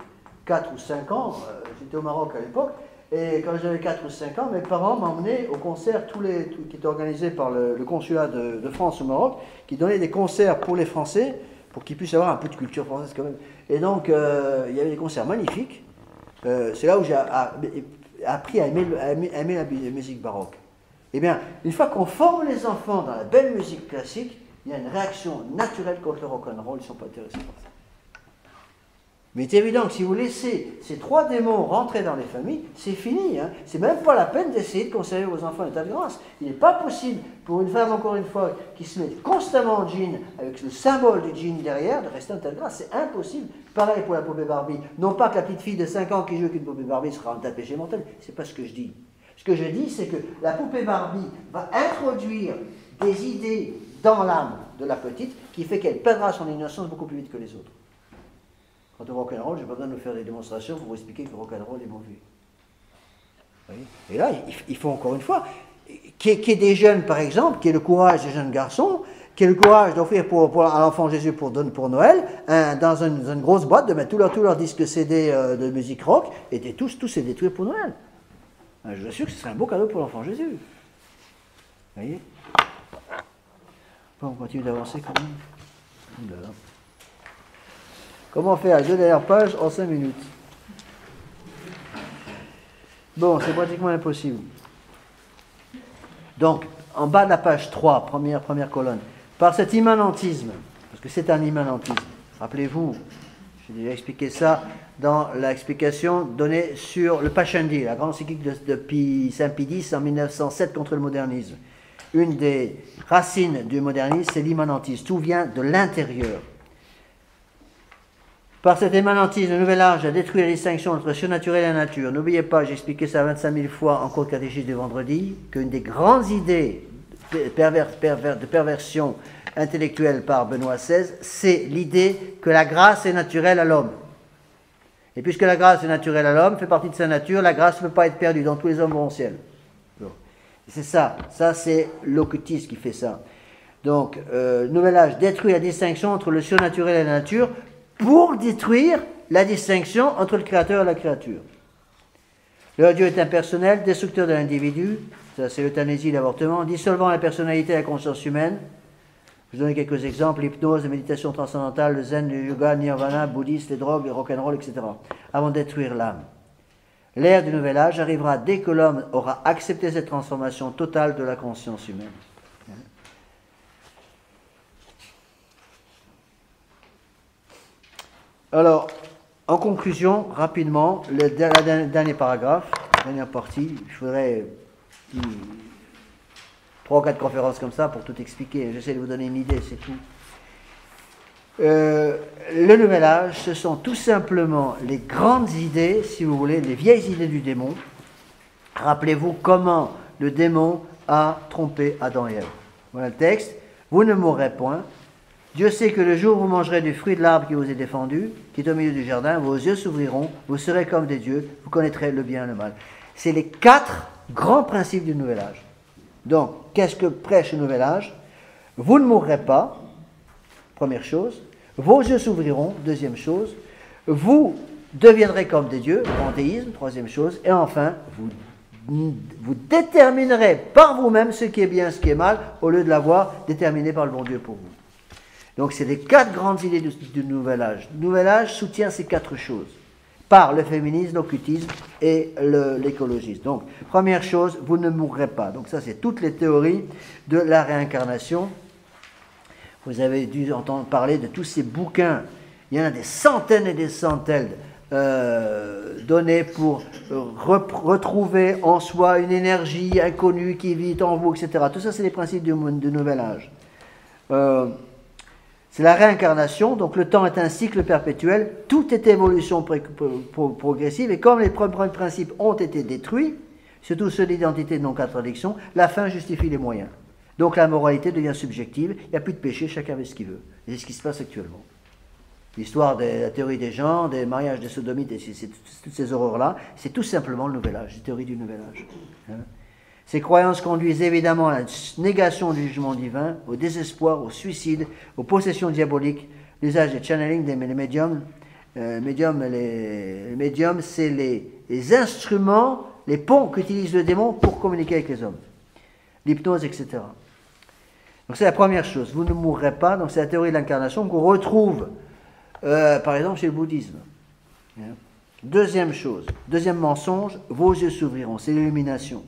4 ou 5 ans, j'étais au Maroc à l'époque, et quand j'avais 4 ou 5 ans, mes parents m'emmenaient au concert, qui étaient organisés par le consulat de France au Maroc, qui donnait des concerts pour les Français, pour qu'ils puissent avoir un peu de culture française quand même. Et donc, il y avait des concerts magnifiques. C'est là où j'ai appris à aimer la musique baroque. Eh bien, une fois qu'on forme les enfants dans la belle musique classique, il y a une réaction naturelle contre le rock'n'roll, ils ne sont pas intéressés par ça. Mais c'est évident que si vous laissez ces 3 démons rentrer dans les familles, c'est fini. Hein. C'est même pas la peine d'essayer de conserver vos enfants en état de grâce. Il n'est pas possible pour une femme, encore une fois, qui se met constamment en jean, avec le symbole du jean derrière, de rester en état de grâce. C'est impossible. Pareil pour la poupée Barbie. Non pas que la petite fille de 5 ans qui joue avec une poupée Barbie sera en état de péché mortel. C'est pas ce que je dis. Ce que je dis, c'est que la poupée Barbie va introduire des idées dans l'âme de la petite qui fait qu'elle perdra son innocence beaucoup plus vite que les autres. Quant au rock'n'roll, je n'ai pas besoin de vous faire des démonstrations pour vous expliquer que le rock'n'roll est mauvais. Et là, il faut encore une fois qu'il y ait des jeunes, par exemple, qui aient le courage des jeunes garçons, qui aient le courage d'offrir à l'enfant Jésus pour Noël, dans une grosse boîte, de mettre tous leurs disques CD de musique rock, et de tous les détruire pour Noël. Je vous assure que ce serait un beau cadeau pour l'enfant Jésus. Vous voyez? Bon, on continue d'avancer quand même. Oulala. Comment faire les 2 dernières pages en 5 minutes? Bon, c'est pratiquement impossible. Donc, en bas de la page 3, première colonne, par cet immanentisme, parce que c'est un immanentisme, rappelez-vous, j'ai déjà expliqué ça dans l'explication donnée sur le Pascendi, la grande encyclique de Saint Pie X en 1907 contre le modernisme. Une des racines du modernisme, c'est l'immanentisme. Tout vient de l'intérieur. Par cet immanentisme, le nouvel âge a détruit la distinction entre surnaturel et la nature. N'oubliez pas, j'ai expliqué ça 25 000 fois en cours de catéchisme du vendredi, qu'une des grandes idées de perversion intellectuelle par Benoît XVI, c'est l'idée que la grâce est naturelle à l'homme. Et puisque la grâce est naturelle à l'homme, fait partie de sa nature, la grâce ne peut pas être perdue, donc tous les hommes vont au ciel. C'est ça c'est l'occultisme qui fait ça. Donc, nouvel âge détruit la distinction entre le surnaturel et la nature, pour détruire la distinction entre le créateur et la créature. Le Dieu est impersonnel, destructeur de l'individu, ça c'est l'euthanasie, l'avortement, dissolvant la personnalité et la conscience humaine. Je vous donne quelques exemples: l'hypnose, la méditation transcendantale, le zen, le yoga, le nirvana, le bouddhisme, les drogues, le rock'n'roll, etc. Avant de détruire l'âme. L'ère du nouvel âge arrivera dès que l'homme aura accepté cette transformation totale de la conscience humaine. Alors, en conclusion, rapidement, le dernier paragraphe, la dernière partie, il faudrait 3 ou 4 conférences comme ça pour tout expliquer. J'essaie de vous donner une idée, c'est tout. Le nouvel âge, ce sont tout simplement les grandes idées, si vous voulez, les vieilles idées du démon. Rappelez-vous comment le démon a trompé Adam et Ève. Voilà le texte. Vous ne mourrez point. Dieu sait que le jour où vous mangerez du fruit de l'arbre qui vous est défendu, qui est au milieu du jardin, vos yeux s'ouvriront, vous serez comme des dieux, vous connaîtrez le bien et le mal. C'est les 4 grands principes du nouvel âge. Donc, qu'est-ce que prêche le nouvel âge? Vous ne mourrez pas, première chose. Vos yeux s'ouvriront, deuxième chose. Vous deviendrez comme des dieux, panthéisme, troisième chose. Et enfin, vous déterminerez par vous-même ce qui est bien, ce qui est mal, au lieu de l'avoir déterminé par le bon Dieu pour vous. Donc, c'est les 4 grandes idées du nouvel âge. Le nouvel âge soutient ces 4 choses, par le féminisme, l'occultisme et l'écologisme. Donc, première chose, vous ne mourrez pas. Donc, ça, c'est toutes les théories de la réincarnation. Vous avez dû entendre parler de tous ces bouquins. Il y en a des centaines et des centaines donnés pour retrouver en soi une énergie inconnue qui vit en vous, etc. Tout ça, c'est les principes du nouvel âge. C'est la réincarnation, donc le temps est un cycle perpétuel, tout est évolution progressive, et comme les premiers principes ont été détruits, surtout ceux d'identité de non-contradiction, la fin justifie les moyens. Donc la moralité devient subjective, il n'y a plus de péché, chacun fait ce qu'il veut. Et c'est ce qui se passe actuellement. L'histoire de la théorie des gens, des mariages des sodomites, et toutes ces horreurs-là, c'est tout simplement le nouvel âge, la théorie du nouvel âge. Hein. Ces croyances conduisent évidemment à la négation du jugement divin, au désespoir, au suicide, aux possessions diaboliques, l'usage des channeling, des médiums. Les médiums, c'est les instruments, les ponts qu'utilise le démon pour communiquer avec les hommes. L'hypnose, etc. Donc c'est la première chose, vous ne mourrez pas, donc c'est la théorie de l'incarnation qu'on retrouve, par exemple, chez le bouddhisme. Deuxième chose, deuxième mensonge, vos yeux s'ouvriront, c'est l'illumination.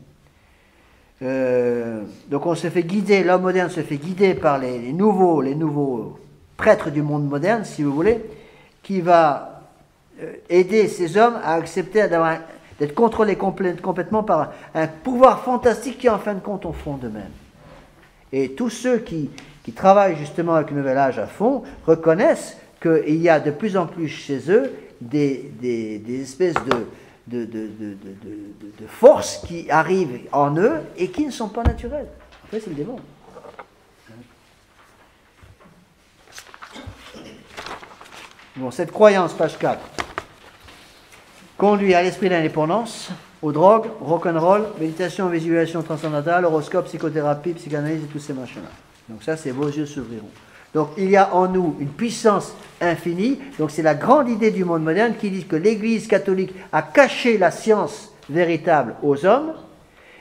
Donc on se fait guider, l'homme moderne se fait guider par les nouveaux prêtres du monde moderne, si vous voulez, qui va aider ces hommes à accepter d'être contrôlés complètement par un pouvoir fantastique qui en fin de compte au fond d'eux-mêmes. Et tous ceux qui travaillent justement avec le nouvel âge à fond reconnaissent qu'il y a de plus en plus chez eux des espèces de forces qui arrivent en eux et qui ne sont pas naturelles. En fait, c'est le démon. Bon, cette croyance, page 4, conduit à l'esprit d'indépendance, aux drogues, rock'n'roll, méditation, visualisation transcendantale, horoscope, psychothérapie, psychanalyse et tous ces machins-là. Donc ça, c'est vos yeux s'ouvriront. Donc il y a en nous une puissance infinie. Donc c'est la grande idée du monde moderne qui dit que l'Église catholique a caché la science véritable aux hommes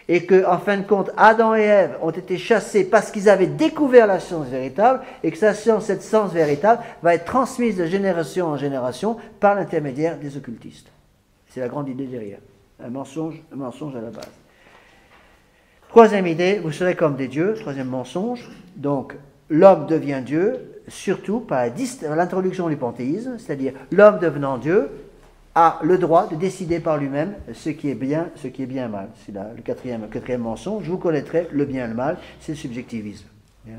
et que, en fin de compte, Adam et Ève ont été chassés parce qu'ils avaient découvert la science véritable et que cette science véritable va être transmise de génération en génération par l'intermédiaire des occultistes. C'est la grande idée derrière. Un mensonge à la base. Troisième idée, vous serez comme des dieux. Troisième mensonge. Donc, l'homme devient Dieu, surtout par l'introduction du panthéisme, c'est-à-dire l'homme devenant Dieu a le droit de décider par lui-même ce qui est bien, ce qui est bien mal. C'est là le quatrième mensonge. Vous connaîtrez le bien et le mal, c'est le subjectivisme,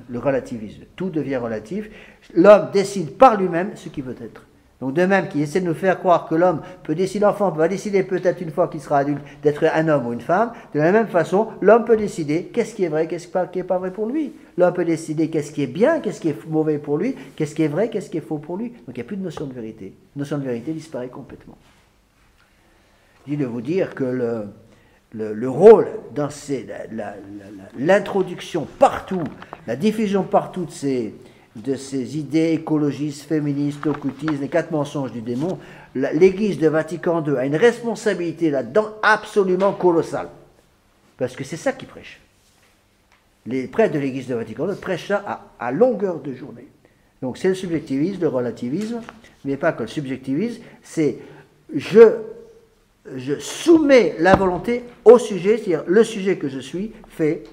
le relativisme. Tout devient relatif. L'homme décide par lui-même ce qu'il veut être. Donc de même qu'il essaie de nous faire croire que l'homme peut décider, l'enfant va décider peut-être une fois qu'il sera adulte d'être un homme ou une femme, de la même façon, l'homme peut décider qu'est-ce qui est vrai, qu'est-ce qui n'est pas vrai pour lui. L'homme peut décider qu'est-ce qui est bien, qu'est-ce qui est mauvais pour lui, qu'est-ce qui est vrai, qu'est-ce qui est faux pour lui. Donc il n'y a plus de notion de vérité. La notion de vérité disparaît complètement. Je dis de vous dire que le rôle dans l'introduction partout, la diffusion partout de ces idées écologistes, féministes, occultistes, les 4 mensonges du démon, l'Église de Vatican II a une responsabilité là-dedans absolument colossale. Parce que c'est ça qu'ils prêchent. Les prêtres de l'Église de Vatican II prêchent ça à longueur de journée. Donc c'est le subjectivisme, le relativisme, mais pas que le subjectivisme, c'est je soumets la volonté au sujet, c'est-à-dire le sujet que je suis fait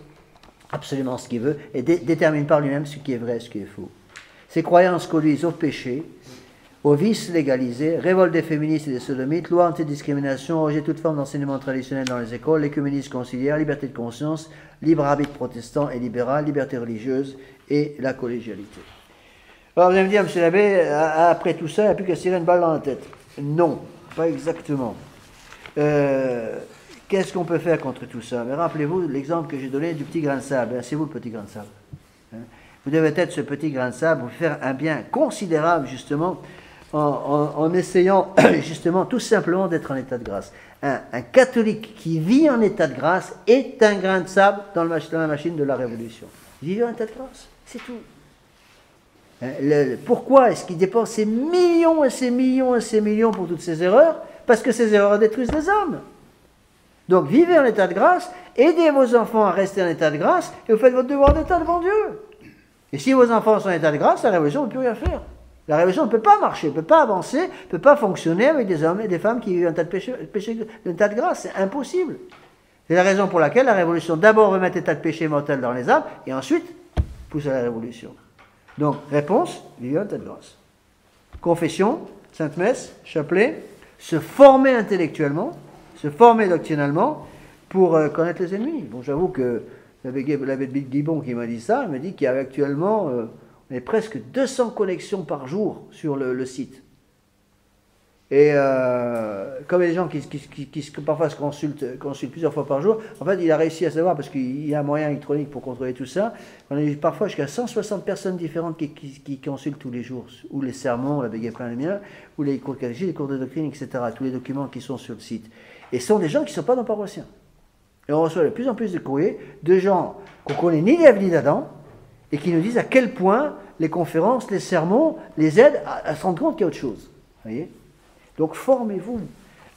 absolument ce qu'il veut et détermine par lui-même ce qui est vrai et ce qui est faux. Ces croyances conduisent au péché, au vice légalisé, révolte des féministes et des sodomites, loi antidiscrimination, rejet toute forme d'enseignement traditionnel dans les écoles, l'écuménisme conciliaire, liberté de conscience, libre arbitre protestant et libéral, liberté religieuse et la collégialité. Alors vous allez me dire, monsieur l'abbé, après tout ça, il n'y a plus qu'à se tirer une balle dans la tête. Non, pas exactement. Qu'est-ce qu'on peut faire contre tout ça? Mais rappelez-vous l'exemple que j'ai donné du petit grain de sable. C'est vous le petit grain de sable. Vous devez être ce petit grain de sable, vous faire un bien considérable justement en essayant justement tout simplement d'être en état de grâce. Un catholique qui vit en état de grâce est un grain de sable dans la machine de la révolution. Vivez en état de grâce, c'est tout. Pourquoi est-ce qu'il dépense ces millions et ces millions et ces millions pour toutes ces erreurs? Parce que ces erreurs détruisent les hommes. Donc vivez en état de grâce, aidez vos enfants à rester en état de grâce, et vous faites votre devoir d'état devant Dieu. Et si vos enfants sont en état de grâce, la révolution ne peut plus rien faire. La révolution ne peut pas marcher, ne peut pas avancer, ne peut pas fonctionner avec des hommes et des femmes qui vivent en état de état de grâce. C'est impossible. C'est la raison pour laquelle la révolution d'abord veut mettre l'état de péché mortel dans les âmes, et ensuite pousse à la révolution. Donc, réponse, vivez en état de grâce. Confession, Sainte Messe, chapelet, se former intellectuellement, se former doctrinalement pour connaître les ennemis. Bon, j'avoue que l'abbé Guibon qui m'a dit ça, il m'a dit qu'il y avait actuellement, on On a presque 200 connexions par jour sur le site. Et comme les gens qui parfois se consultent plusieurs fois par jour, en fait, il a réussi à savoir, parce qu'il y a un moyen électronique pour contrôler tout ça, on a eu parfois jusqu'à 160 personnes différentes qui consultent tous les jours, ou les sermons, la Béguet plein les miens, ou les cours de catéchisme, les cours de doctrine, etc., tous les documents qui sont sur le site. Et ce sont des gens qui ne sont pas dans paroissiens. Et on reçoit de plus en plus de courriers de gens qu'on connaît ni d'Ève ni d'Adam, et qui nous disent à quel point les conférences, les sermons les aident à se rendre compte qu'il y a autre chose. Vous voyez ? Donc formez-vous.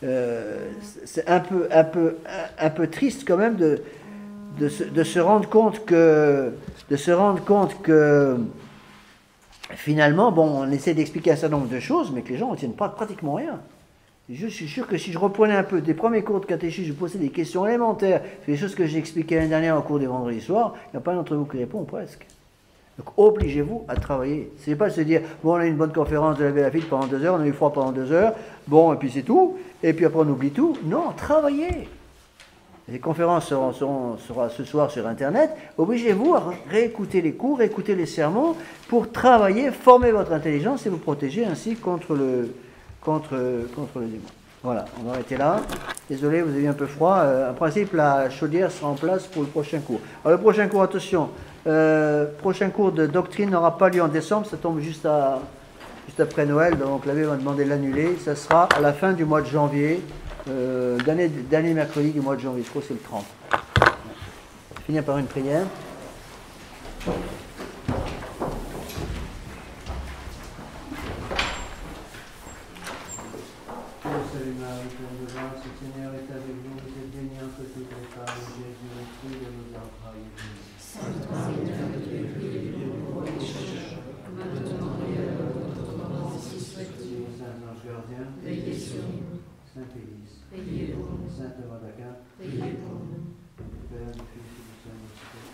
C'est un peu triste quand même de se rendre compte que finalement, bon, on essaie d'expliquer un certain nombre de choses, mais que les gens ne tiennent pas pratiquement rien. Je suis sûr que si je reprenais un peu des premiers cours de catéchisme, je posais des questions élémentaires sur les choses que j'ai expliquées l'année dernière au cours des vendredis soirs, il n'y a pas d'entre vous qui répond presque. Donc obligez-vous à travailler. Ce n'est pas de se dire, bon, on a eu une bonne conférence de la Vélafite pendant 2 heures, on a eu froid pendant 2 heures, bon, et puis c'est tout, et puis après on oublie tout. Non, travaillez. Les conférences sera ce soir sur Internet. Obligez-vous à réécouter les cours, réécouter les sermons pour travailler, former votre intelligence et vous protéger ainsi contre le démon. Voilà, on va arrêter là. Désolé, vous avez eu un peu froid. En principe, la chaudière sera en place pour le prochain cours. Alors le prochain cours, attention, prochain cours de doctrine n'aura pas lieu en décembre, ça tombe juste après Noël, donc l'abbé m'a demandé de l'annuler. Ça sera à la fin du mois de janvier, dernier mercredi du mois de janvier, je crois que c'est le 30. On va finir par une prière. Salut Marie, pleine de grâce, le Seigneur est avec vous, vous êtes bénie entre toutes les femmes, et Jésus, le fruit de vos entrailles, est béni. Sainte Marie, Mère de Dieu, priez pour nous pécheurs, maintenant et à l'heure de notre mort, ainsi soit-il. Saint Ange gardien, Veillez sur nous. Saint Élise, Priez pour nous. Saint Thomas d'Aquin, Priez pour nous. du Père, du Fils et du Saint-Esprit.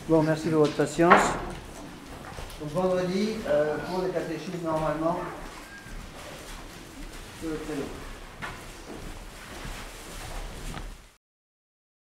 Bon, merci de votre patience. Donc vendredi, pour le catéchisme, normalement, sur le créneau.